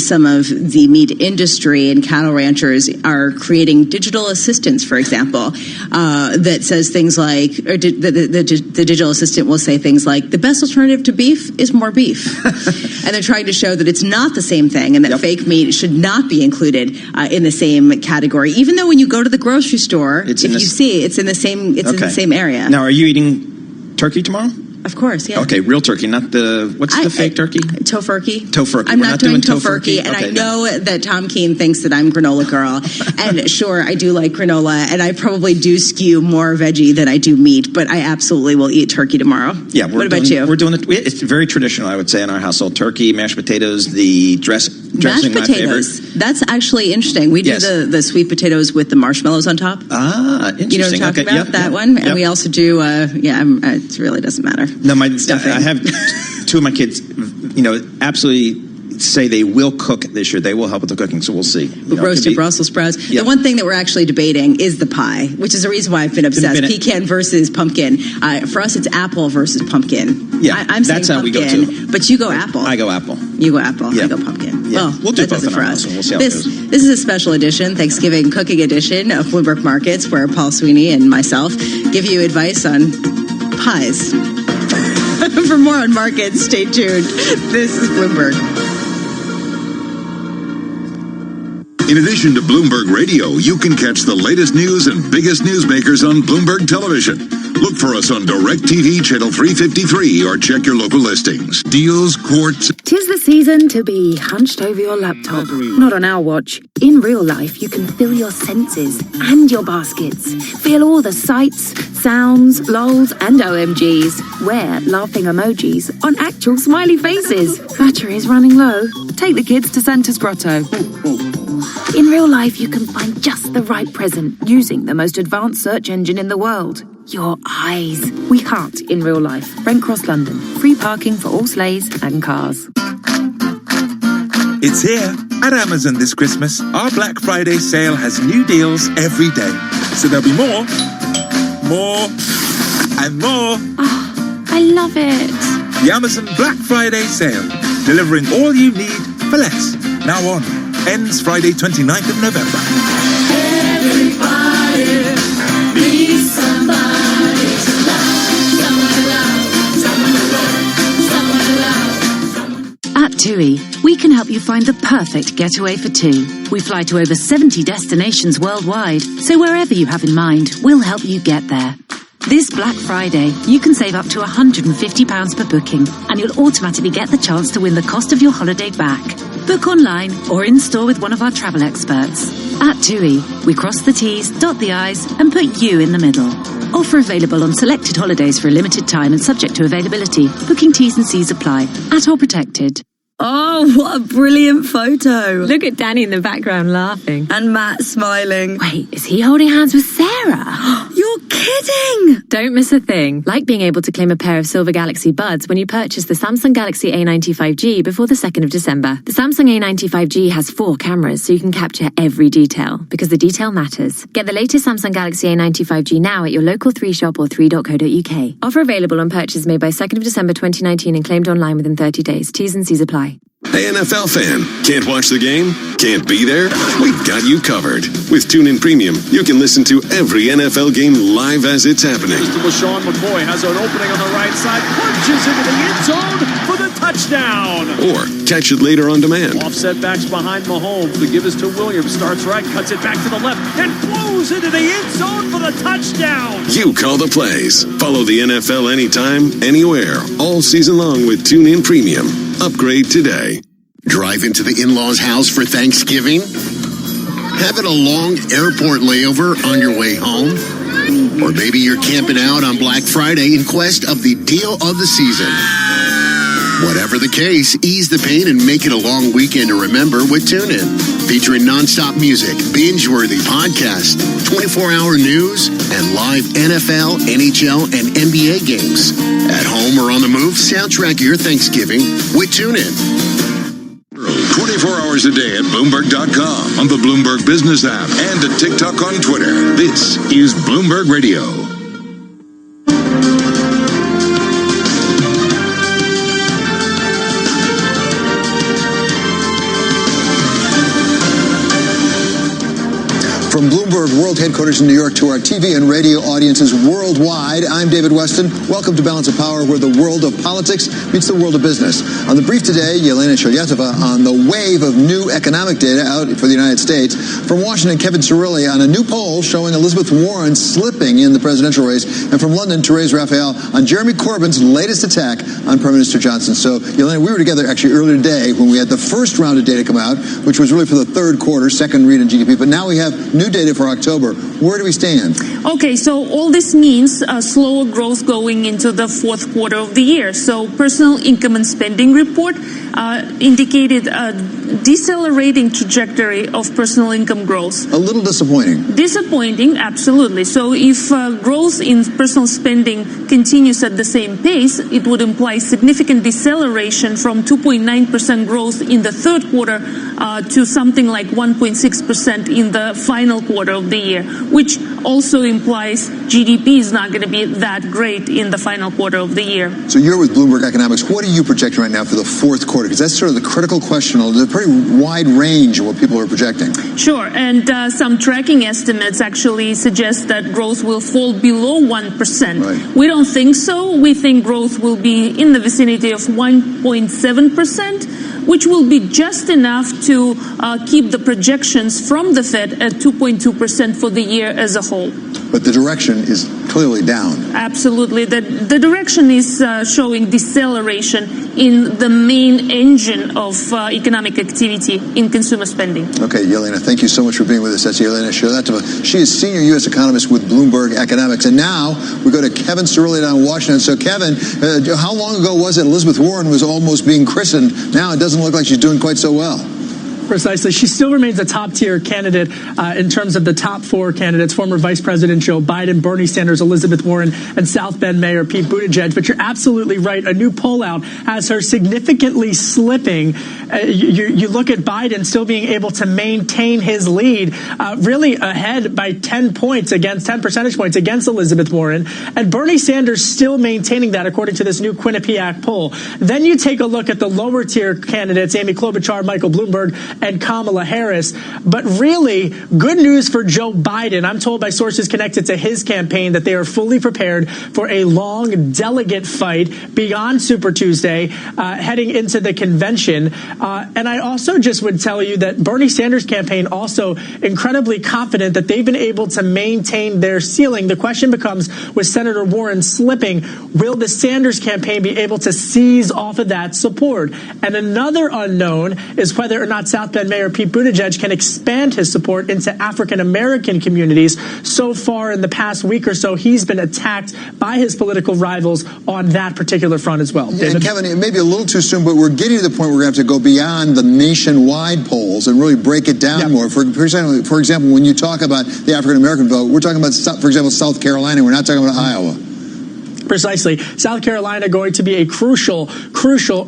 some of the meat industry, and cattle ranchers are creating digital assistants, for example, that says things like, or the digital assistant will say things like, the best alternative to beef is more beef. And they're trying to show that it's not the same thing, and that fake meat should not be included in the same category. Even though when you go to the grocery store, it's in the same area. Now, are you eating turkey tomorrow? Of course, yeah. Okay, real turkey, not the fake turkey? Tofurkey. Tofurkey. I'm not doing tofurkey, and I know that Tom Keene thinks that I'm granola girl. And sure, I do like granola, and I probably do skew more veggie than I do meat, but I absolutely will eat turkey tomorrow. Yeah. What about you? We're doing it. It's very traditional, I would say, in our household. Turkey, mashed potatoes, the dressing, mashed potatoes. My favorite. That's actually interesting. We do the sweet potatoes with the marshmallows on top. Ah, interesting. You know what I'm talking about? That one? And we also do, it really doesn't matter. No, I have two of my kids, absolutely say they will cook this year. They will help with the cooking, so we'll see. Roasted Brussels sprouts. Yep. The one thing that we're actually debating is the pie, which is the reason why I've been obsessed. Pecan versus pumpkin. For us, it's apple versus pumpkin. Yeah, I'm saying that's how we pumpkin, go too. but you go apple. I go apple. You go apple. Yeah. I go pumpkin. Yeah. Well, We'll do that both does it for us. We'll see how it goes. This is a special edition, Thanksgiving cooking edition of Bloomberg Markets, where Paul Sweeney and myself give you advice on pies. For more on markets, stay tuned. This is Bloomberg. In addition to Bloomberg Radio, you can catch the latest news and biggest newsmakers on Bloomberg Television. Look for us on DirecTV Channel 353 or check your local listings. Deals, quotes. 'Tis the season to be hunched over your laptop. Not on our watch. In real life, you can fill your senses and your baskets. Feel all the sights, sounds, lols, and OMGs. Wear laughing emojis on actual smiley faces. Battery is running low. Take the kids to Santa's Grotto. In real life, you can find just the right present using the most advanced search engine in the world. Your eyes. We heart in real life. Brent Cross, London. Free parking for all sleighs and cars. It's here at Amazon this Christmas. Our Black Friday sale has new deals every day. So there'll be more, and more. Oh, I love it. The Amazon Black Friday sale. Delivering all you need for less. Now on. Ends Friday 29th of November. Everybody needs somebody to love. Someone to love. Someone to love. At TUI, we can help you find the perfect getaway for two. We fly to over 70 destinations worldwide, so wherever you have in mind, we'll help you get there. This Black Friday, you can save up to £150 per booking, and you'll automatically get the chance to win the cost of your holiday back. Book online or in-store with one of our travel experts. At TUI, we cross the T's, dot the I's, and put you in the middle. Offer available on selected holidays for a limited time and subject to availability. Booking T's and C's apply. At All Protected. Oh, what a brilliant photo. Look at Danny in the background laughing. And Matt smiling. Wait, is he holding hands with Sarah? You're kidding! Don't miss a thing. Like being able to claim a pair of Silver Galaxy Buds when you purchase the Samsung Galaxy A95G before the 2nd of December. The Samsung A95G has 4 cameras, so you can capture every detail, because the detail matters. Get the latest Samsung Galaxy A95G now at your local 3shop or 3.co.uk. Offer available on purchase made by 2nd of December 2019 and claimed online within 30 days. T's and C's apply. Hey, NFL fan, can't watch the game? Can't be there? We've got you covered. With TuneIn Premium, you can listen to every NFL game live as it's happening. LaShawn McCoy has an opening on the right side, punches into the end zone for the touchdown. Or catch it later on demand. Offset backs behind Mahomes. The give is to Williams. Starts right, cuts it back to the left, and blows into the end zone for the touchdown. You call the plays. Follow the NFL anytime, anywhere, all season long with TuneIn Premium. Upgrade today. Drive into the in-laws' house for Thanksgiving? Having a long airport layover on your way home? Or maybe you're camping out on Black Friday in quest of the deal of the season. Whatever the case, ease the pain and make it a long weekend to remember with TuneIn. Featuring nonstop music, binge-worthy podcasts, 24-hour news, and live NFL, NHL, and NBA games. At home or on the move, soundtrack your Thanksgiving with TuneIn. 24 hours a day at Bloomberg.com, on the Bloomberg Business app, and at TikTok on Twitter. This is Bloomberg Radio. From Bloomberg World Headquarters in New York to our TV and radio audiences worldwide, I'm David Weston. Welcome to Balance of Power, where the world of politics meets the world of business. On the brief today, Yelena Sholyatova on the wave of new economic data out for the United States. From Washington, Kevin Cirilli on a new poll showing Elizabeth Warren slipping in the presidential race. And from London, Therese Raphael on Jeremy Corbyn's latest attack on Prime Minister Johnson. So, Yelena, we were together actually earlier today when we had the first round of data come out, which was really for the third quarter, second read in GDP. But now we have new data for October. Where do we stand? Okay, so all this means slower growth going into the fourth quarter of the year. So personal income and spending report indicated a decelerating trajectory of personal income growth. A little disappointing. Disappointing, absolutely. So if growth in personal spending continues at the same pace, it would imply significant deceleration from 2.9% growth in the third quarter to something like 1.6% in the final quarter of the year, which also implies GDP is not going to be that great in the final quarter of the year. So you're with Bloomberg Economics. What are you projecting right now for the fourth quarter? Because that's sort of the critical question. There's a pretty wide range of what people are projecting. Sure, and some tracking estimates actually suggest that growth will fall below 1%. Right. We don't think so. We think growth will be in the vicinity of 1.7%, which will be just enough to keep the projections from the Fed at 2.2% for the year as a whole. But the direction is clearly down. Absolutely. The direction is showing deceleration in the main engine of economic activity in consumer spending. Okay, Yelena, thank you so much for being with us. That's Yelena Shayletova. She is senior U.S. economist with Bloomberg Economics. And now we go to Kevin Cerulli down in Washington. So, Kevin, how long ago was it Elizabeth Warren was almost being christened? Now it doesn't look like she's doing quite so well. Precisely. She still remains a top-tier candidate in terms of the top four candidates, former Vice President Joe Biden, Bernie Sanders, Elizabeth Warren, and South Bend Mayor Pete Buttigieg. But you're absolutely right. A new poll out has her significantly slipping. You look at Biden still being able to maintain his lead, really ahead by 10 percentage points against Elizabeth Warren, and Bernie Sanders still maintaining that according to this new Quinnipiac poll. Then you take a look at the lower-tier candidates, Amy Klobuchar, Michael Bloomberg, and Kamala Harris. But really, good news for Joe Biden. I'm told by sources connected to his campaign that they are fully prepared for a long delegate fight beyond Super Tuesday, heading into the convention. And I also just would tell you that Bernie Sanders' campaign also incredibly confident that they've been able to maintain their ceiling. The question becomes, with Senator Warren slipping, will the Sanders campaign be able to seize off of that support? And another unknown is whether or not South Bend Mayor Pete Buttigieg can expand his support into African-American communities. So far in the past week or so, he's been attacked by his political rivals on that particular front as well. Yeah, and Kevin, it may be a little too soon, but we're getting to the point where we're going to have to go beyond the nationwide polls and really break it down more. For example, when you talk about the African-American vote, we're talking about, for example, South Carolina. We're not talking about Iowa. Precisely. South Carolina going to be a crucial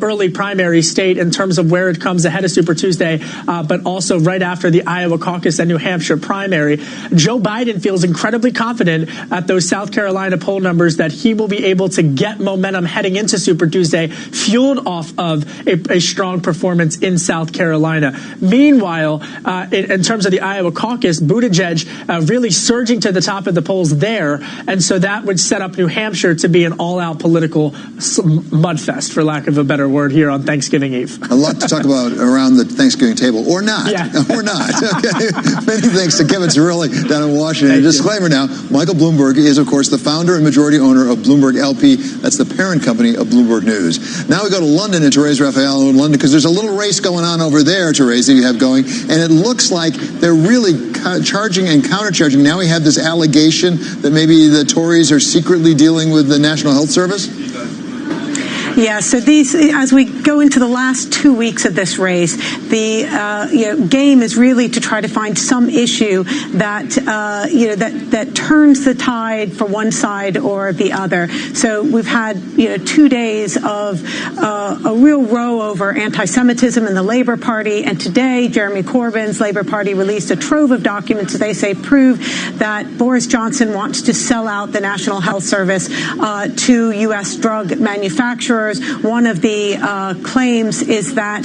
early primary state in terms of where it comes ahead of Super Tuesday, but also right after the Iowa caucus and New Hampshire primary. Joe Biden feels incredibly confident at those South Carolina poll numbers that he will be able to get momentum heading into Super Tuesday, fueled off of a strong performance in South Carolina. Meanwhile, in terms of the Iowa caucus, Buttigieg really surging to the top of the polls there, and so that would set up New Hampshire to be an all-out political mudfest, for lack of a better word, here on Thanksgiving Eve. A lot to talk about around the Thanksgiving table, or not. Yeah. Or not. Okay. Many thanks to Kevin Cerulli down in Washington. A disclaimer now, Michael Bloomberg is, of course, the founder and majority owner of Bloomberg LP. That's the parent company of Bloomberg News. Now we go to London and Therese Raphael in London, because there's a little race going on over there, Therese, that you have going, and it looks like they're really charging and countercharging. Now we have this allegation that maybe the Tories are secretly dealing with the National Health Service? Yeah, so these, as we go into the last 2 weeks of this race, the game is really to try to find some issue that that turns the tide for one side or the other. So we've had 2 days of a real row over anti-Semitism in the Labour Party, and today Jeremy Corbyn's Labour Party released a trove of documents that they say prove that Boris Johnson wants to sell out the National Health Service to U.S. drug manufacturers. One of the claims is that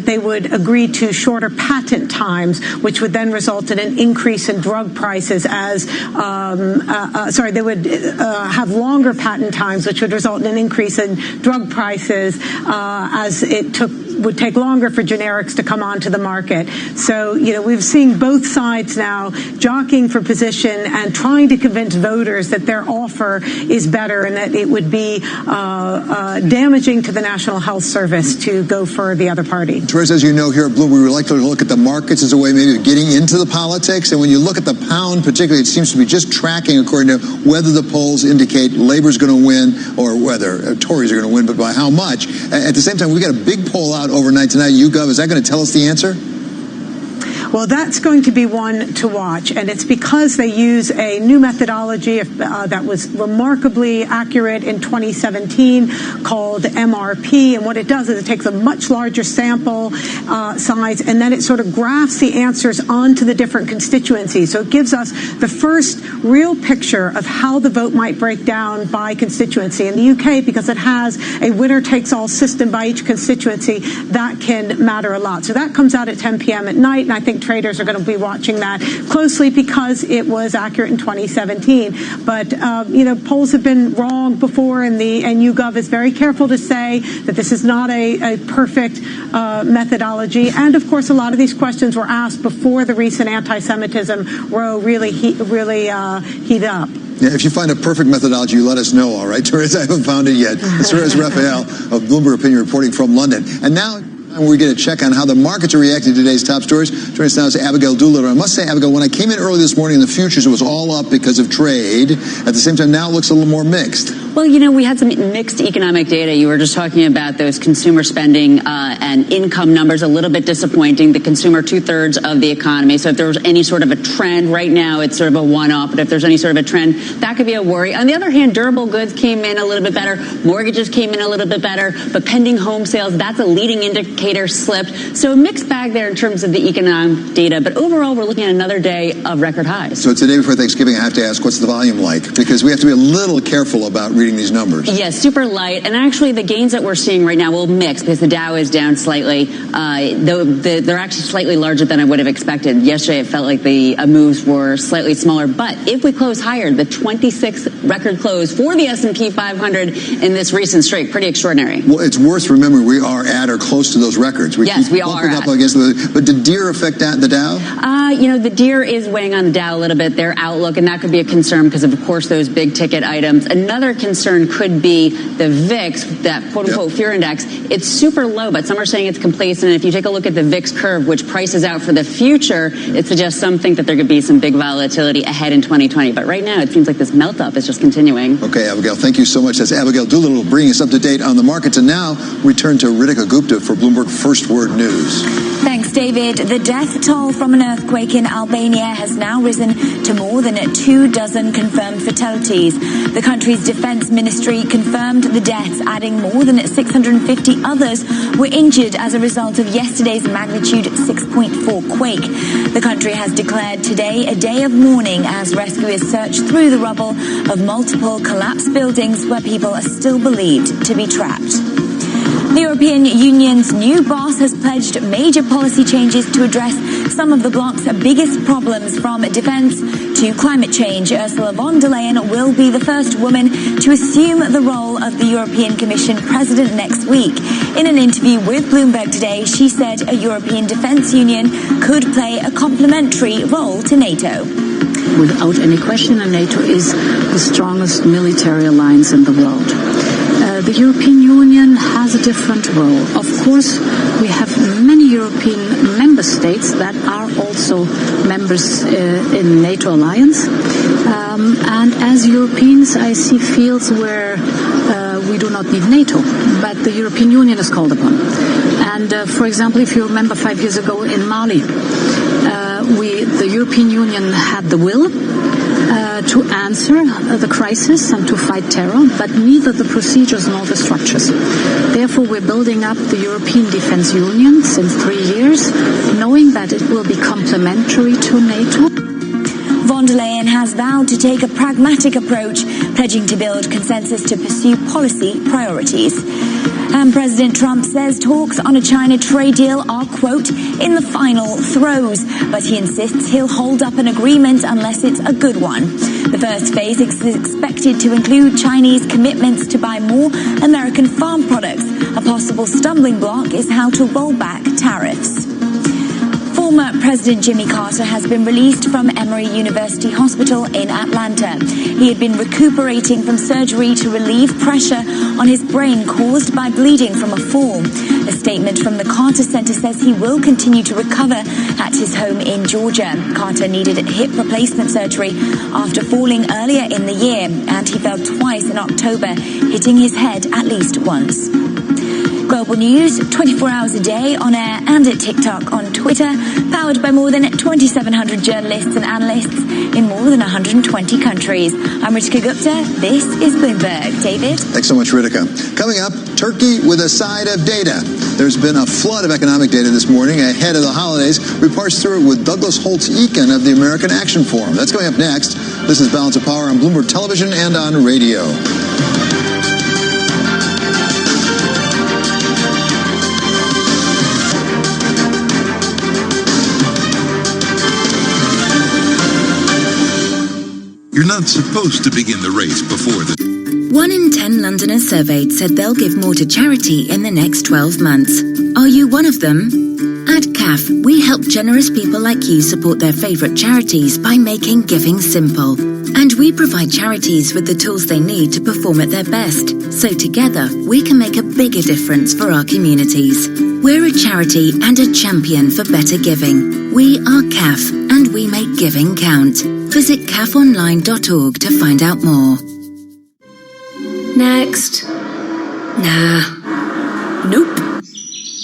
they would agree to shorter patent times, which would then result in an increase in drug prices as they would have longer patent times, which would result in an increase in drug prices as it took would take longer for generics to come onto the market. So, we've seen both sides now jockeying for position and trying to convince voters that their offer is better and that it would be damaging to the National Health Service to go for the other party. Therese, as you know, here at Bloomberg, we like to look at the markets as a way maybe of getting into the politics. And when you look at the pound particularly, it seems to be just tracking according to whether the polls indicate Labor's going to win or whether Tories are going to win, but by how much. At the same time, we got a big poll out overnight tonight. YouGov, is that going to tell us the answer? Well, that's going to be one to watch, and it's because they use a new methodology that was remarkably accurate in 2017 called MRP, and what it does is it takes a much larger sample size, and then it sort of graphs the answers onto the different constituencies. So it gives us the first real picture of how the vote might break down by constituency. In the UK, because it has a winner-takes-all system by each constituency, that can matter a lot. So that comes out at 10 p.m. at night, and I think traders are going to be watching that closely because it was accurate in 2017. But, polls have been wrong before, and YouGov is very careful to say that this is not a perfect methodology. And, of course, a lot of these questions were asked before the recent anti-Semitism row really heated up. Yeah, if you find a perfect methodology, you let us know, all right? Therese, I haven't found it yet. Therese Raphael of Bloomberg Opinion reporting from London. And now we get a check on how the markets are reacting to today's top stories. Joining us now is Abigail Doolittle. I must say, Abigail, when I came in early this morning in the futures, it was all up because of trade. At the same time, now it looks a little more mixed. Well, we had some mixed economic data. You were just talking about those consumer spending and income numbers, a little bit disappointing. The consumer, 2/3 of the economy. So if there was any sort of a trend right now, it's sort of a one-off. But if there's any sort of a trend, that could be a worry. On the other hand, durable goods came in a little bit better. Mortgages came in a little bit better. But pending home sales, that's a leading indicator, slipped. So a mixed bag there in terms of the economic data. But overall, we're looking at another day of record highs. So today before Thanksgiving, I have to ask, what's the volume like? Because we have to be a little careful about reading these numbers. Yes, super light. And actually, the gains that we're seeing right now will mix because the Dow is down slightly. Though they're actually slightly larger than I would have expected. Yesterday, it felt like the moves were slightly smaller. But if we close higher, the 26th record close for the S&P 500 in this recent streak, pretty extraordinary. Well, it's worth remembering we are at or close to those records. Yes, we are. But did Deere affect the Dow? The Deere is weighing on the Dow a little bit, their outlook, and that could be a concern because of course, those big ticket items. Another concern could be the VIX, that quote-unquote fear index. It's super low, but some are saying it's complacent. And if you take a look at the VIX curve, which prices out for the future, it suggests some think that there could be some big volatility ahead in 2020. But right now, it seems like this melt-up is just continuing. Okay, Abigail, thank you so much. That's Abigail Doolittle bringing us up to date on the markets. And now, return to Ritika Gupta for Bloomberg First Word News. Thanks, David. The death toll from an earthquake in Albania has now risen to more than 24 confirmed fatalities. The country's defense ministry confirmed the deaths, adding more than 650 others were injured as a result of yesterday's magnitude 6.4 quake. The country has declared today a day of mourning as rescuers search through the rubble of multiple collapsed buildings where people are still believed to be trapped. The European Union's new boss has pledged major policy changes to address some of the bloc's biggest problems, from defence to climate change. Ursula von der Leyen will be the first woman to assume the role of the European Commission president next week. In an interview with Bloomberg today, she said a European defence union could play a complementary role to NATO. Without any question, NATO is the strongest military alliance in the world. The European Union has a different role. Of course, we have many European member states that are also members in NATO alliance. And as Europeans, I see fields where we do not need NATO, but the European Union is called upon. And for example, if you remember 5 years ago in Mali, the European Union had the will to answer the crisis and to fight terror, but neither the procedures nor the structures. Therefore, we're building up the European Defence Union since 3 years, knowing that it will be complementary to NATO. Von der Leyen has vowed to take a pragmatic approach, pledging to build consensus to pursue policy priorities. And President Trump says talks on a China trade deal are, quote, in the final throes, but he insists he'll hold up an agreement unless it's a good one. The first phase is expected to include Chinese commitments to buy more American farm products. A possible stumbling block is how to roll back tariffs. Former President Jimmy Carter has been released from Emory University Hospital in Atlanta. He had been recuperating from surgery to relieve pressure on his brain caused by bleeding from a fall. A statement from the Carter Center says he will continue to recover at his home in Georgia. Carter needed hip replacement surgery after falling earlier in the year, and he fell twice in October, hitting his head at least once. Global news, 24 hours a day, on air and at TikTok, on Twitter, powered by more than 2,700 journalists and analysts in more than 120 countries. I'm Ritika Gupta. This is Bloomberg. David? Thanks so much, Ritika. Coming up, Turkey with a side of data. There's been a flood of economic data this morning ahead of the holidays. We parse through it with Douglas Holtz-Eakin of the American Action Forum. That's coming up next. This is Balance of Power on Bloomberg Television and on radio. You're not supposed to begin the race before the... 1 in 10 Londoners surveyed said they'll give more to charity in the next 12 months. Are you one of them? At CAF, we help generous people like you support their favourite charities by making giving simple. And we provide charities with the tools they need to perform at their best. So together, we can make a bigger difference for our communities. We're a charity and a champion for better giving. We are CAF, and we make giving count. Visit cafonline.org to find out more. Next. Nah. Nope.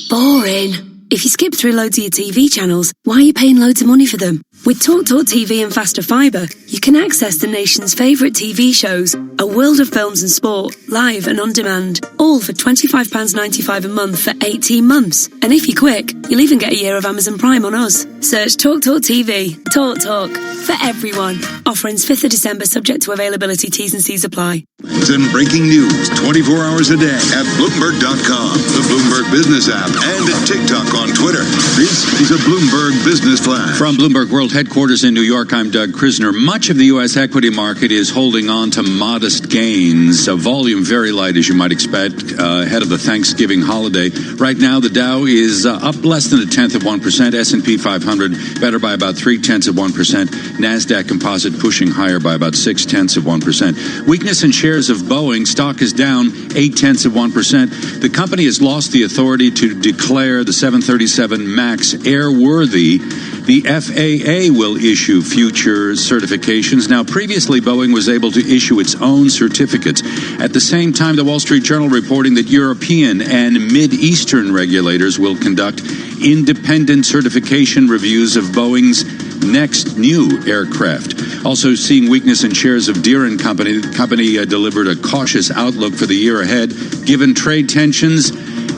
Boring. If you skip through loads of your TV channels, why are you paying loads of money for them? With TalkTalk TV and Faster Fibre, you can access the nation's favourite TV shows, a world of films and sport, live and on demand, all for £25.95 a month for 18 months. And if you're quick, you'll even get a year of Amazon Prime on us. Search TalkTalk TV. TalkTalk. For everyone. Offerings 5th of December, subject to availability. T's and C's apply. And breaking news 24 hours a day at Bloomberg.com, the Bloomberg Business app, and at TikTok on Twitter. This is a Bloomberg Business Flash. From Bloomberg World Headquarters in New York, I'm Doug Krisner. Much of the U.S. equity market is holding on to modest gains. Volume very light, as you might expect, ahead of the Thanksgiving holiday. Right now, the Dow is up less than 0.1%. S&P 500 better by about 0.3%. NASDAQ Composite pushing higher by about 0.6%. Weakness in shares of Boeing. Stock is down 0.8%. The company has lost the authority to declare the 737 MAX airworthy. The FAA will issue future certifications. Now, previously, Boeing was able to issue its own certificates. At the same time, the Wall Street Journal reporting that European and Mid-Eastern regulators will conduct independent certification reviews of Boeing's next new aircraft. Also seeing weakness in shares of Deere & Company. The company delivered a cautious outlook for the year ahead, given trade tensions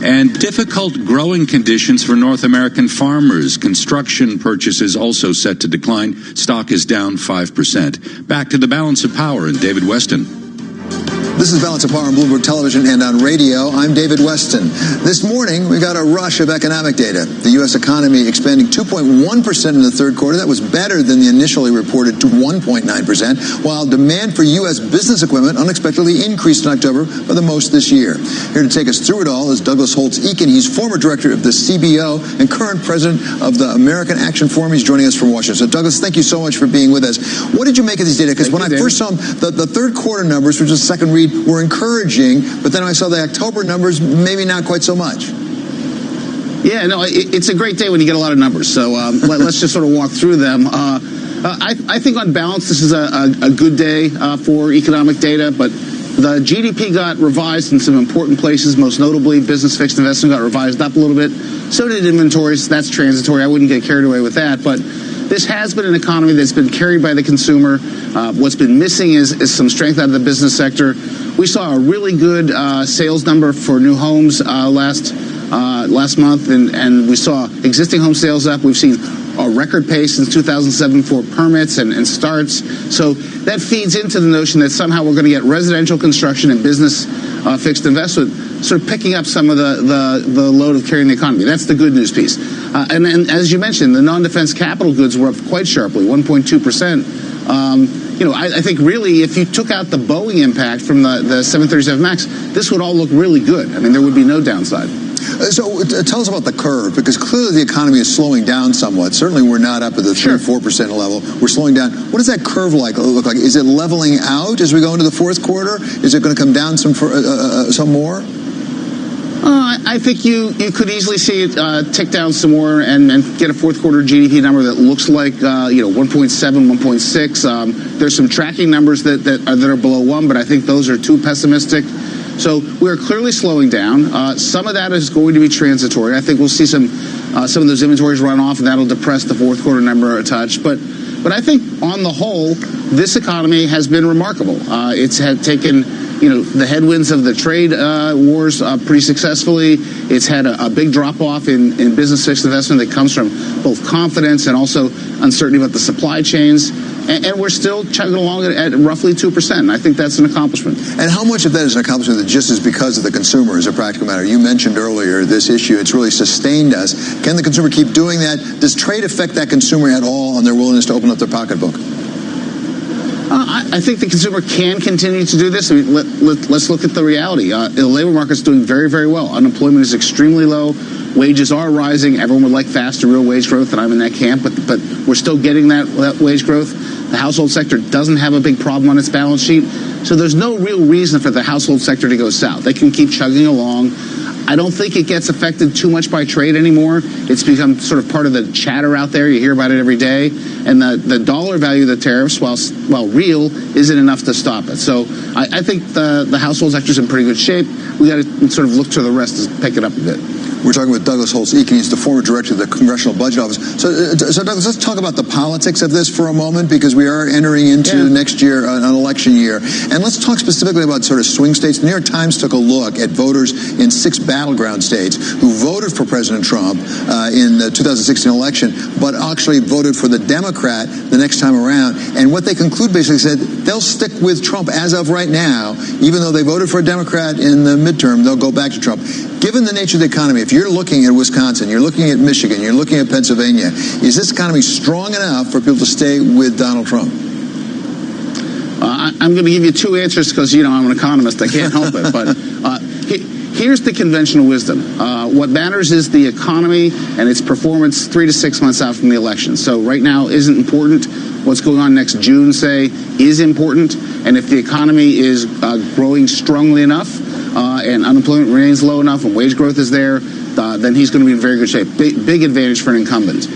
and difficult growing conditions for North American farmers. Construction purchases also set to decline. Stock is down 5%. Back to the Balance of Power and David Weston. This is Balance of Power on Bloomberg Television and on radio. I'm David Weston. This morning, we got a rush of economic data. The U.S. economy expanding 2.1% in the third quarter. That was better than the initially reported 1.9%, while demand for U.S. business equipment unexpectedly increased in October by the most this year. Here to take us through it all is Douglas Holtz-Eakin. He's former director of the CBO and current president of the American Action Forum. He's joining us from Washington. So, Douglas, thank you so much for being with us. What did you make of these data? Because when I first saw them, the third quarter numbers, which was the second read, were encouraging, but then I saw the October numbers, maybe not quite so much. Yeah, no, it's a great day when you get a lot of numbers. So let's just sort of walk through them. I think on balance, this is a good day for economic data, but the GDP got revised in some important places, most notably business fixed investment got revised up a little bit. So did inventories. That's transitory. I wouldn't get carried away with that, but this has been an economy that's been carried by the consumer. What's been missing is some strength out of the business sector. We saw a really good sales number for new homes last month, and we saw existing home sales up. We've seen a record pace since 2007 for permits and starts. So that feeds into the notion that somehow we're going to get residential construction and business fixed investment sort of picking up some of the load of carrying the economy. That's the good news piece. And as you mentioned, the non-defense capital goods were up quite sharply, 1.2%. I think really if you took out the Boeing impact from the 737 MAX, this would all look really good. I mean, there would be no downside. So tell us about the curve, because clearly the economy is slowing down somewhat. Certainly we're not up at the 3-4% level. We're slowing down. What does that curve look like? Is it leveling out as we go into the fourth quarter? Is it going to come down some more? I think you could easily see it tick down some more and get a fourth quarter GDP number that looks like 1.7, 1.6. There's some tracking numbers that are below 1, but I think those are too pessimistic. So we're clearly slowing down. Some of that is going to be transitory. I think we'll see some of those inventories run off, and that'll depress the fourth quarter number a touch. But I think on the whole, this economy has been remarkable. It's had taken the headwinds of the trade wars pretty successfully. It's had a big drop-off in business fixed investment that comes from both confidence and also uncertainty about the supply chains. And we're still chugging along at roughly 2%. And I think that's an accomplishment. And how much of that is an accomplishment that just is because of the consumer as a practical matter? You mentioned earlier this issue. It's really sustained us. Can the consumer keep doing that? Does trade affect that consumer at all on their willingness to open up their pocketbook? I think the consumer can continue to do this. I mean, let's look at the reality. The labor market's doing very, very well. Unemployment is extremely low. Wages are rising. Everyone would like faster real wage growth, and I'm in that camp, but we're still getting that wage growth. The household sector doesn't have a big problem on its balance sheet, so there's no real reason for the household sector to go south. They can keep chugging along. I don't think it gets affected too much by trade anymore. It's become sort of part of the chatter out there. You hear about it every day. And the dollar value of the tariffs, while real, isn't enough to stop it. So I think the household sector's in pretty good shape. We got to sort of look to the rest to pick it up a bit. We're talking with Douglas Holtz-Eakin. He's the former director of the Congressional Budget Office. So Douglas, let's talk about the politics of this for a moment, because we are entering into next year, an election year. And let's talk specifically about sort of swing states. The New York Times took a look at voters in 6 battleground states who voted for President Trump in the 2016 election, but actually voted for the Democrat the next time around. And what they conclude basically said they'll stick with Trump as of right now, even though they voted for a Democrat in the midterm, they'll go back to Trump. Given the nature of the economy, if you're looking at Wisconsin, you're looking at Michigan, you're looking at Pennsylvania, is this economy strong enough for people to stay with Donald Trump? I'm going to give you 2 answers because, I'm an economist. I can't help it. But here's the conventional wisdom. What matters is the economy and its performance 3 to 6 months out from the election. So right now isn't important. What's going on next June, say, is important. And if the economy is growing strongly enough and unemployment remains low enough and wage growth is there, then he's going to be in very good shape. Big advantage for an incumbent.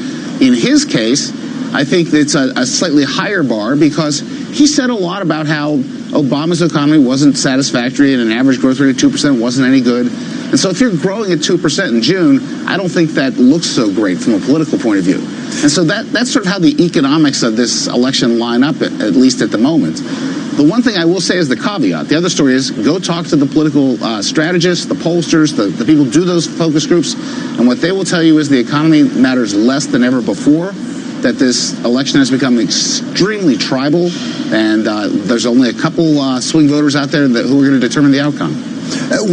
In his case, I think it's a slightly higher bar because he said a lot about how Obama's economy wasn't satisfactory and an average growth rate of 2% wasn't any good. And so if you're growing at 2% in June, I don't think that looks so great from a political point of view. And so that's sort of how the economics of this election line up, at least at the moment. The one thing I will say is the caveat. The other story is go talk to the political strategists, the pollsters, the people who do those focus groups, and what they will tell you is the economy matters less than ever before, that this election has become extremely tribal, and there's only a couple swing voters out there who are going to determine the outcome.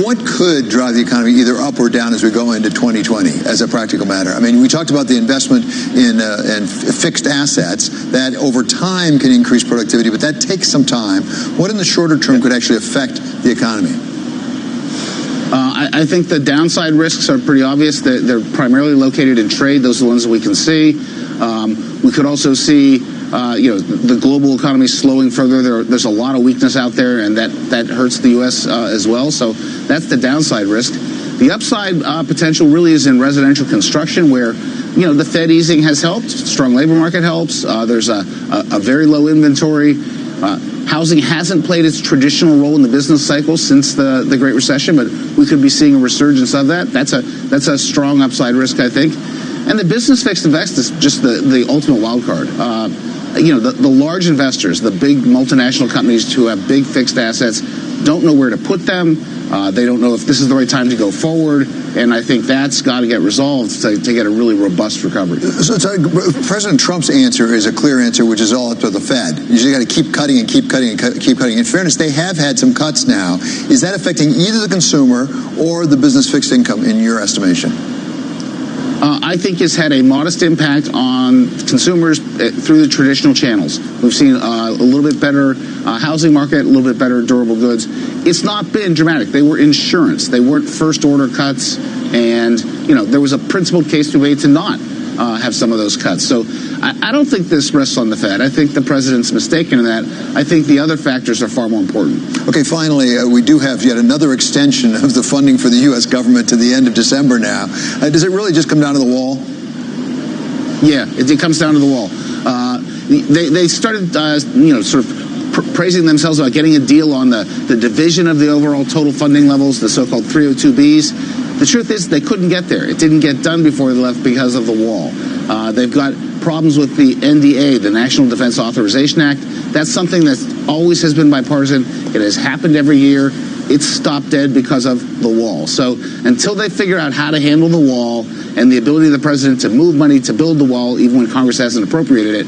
What could drive the economy either up or down as we go into 2020 as a practical matter? I mean, we talked about the investment in fixed assets that over time can increase productivity, but that takes some time. What in the shorter term could actually affect the economy? I think the downside risks are pretty obvious. They're primarily located in trade. Those are the ones that we can see. We could also see the global economy slowing further. There's a lot of weakness out there, and that hurts the U.S. As well. So that's the downside risk. The upside potential really is in residential construction, where the Fed easing has helped. Strong labor market helps. There's a very low inventory. Housing hasn't played its traditional role in the business cycle since the Great Recession, but we could be seeing a resurgence of that. That's a strong upside risk, I think. And the business fixed invest is just the ultimate wild card. The large investors, the big multinational companies who have big fixed assets, don't know where to put them. They don't know if this is the right time to go forward, and I think that's got to get resolved to get a really robust recovery. So President Trump's answer is a clear answer, which is all up to the Fed. You just got to keep cutting and keep cutting and keep cutting. In fairness, they have had some cuts now. Is that affecting either the consumer or the business fixed income in your estimation? I think it's had a modest impact on consumers through the traditional channels. We've seen a little bit better housing market, a little bit better durable goods. It's not been dramatic. They were insurance. They weren't first order cuts. And, there was a principled case to be made to not have some of those cuts. So I don't think this rests on the Fed. I think the president's mistaken in that. I think the other factors are far more important. Okay, finally, we do have yet another extension of the funding for the U.S. government to the end of December now. Does it really just come down to the wall? Yeah, it comes down to the wall. They started, sort of praising themselves about getting a deal on the division of the overall total funding levels, the so-called 302Bs. The truth is they couldn't get there. It didn't get done before they left because of the wall. They've got problems with the NDA, the National Defense Authorization Act. That's something that always has been bipartisan. It has happened every year. It's stopped dead because of the wall. So until they figure out how to handle the wall and the ability of the president to move money to build the wall, even when Congress hasn't appropriated it,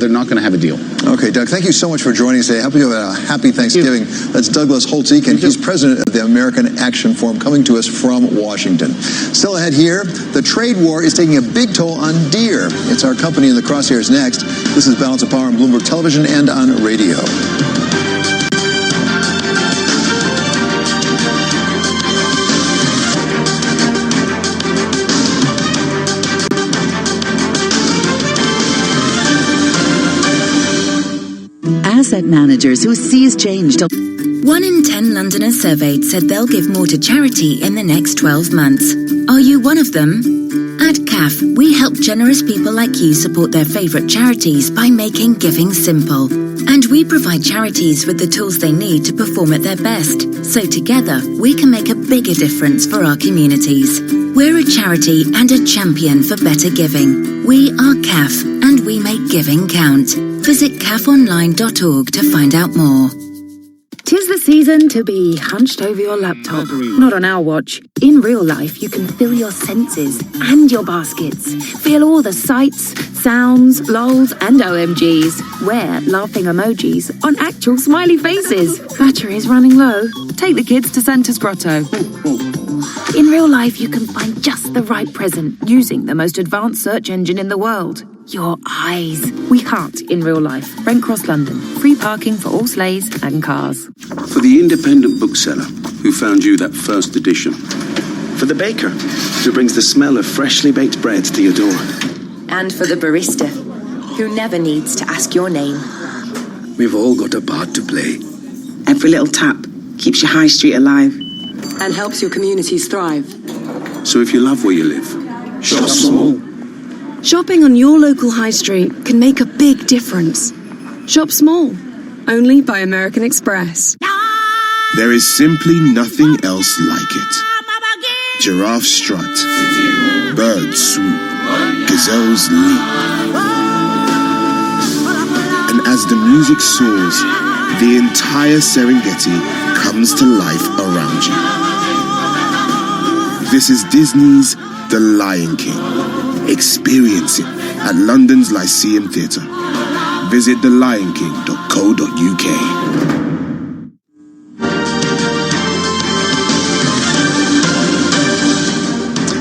they're not going to have a deal. Okay, Doug, thank you so much for joining us today. I hope you have a happy Thanksgiving. That's Douglas Holtz-Eakin, and he's president of the American Action Forum, coming to us from Washington. Still ahead here, the trade war is taking a big toll on Deere. It's our company in the crosshairs next. This is Balance of Power on Bloomberg Television and on radio. Asset managers whose seas changed. 1 in 10 Londoners surveyed said they'll give more to charity in the next 12 months. Are you one of them? At CAF, we help generous people like you support their favourite charities by making giving simple. And we provide charities with the tools they need to perform at their best. So together, we can make a bigger difference for our communities. We're a charity and a champion for better giving. We are CAF, and we make giving count. Visit cafonline.org to find out more. 'Tis the season to be hunched over your laptop. Not on our watch. In real life, you can fill your senses and your baskets. Feel all the sights, sounds, lols, and OMGs. Wear laughing emojis on actual smiley faces. Battery's running low. Take the kids to Santa's Grotto. In real life, you can find just the right present using the most advanced search engine in the world. Your eyes. We heart in real life. Brent Cross, London. Free parking for all sleighs and cars. For the independent bookseller who found you that first edition. For the baker who brings the smell of freshly baked bread to your door. And for the barista who never needs to ask your name. We've all got a part to play. Every little tap keeps your high street alive. And helps your communities thrive. So if you love where you live, shop small. Shopping on your local high street can make a big difference. Shop small. Only by American Express. There is simply nothing else like it. Giraffe strut, birds swoop, gazelles leap. And as the music soars, the entire Serengeti comes to life around you. This is Disney's The Lion King. Experience it at London's Lyceum Theatre. Visit thelionking.co.uk.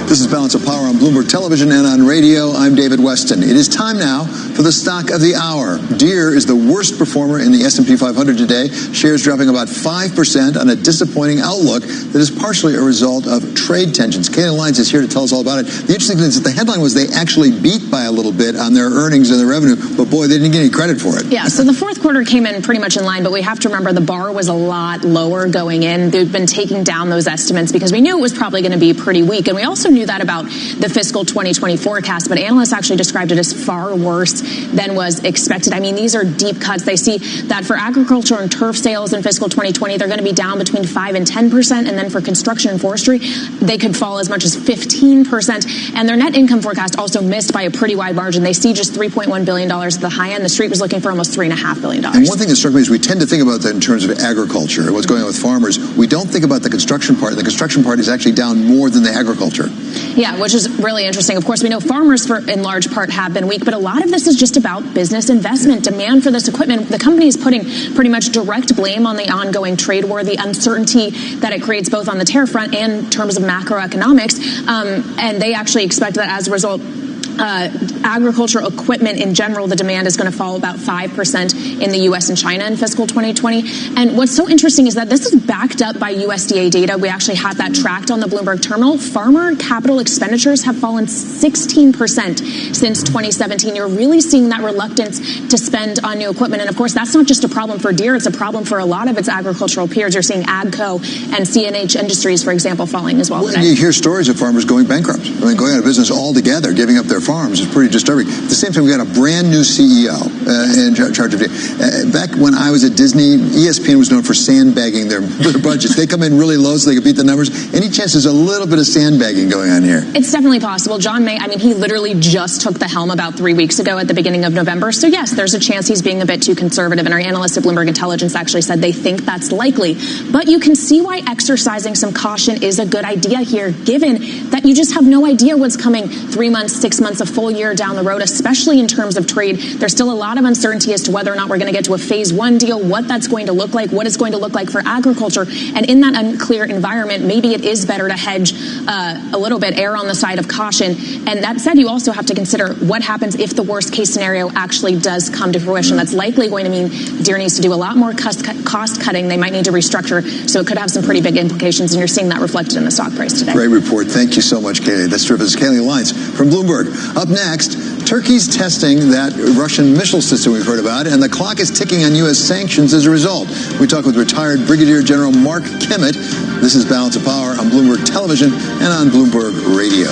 This is Balance of Power on Bloomberg Television and on radio. I'm David Weston. It is time now for the stock of the hour. Deere is the worst performer in the S&P 500 today. Shares dropping about 5% on a disappointing outlook that is partially a result of trade tensions. Caitlin Lyons is here to tell us all about it. The interesting thing is that the headline was they actually beat by a little bit on their earnings and their revenue, but boy, they didn't get any credit for it. Yeah, so the fourth quarter came in pretty much in line, but we have to remember the bar was a lot lower going in. They've been taking down those estimates because we knew it was probably going to be pretty weak, and we also knew knew that about the fiscal 2020 forecast, but analysts actually described it as far worse than was expected. I mean, these are deep cuts. They see that for agriculture and turf sales in fiscal 2020, they're going to be down between 5 and 10%, and then for construction and forestry, they could fall as much as 15%. And their net income forecast also missed by a pretty wide margin. They see just $3.1 billion at the high end. The street was looking for almost $3.5 billion. And one thing that struck me is we tend to think about that in terms of agriculture, what's going on with farmers. We don't think about the construction part. The construction part is actually down more than the agriculture. Yeah, which is really interesting. Of course, we know farmers, in large part, have been weak, but a lot of this is just about business investment, demand for this equipment. The company is putting pretty much direct blame on the ongoing trade war, the uncertainty that it creates both on the tariff front and in terms of macroeconomics. And they actually expect that as a result, agricultural equipment in general, the demand is going to fall about 5% in the U.S. and China in fiscal 2020. And what's so interesting is that this is backed up by USDA data. We actually had that tracked on the Bloomberg terminal. Farmer capital expenditures have fallen 16% since 2017. You're really seeing that reluctance to spend on new equipment. And of course, that's not just a problem for Deere. It's a problem for a lot of its agricultural peers. You're seeing AGCO and CNH Industries, for example, falling as well today. You hear stories of farmers going bankrupt. I mean, going out of business altogether, giving up their farms is pretty disturbing. At the same time, we got a brand new CEO in charge of back when I was at Disney, ESPN was known for sandbagging their budgets. They come in really low so they can beat the numbers. Any chance there's a little bit of sandbagging going on here? It's definitely possible. John May, I mean, he literally just took the helm about 3 weeks ago at the beginning of November. So yes, there's a chance he's being a bit too conservative. And our analysts at Bloomberg Intelligence actually said they think that's likely. But you can see why exercising some caution is a good idea here, given that you just have no idea what's coming 3 months, 6 months, a full year down the road, especially in terms of trade. There's still a lot of uncertainty as to whether or not we're going to get to a phase one deal, what that's going to look like, what it's going to look like for agriculture. And in that unclear environment, maybe it is better to hedge a little bit, err on the side of caution. And that said, you also have to consider what happens if the worst case scenario actually does come to fruition. That's likely going to mean Deere needs to do a lot more cost cutting. They might need to restructure. So it could have some pretty big implications. And you're seeing that reflected in the stock price today. Great report. Thank you so much, Kaylee. That's terrific. Kaylee Lyons from Bloomberg. Up next, Turkey's testing that Russian missile system we've heard about, and the clock is ticking on U.S. sanctions as a result. We talk with retired Brigadier General Mark Kimmett. This is Balance of Power on Bloomberg Television and on Bloomberg Radio.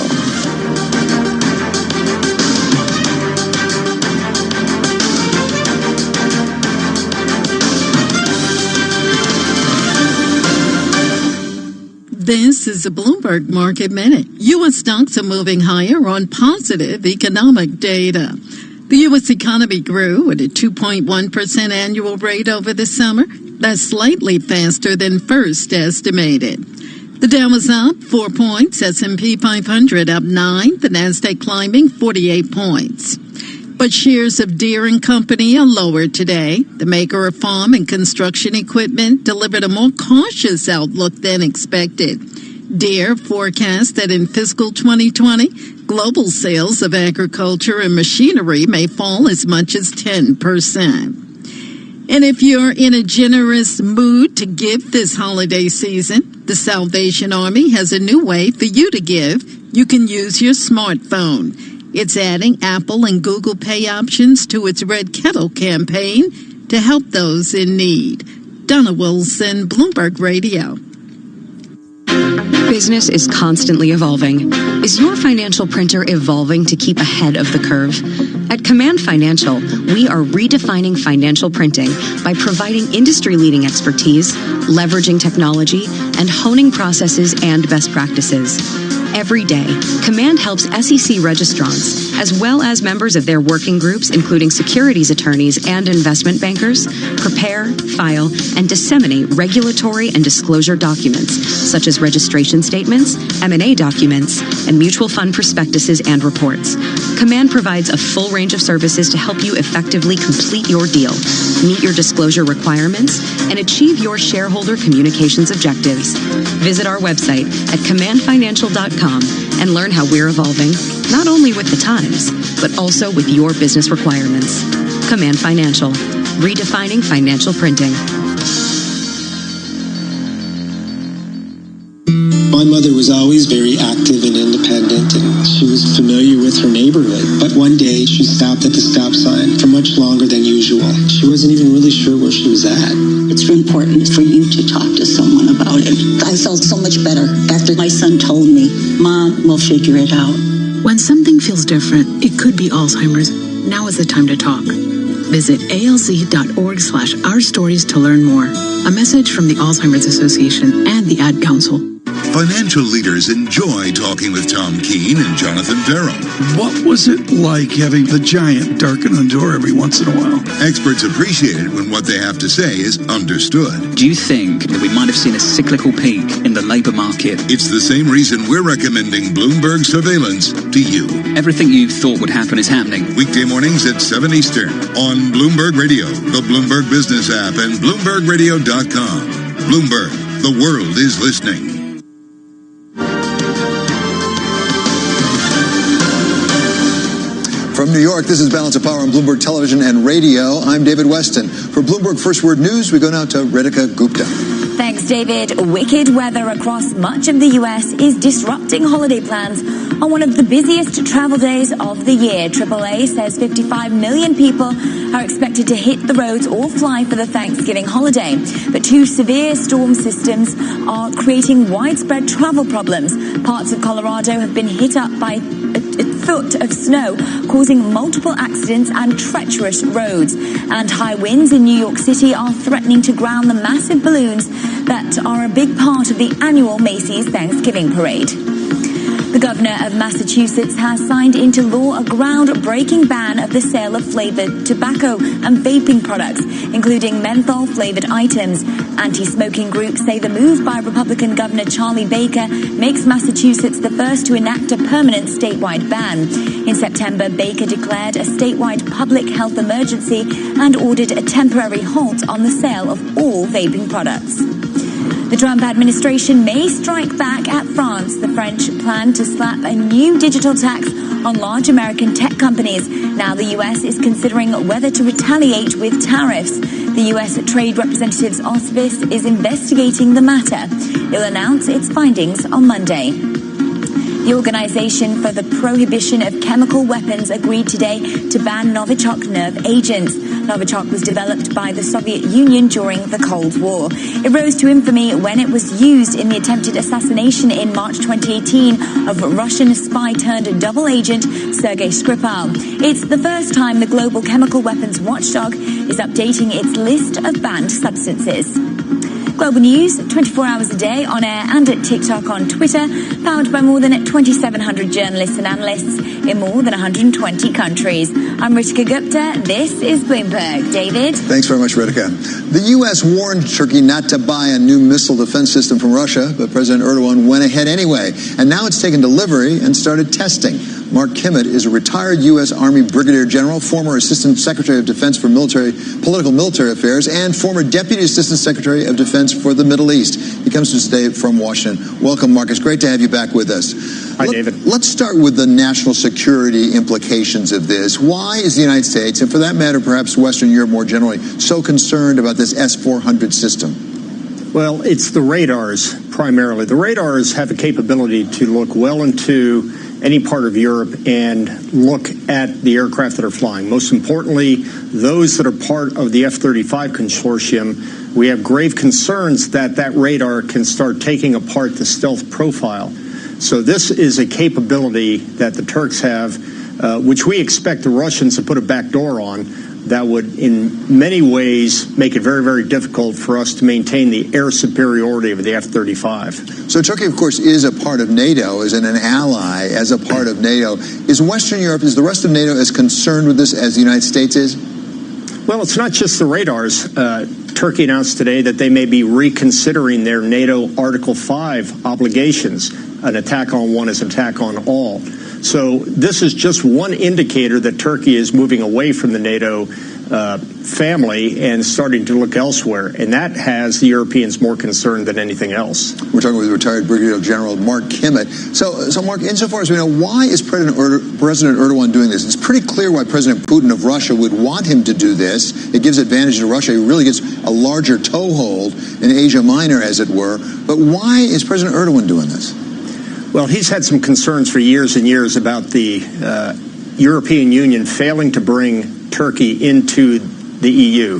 This is a Bloomberg Market Minute. U.S. stocks are moving higher on positive economic data. The U.S. economy grew at a 2.1% annual rate over the summer. That's slightly faster than first estimated. The Dow was up 4 points, S&P 500 up 9, the Nasdaq climbing 48 points. But shares of Deere & Company are lower today. The maker of farm and construction equipment delivered a more cautious outlook than expected. Deere forecasts that in fiscal 2020, global sales of agriculture and machinery may fall as much as 10%. And if you're in a generous mood to give this holiday season, the Salvation Army has a new way for you to give. You can use your smartphone. It's adding Apple and Google Pay options to its Red Kettle campaign to help those in need. Donna Wilson, Bloomberg Radio. Business is constantly evolving. Is your financial printer evolving to keep ahead of the curve? At Command Financial, we are redefining financial printing by providing industry-leading expertise, leveraging technology, and honing processes and best practices. Every day, Command helps SEC registrants, as well as members of their working groups, including securities attorneys and investment bankers, prepare, file, and disseminate regulatory and disclosure documents, such as registration statements, M&A documents, and mutual fund prospectuses and reports. Command provides a full range of services to help you effectively complete your deal, meet your disclosure requirements, and achieve your shareholder communications objectives. Visit our website at commandfinancial.com and learn how we're evolving, not only with the times, but also with your business requirements. Command Financial, redefining financial printing. By My mother was always very active and independent, and she was familiar with her neighborhood. But one day, she stopped at the stop sign for much longer than usual. She wasn't even really sure where she was at. It's important for you to talk to someone about it. I felt so much better after my son told me, Mom, we'll figure it out. When something feels different, it could be Alzheimer's. Now is the time to talk. Visit alz.org/ourstories to learn more. A message from the Alzheimer's Association and the Ad Council. Financial leaders enjoy talking with Tom Keene and Jonathan Farrell. What was it like having the giant darken the door every once in a while? Experts appreciate it when what they have to say is understood. Do you think that we might have seen a cyclical peak in the labour market? It's the same reason we're recommending Bloomberg Surveillance to you. Everything you thought would happen is happening. Weekday mornings at 7 Eastern on Bloomberg Radio, the Bloomberg Business app, and BloombergRadio.com. Bloomberg, the world is listening. From New York, this is Balance of Power on Bloomberg Television and Radio. I'm David Weston. For Bloomberg First Word News, we go now to Ritika Gupta. Thanks, David. Wicked weather across much of the U.S. is disrupting holiday plans on one of the busiest travel days of the year. AAA says 55 million people are expected to hit the roads or fly for the Thanksgiving holiday. But two severe storm systems are creating widespread travel problems. Parts of Colorado have been hit up by a foot of snow, causing multiple accidents and treacherous roads. And high winds in New York City are threatening to ground the massive balloons that are a big part of the annual Macy's Thanksgiving Parade. The governor of Massachusetts has signed into law a groundbreaking ban of the sale of flavored tobacco and vaping products, including menthol-flavored items. Anti-smoking groups say the move by Republican Governor Charlie Baker makes Massachusetts the first to enact a permanent statewide ban. In September, Baker declared a statewide public health emergency and ordered a temporary halt on the sale of all vaping products. The Trump administration may strike back at France. The French plan to slap a new digital tax on large American tech companies. Now the U.S. is considering whether to retaliate with tariffs. The U.S. Trade Representative's office is investigating the matter. It will announce its findings on Monday. The Organization for the Prohibition of Chemical Weapons agreed today to ban Novichok nerve agents. Novichok was developed by the Soviet Union during the Cold War. It rose to infamy when it was used in the attempted assassination in March 2018 of Russian spy-turned-double agent Sergei Skripal. It's the first time the global chemical weapons watchdog is updating its list of banned substances. Global News, 24 hours a day, on air and at TikTok, on Twitter, powered by more than 2,700 journalists and analysts in more than 120 countries. I'm Ritika Gupta. This is Bloomberg. David? Thanks very much, Ritika. The U.S. warned Turkey not to buy a new missile defense system from Russia, but President Erdogan went ahead anyway. And now it's taken delivery and started testing. Mark Kimmett is a retired U.S. Army Brigadier General, former Assistant Secretary of Defense for Political Military Affairs, and former Deputy Assistant Secretary of Defense for the Middle East. He comes to us today from Washington. Welcome, Mark. It's great to have you back with us. Hi, David. Let's start with the national security implications of this. Why is the United States, and for that matter, perhaps Western Europe more generally, so concerned about this S-400 system? Well, it's the radars, primarily. The radars have a capability to look well into any part of Europe and look at the aircraft that are flying. Most importantly, those that are part of the F-35 consortium. We have grave concerns that that radar can start taking apart the stealth profile. So this is a capability that the Turks have, which we expect the Russians to put a back door on, that would in many ways make it very, very difficult for us to maintain the air superiority of the F-35. So Turkey, of course, is a part of NATO, is an ally as a part of NATO. Is Western Europe, is the rest of NATO as concerned with this as the United States is? Well, it's not just the radars. Turkey announced today that they may be reconsidering their NATO Article 5 obligations. An attack on one is an attack on all. So this is just one indicator that Turkey is moving away from the NATO family and starting to look elsewhere. And that has the Europeans more concerned than anything else. We're talking with retired Brigadier General Mark Kimmett. So Mark, insofar as we know, why is President Erdogan doing this? It's pretty clear why President Putin of Russia would want him to do this. It gives advantage to Russia. He really gets a larger toehold in Asia Minor, as it were. But why is President Erdogan doing this? Well, he's had some concerns for years and years about the European Union failing to bring Turkey into the EU.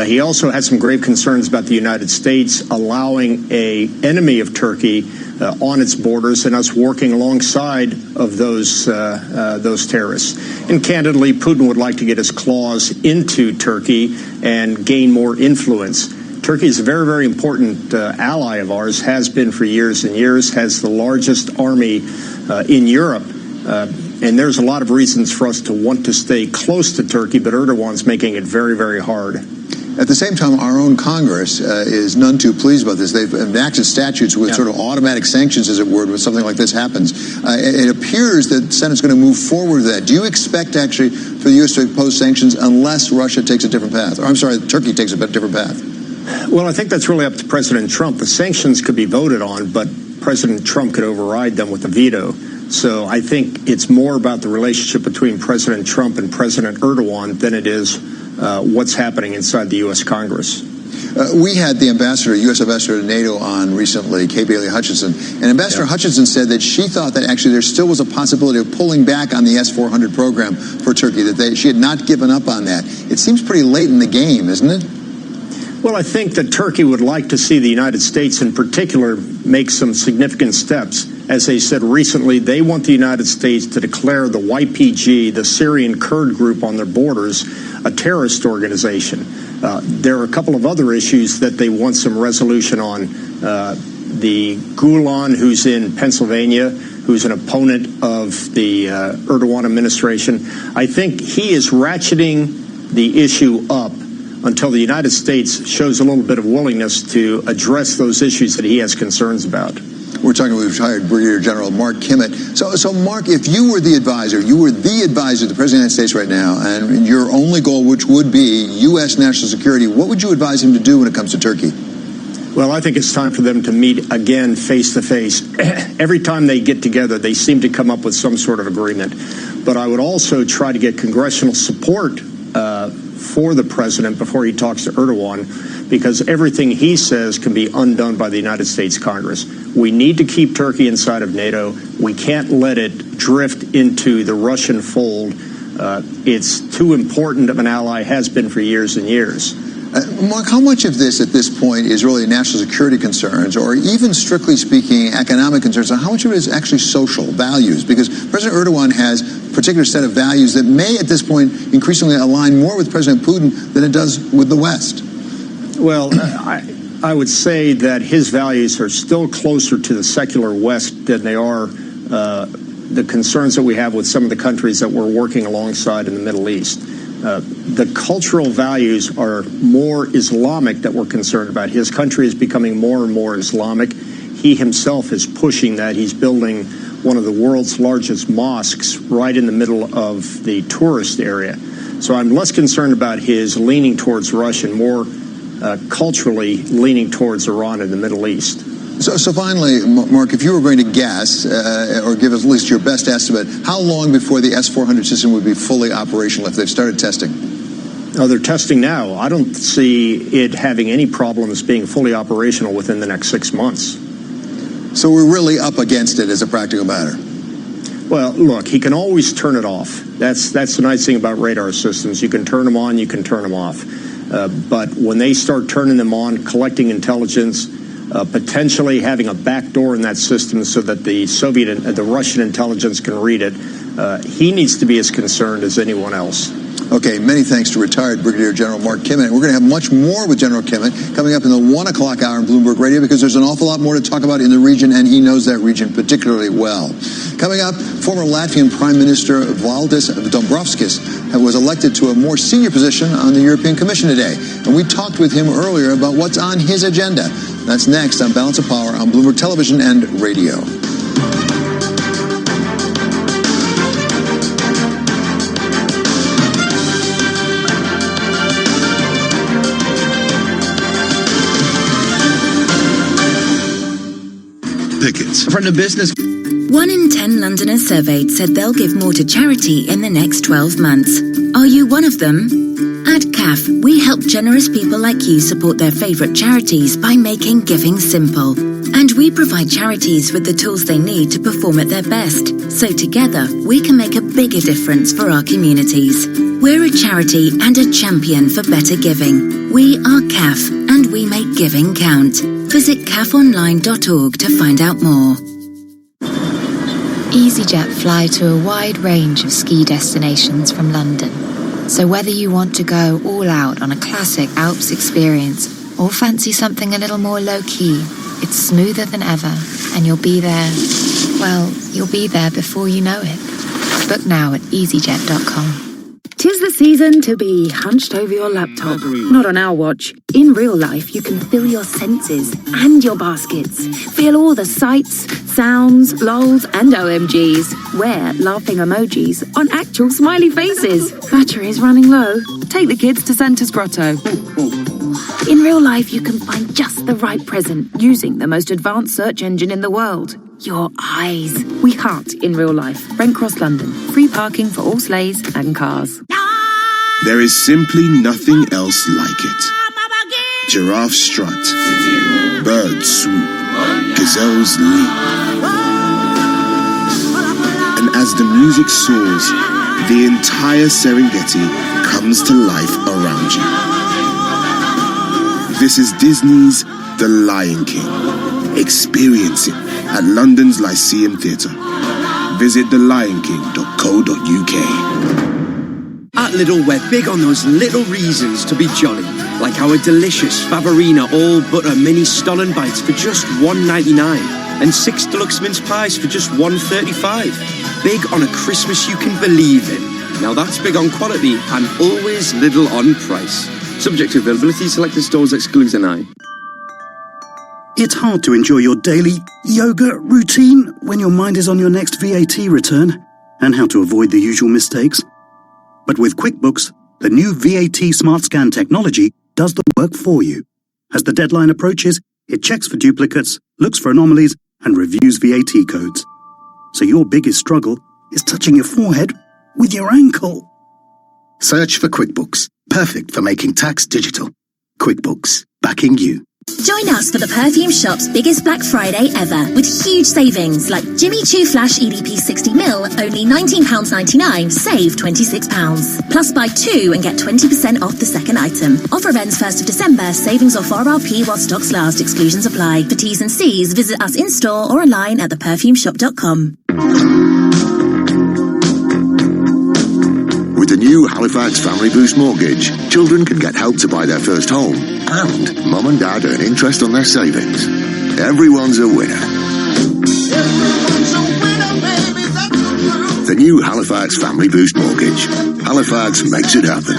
He also had some grave concerns about the United States allowing an enemy of Turkey on its borders and us working alongside of those terrorists. And candidly, Putin would like to get his claws into Turkey and gain more influence. Turkey is a very, very important ally of ours, has been for years and years, has the largest army in Europe. And there's a lot of reasons for us to want to stay close to Turkey, but Erdogan's making it very, very hard. At the same time, our own Congress is none too pleased about this. They've enacted statutes with sort of automatic sanctions, as it were, when something like this happens. It appears that the Senate's going to move forward with that. Do you expect, actually, for the U.S. to impose sanctions unless Russia takes a different path? Or, I'm sorry, Turkey takes a different path? Well, I think that's really up to President Trump. The sanctions could be voted on, but President Trump could override them with a veto. So I think it's more about the relationship between President Trump and President Erdogan than it is what's happening inside the U.S. Congress. We had the U.S. ambassador to NATO on recently, Kay Bailey Hutchinson, and Ambassador Hutchinson said that she thought that actually there still was a possibility of pulling back on the S-400 program for Turkey, that she had not given up on that. It seems pretty late in the game, isn't it? Well, I think that Turkey would like to see the United States in particular make some significant steps. As they said recently, they want the United States to declare the YPG, the Syrian Kurd group on their borders, a terrorist organization. There are a couple of other issues that they want some resolution on. The Gulen, who's in Pennsylvania, who's an opponent of the Erdogan administration, I think he is ratcheting the issue up until the United States shows a little bit of willingness to address those issues that he has concerns about. We're talking with retired Brigadier General Mark Kimmett. So Mark, if you were the advisor to the President of the United States right now, and your only goal, which would be U.S. national security, what would you advise him to do when it comes to Turkey? Well, I think it's time for them to meet again face to face. Every time they get together, they seem to come up with some sort of agreement. But I would also try to get congressional support for the president before he talks to Erdogan, because everything he says can be undone by the United States Congress. We need to keep Turkey inside of NATO. We can't let it drift into the Russian fold. It's too important of an ally, has been for years and years. Mark, how much of this at this point is really national security concerns, or even strictly speaking economic concerns, and how much of it is actually social values? Because President Erdogan has a particular set of values that may at this point increasingly align more with President Putin than it does with the West. Well, I would say that his values are still closer to the secular West than they are the concerns that we have with some of the countries that we're working alongside in the Middle East. The cultural values are more Islamic that we're concerned about. His country is becoming more and more Islamic. He himself is pushing that. He's building one of the world's largest mosques right in the middle of the tourist area. So I'm less concerned about his leaning towards Russia and more culturally leaning towards Iran and the Middle East. So finally, Mark, if you were going to guess, or give us at least your best estimate, how long before the S-400 system would be fully operational if they've started testing? Oh, they're testing now. I don't see it having any problems being fully operational within the next 6 months. So we're really up against it as a practical matter? Well, look, he can always turn it off. That's the nice thing about radar systems. You can turn them on, you can turn them off. But when they start turning them on, collecting intelligence, potentially having a backdoor in that system so that the Russian intelligence can read it, he needs to be as concerned as anyone else. Okay, many thanks to retired Brigadier General Mark Kimmett. We're going to have much more with General Kimmett coming up in the 1 o'clock hour in Bloomberg Radio, because there's an awful lot more to talk about in the region, and he knows that region particularly well. Coming up, former Latvian Prime Minister Valdis Dombrovskis was elected to a more senior position on the European Commission today, and we talked with him earlier about what's on his agenda. That's next on Balance of Power on Bloomberg Television and Radio. tickets. From the business. 1 in 10 Londoners surveyed said they'll give more to charity in the next 12 months. Are you one of them? At CAF, we help generous people like you support their favourite charities by making giving simple. And we provide charities with the tools they need to perform at their best. So together, we can make a bigger difference for our communities. We're a charity and a champion for better giving. We are CAF, and we make giving count. Visit cafonline.org to find out more. EasyJet fly to a wide range of ski destinations from London. So whether you want to go all out on a classic Alps experience or fancy something a little more low-key, it's smoother than ever, and you'll be there before you know it. Book now at easyjet.com. 'Tis the season to be hunched over your laptop. Not on our watch. In real life, you can fill your senses and your baskets. Feel all the sights, sounds, lols, and OMGs. Wear laughing emojis on actual smiley faces. Battery is running low. Take the kids to Santa's Grotto. In real life, you can find just the right present using the most advanced search engine in the world. Your eyes. We heart in real life. Brent Cross, London. Free parking for all sleighs and cars. There is simply nothing else like it. Giraffe strut, bird swoop, gazelles leap. And as the music soars, the entire Serengeti comes to life around you. This is Disney's The Lion King. Experience it at London's Lyceum Theatre. Visit thelionking.co.uk. At Lidl, we're big on those little reasons to be jolly. Like our delicious Favorina all-butter mini Stollen bites for just $1.99. And 6 deluxe mince pies for just $1.35. Big on a Christmas you can believe in. Now that's big on quality and always Lidl on price. Subject to availability, selected stores excludes an eye. It's hard to enjoy your daily yoga routine when your mind is on your next VAT return and how to avoid the usual mistakes. But with QuickBooks, the new VAT Smart Scan technology does the work for you. As the deadline approaches, it checks for duplicates, looks for anomalies, and reviews VAT codes. So your biggest struggle is touching your forehead with your ankle. Search for QuickBooks, perfect for making tax digital. QuickBooks, backing you. Join us for the perfume shop's biggest Black Friday ever, with huge savings like Jimmy Choo Flash EDP 60ml, only £19.99, save £26. Plus buy 2 and get 20% off the second item. Offer ends 1st of December, savings off RRP while stocks last, exclusions apply. For T's and C's, visit us in-store or online at theperfumeshop.com. With the new Halifax Family Boost mortgage, children can get help to buy their first home, and mum and dad earn interest on their savings. Everyone's a winner. The new Halifax Family Boost mortgage. Halifax makes it happen.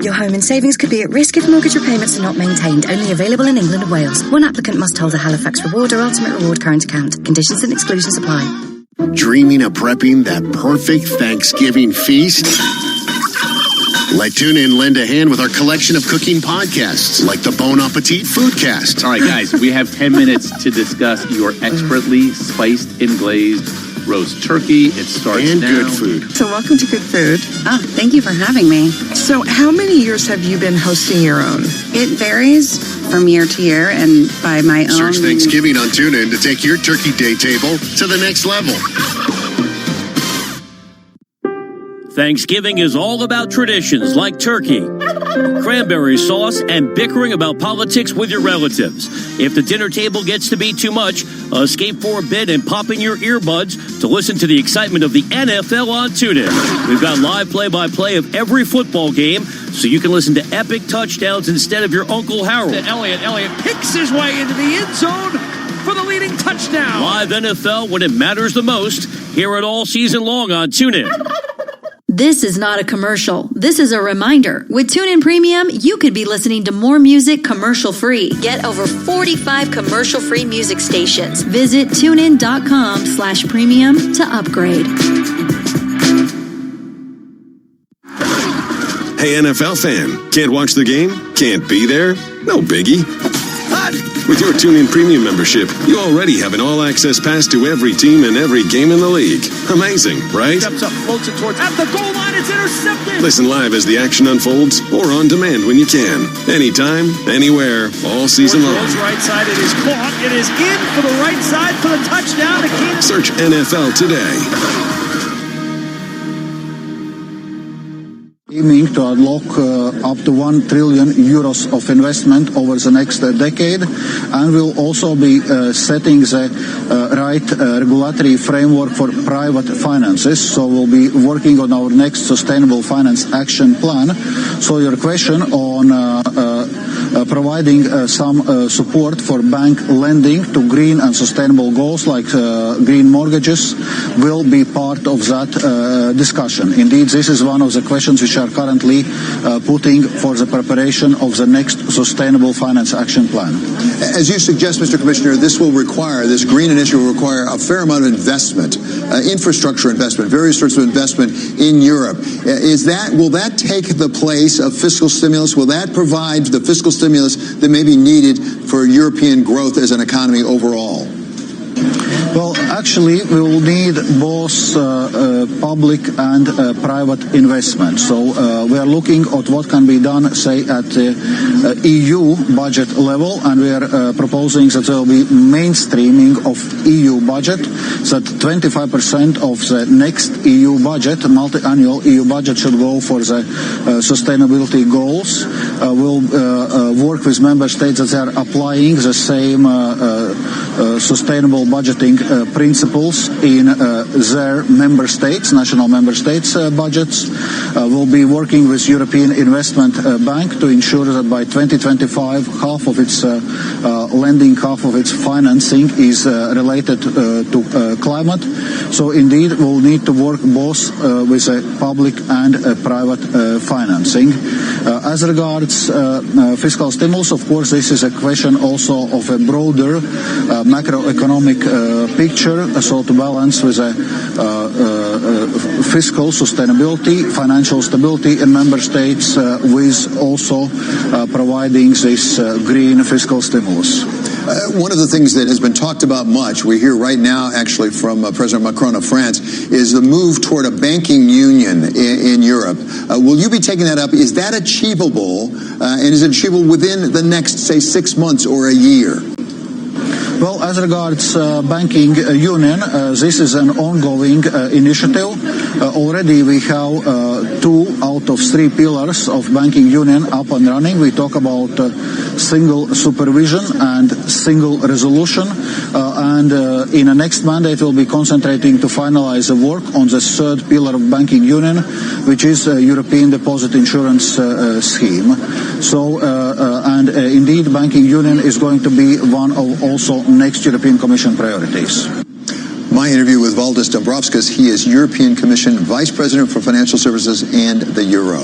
Your home and savings could be at risk if mortgage repayments are not maintained. Only available in England and Wales. One applicant must hold a Halifax Reward or Ultimate Reward current account. Conditions and exclusions apply. Dreaming of prepping that perfect Thanksgiving feast? Let tune in, lend a hand with our collection of cooking podcasts, like the Bon Appetit Foodcast. All right, guys, we have 10 minutes to discuss your expertly spiced and glazed roast turkey. It starts and now. Good food. So welcome to Good Food. Oh, thank you for having me. So how many years have you been hosting your own? It varies from year to year and by my own. Search Thanksgiving on TuneIn to take your turkey day table to the next level. Thanksgiving is all about traditions like turkey, cranberry sauce, and bickering about politics with your relatives. If the dinner table gets to be too much, escape for a bit and pop in your earbuds to listen to the excitement of the NFL on TuneIn. We've got live play-by-play of every football game, so you can listen to epic touchdowns instead of your Uncle Harold. Elliott picks his way into the end zone for the leading touchdown. Live NFL when it matters the most. Hear it all season long on TuneIn. This is not a commercial. This is a reminder. With TuneIn Premium, you could be listening to more music commercial-free. Get over 45 commercial-free music stations. Visit tunein.com/premium to upgrade. Hey, NFL fan, can't watch the game? Can't be there? No biggie. With your TuneIn Premium membership, you already have an all-access pass to every team and every game in the league. Amazing, right? Steps up, floats it towards at the goal line. It's intercepted. Listen live as the action unfolds, or on demand when you can. Anytime, anywhere, all season long. Right side, it is caught. It is in for the right side for the touchdown. Search NFL today. Aiming to unlock up to 1 trillion euros of investment over the next decade, and will also be setting the right regulatory framework for private finances. So we'll be working on our next Sustainable Finance Action Plan. So your question on providing some support for bank lending to green and sustainable goals like green mortgages will be part of that discussion. Indeed, this is one of the questions which are currently putting for the preparation of the next Sustainable Finance Action Plan. As you suggest, Mr. Commissioner, this green initiative will require a fair amount of investment, infrastructure investment, various sorts of investment in Europe. Will that take the place of fiscal stimulus? Will that provide the fiscal stimulus that may be needed for European growth as an economy overall? Well, actually, we will need both public and private investment. So we are looking at what can be done, say, at the EU budget level, and we are proposing that there will be mainstreaming of EU budget, that 25% of the next EU budget, multi-annual EU budget, should go for the sustainability goals. We'll work with member states that are applying the same sustainable budgeting principles in their member states, national member states budgets. We'll be working with European Investment Bank to ensure that by 2025 half of its lending, half of its financing is related to climate. So indeed we'll need to work both with public and private financing. As regards fiscal stimulus, of course this is a question also of a broader macroeconomic picture, so to balance with fiscal sustainability, financial stability in member states, with also providing this green fiscal stimulus. One of the things that has been talked about much, we hear right now actually from President Macron of France, is the move toward a banking union in Europe. Will you be taking that up? Is that achievable? And is it achievable within the next, say, 6 months or a year? Well, as regards banking union, this is an ongoing initiative. Already we have 2 out of 3 pillars of banking union up and running. We talk about single supervision and single resolution. And in the next mandate we'll be concentrating to finalize the work on the 3rd pillar of banking union, which is a European Deposit Insurance Scheme. So, and indeed banking union is going to be one of also next European Commission priorities. My interview with Valdis Dombrovskis. He is European Commission Vice President for Financial Services and the Euro.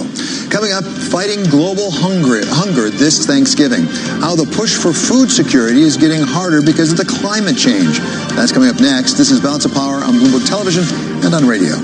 Coming up, fighting global hunger this Thanksgiving. How the push for food security is getting harder because of the climate change. That's coming up next. This is Balance of Power on Bloomberg Television and on radio.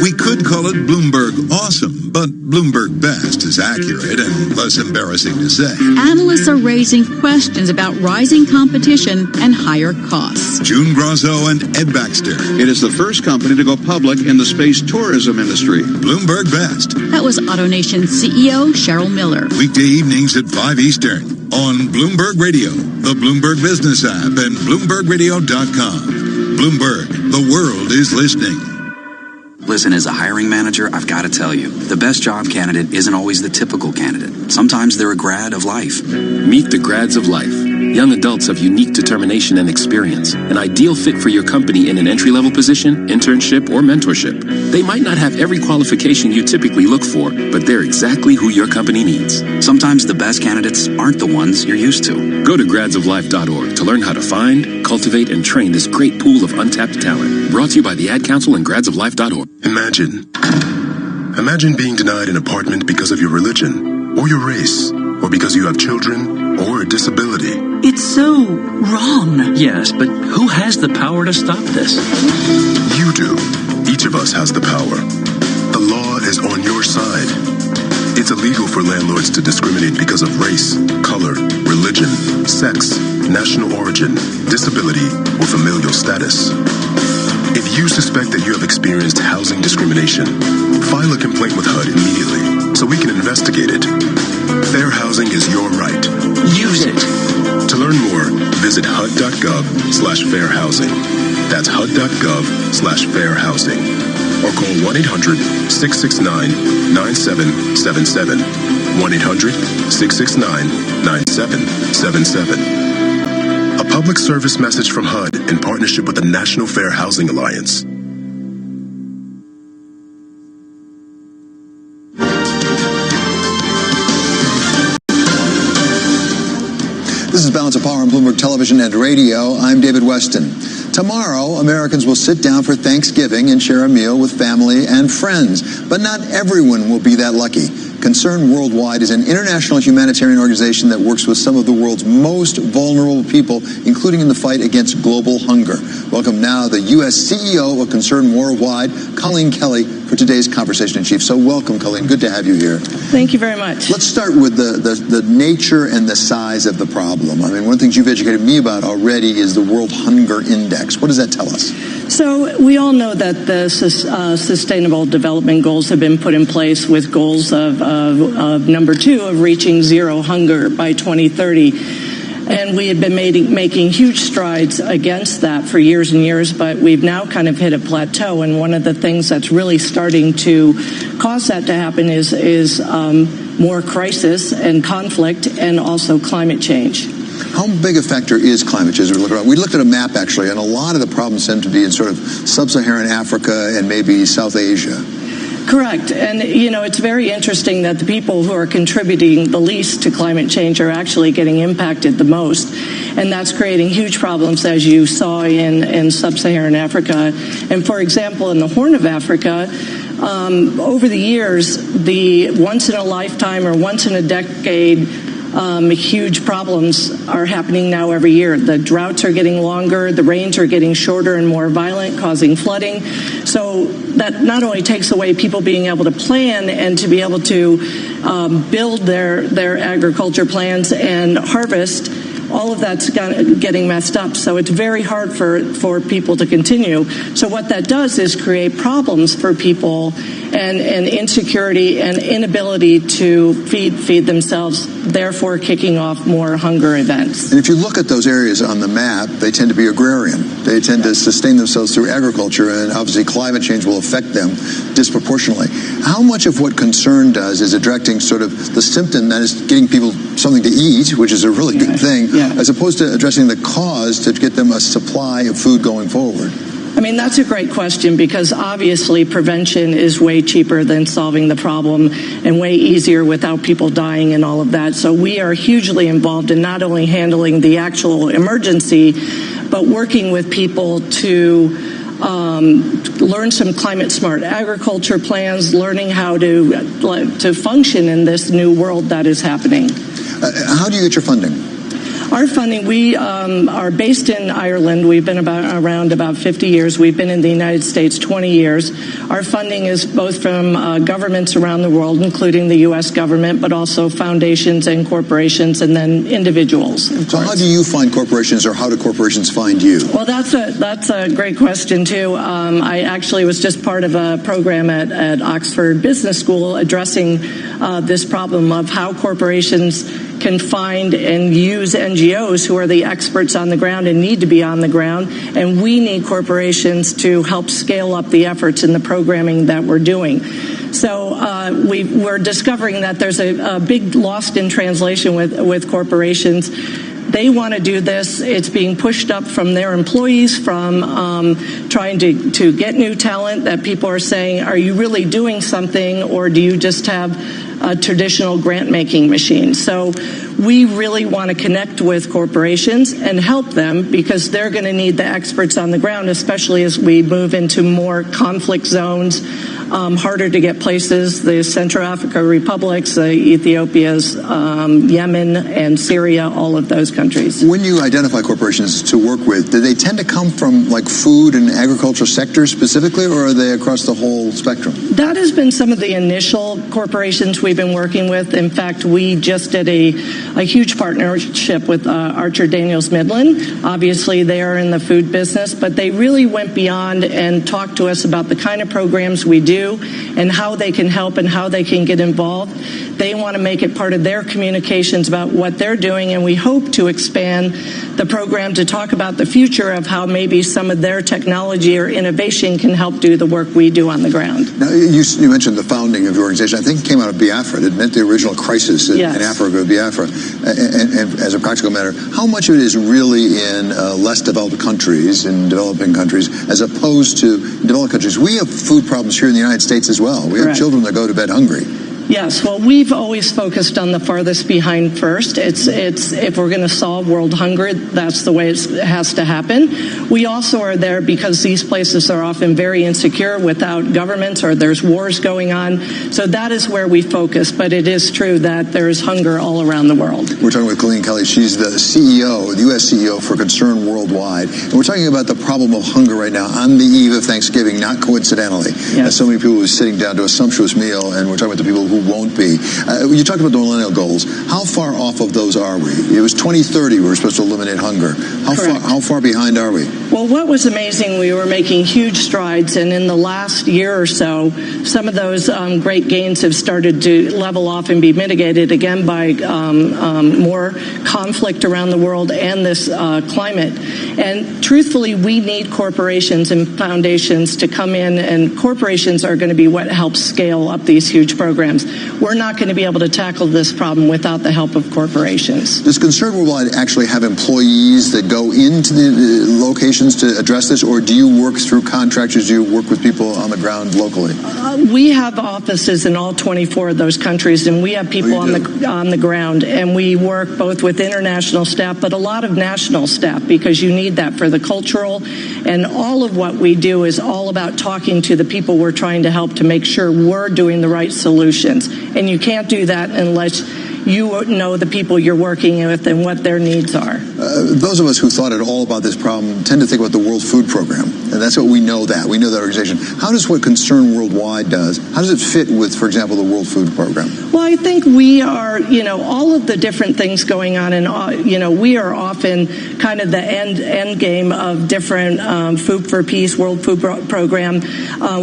We could call it Bloomberg Awesome, but Bloomberg Best is accurate and less embarrassing to say. Analysts are raising questions about rising competition and higher costs. June Grazo and Ed Baxter. It is the first company to go public in the space tourism industry. Bloomberg Best. That was AutoNation CEO Cheryl Miller. Weekday evenings at 5 Eastern on Bloomberg Radio, the Bloomberg Business app, and BloombergRadio.com. Bloomberg, the world is listening. Listen, as a hiring manager, I've got to tell you, the best job candidate isn't always the typical candidate. Sometimes they're a grad of life. Meet the grads of life. Young adults of unique determination and experience. An ideal fit for your company in an entry-level position, internship, or mentorship. They might not have every qualification you typically look for, but they're exactly who your company needs. Sometimes the best candidates aren't the ones you're used to. Go to gradsoflife.org to learn how to find, cultivate, and train this great pool of untapped talent. Brought to you by the Ad Council and gradsoflife.org. Imagine being denied an apartment because of your religion or your race or because you have children or a disability. It's so wrong. Yes, but who has the power to stop this? You do. Each of us has the power. The law is on your side. It's illegal for landlords to discriminate because of race, color, religion, sex, national origin, disability, or familial status. If you suspect that you have experienced housing discrimination, file a complaint with HUD immediately so we can investigate it. Fair housing is your right. Use it. To learn more, visit HUD.gov/fairhousing. That's HUD.gov/fairhousing. Or call 1-800-669-9777. 1-800-669-9777. A public service message from HUD in partnership with the National Fair Housing Alliance. This is Balance of Power on Bloomberg Television and Radio. I'm David Weston. Tomorrow, Americans will sit down for Thanksgiving and share a meal with family and friends. But not everyone will be that lucky. Concern Worldwide is an international humanitarian organization that works with some of the world's most vulnerable people, including in the fight against global hunger. Welcome now the U.S. CEO of Concern Worldwide, Colleen Kelly, for today's Conversation in Chief. So welcome, Colleen. Good to have you here. Thank you very much. Let's start with the nature and the size of the problem. I mean, one of the things you've educated me about already is the World Hunger Index. What does that tell us? So we all know that the Sustainable Development Goals have been put in place with goals of number 2 of reaching zero hunger by 2030. And we had been making huge strides against that for years and years, but we've now kind of hit a plateau. And one of the things that's really starting to cause that to happen is more crisis and conflict and also climate change. How big a factor is climate change? We looked at a map, actually, and a lot of the problems seem to be in sort of sub-Saharan Africa and maybe South Asia. Correct. And, you know, it's very interesting that the people who are contributing the least to climate change are actually getting impacted the most. And that's creating huge problems, as you saw in sub-Saharan Africa. And, for example, in the Horn of Africa, over the years, the once-in-a-lifetime or once-in-a-decade huge problems are happening now every year. The droughts are getting longer, the rains are getting shorter and more violent, causing flooding. So that not only takes away people being able to plan and to be able to build their agriculture plans and harvest, all of that's getting messed up. So it's very hard for people to continue. So what that does is create problems for people and insecurity and inability to feed themselves, therefore kicking off more hunger events. And if you look at those areas on the map, they tend to be agrarian. They tend to sustain themselves through agriculture, and obviously climate change will affect them disproportionately. How much of what Concern does is addressing sort of the symptom, that is getting people something to eat, which is a really good thing, as opposed to addressing the cause to get them a supply of food going forward? I mean, that's a great question, because obviously prevention is way cheaper than solving the problem and way easier without people dying and all of that. So we are hugely involved in not only handling the actual emergency, but working with people to learn some climate smart agriculture plans, learning how to function in this new world that is happening. How do you get your funding? Our funding, we are based in Ireland. We've been around about 50 years. We've been in the United States 20 years. Our funding is both from governments around the world, including the U.S. government, but also foundations and corporations, and then individuals. So how do you find corporations, or how do corporations find you? Well, that's a great question, too. I actually was just part of a program at Oxford Business School addressing this problem of how corporations can find and use NGOs who are the experts on the ground and need to be on the ground. And we need corporations to help scale up the efforts in the programming that we're doing. So we're discovering that there's a big lost in translation with corporations. They want to do this. It's being pushed up from their employees, from trying to get new talent, that people are saying, are you really doing something, or do you just have a traditional grant-making machine? So we really want to connect with corporations and help them, because they're going to need the experts on the ground, especially as we move into more conflict zones harder to get places, the Central Africa republics, the Ethiopia's, Yemen, and Syria, all of those countries. When you identify corporations to work with, do they tend to come from like food and agricultural sectors specifically, or are they across the whole spectrum? That has been some of the initial corporations we've been working with. In fact, we just did a huge partnership with Archer Daniels Midland. Obviously, they are in the food business, but they really went beyond and talked to us about the kind of programs we do and how they can help and how they can get involved. They want to make it part of their communications about what they're doing, and we hope to expand the program to talk about the future of how maybe some of their technology or innovation can help do the work we do on the ground. Now, you mentioned the founding of your organization. I think it came out of Biafra, didn't it? The original crisis in Africa, Biafra. And as a practical matter, how much of it is really in less developed countries, in developing countries, as opposed to developed countries? We have food problems here in the United States as well. We have children that go to bed hungry. Yes, well, we've always focused on the farthest behind first. It's if we're going to solve world hunger, that's the way it has to happen. We also are there because these places are often very insecure without governments, or there's wars going on. So that is where we focus. But it is true that there's hunger all around the world. We're talking with Colleen Kelly. She's the CEO, the U.S. CEO for Concern Worldwide. And we're talking about the problem of hunger right now on the eve of Thanksgiving, not coincidentally. As so many people are sitting down to a sumptuous meal, and we're talking about the people who won't be. You talked about the millennial goals. How far off of those are we? It was 2030 we were supposed to eliminate hunger. How far behind are we? Well, what was amazing, we were making huge strides, and in the last year or so, some of those great gains have started to level off and be mitigated again by more conflict around the world and this climate. And truthfully, we need corporations and foundations to come in, and corporations are going to be what helps scale up these huge programs. We're not going to be able to tackle this problem without the help of corporations. Does Concern Worldwide actually have employees that go into the locations to address this, or do you work through contractors? Do you work with people on the ground locally? We have offices in all 24 of those countries, and we have people on the ground, and we work both with international staff, but a lot of national staff, because you need that for the cultural, and all of what we do is all about talking to the people we're trying to help to make sure we're doing the right solutions. And you can't do that unless you know the people you're working with and what their needs are. Those of us who thought at all about this problem tend to think about the World Food Program, and that's what we know that. We know that organization. How does what Concern Worldwide does, how does it fit with, for example, the World Food Program? Well, I think we are, all of the different things going on, and, we are often kind of the end game of different Food for Peace, World Food Program.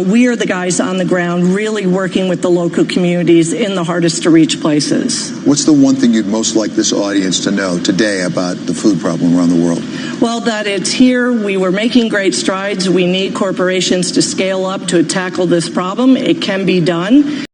We are the guys on the ground really working with the local communities in the hardest to reach places. What's the one thing you'd most like this audience to know today about the food problem around the world? Well, that it's here. We were making great strides. We need corporations to scale up to tackle this problem. It can be done.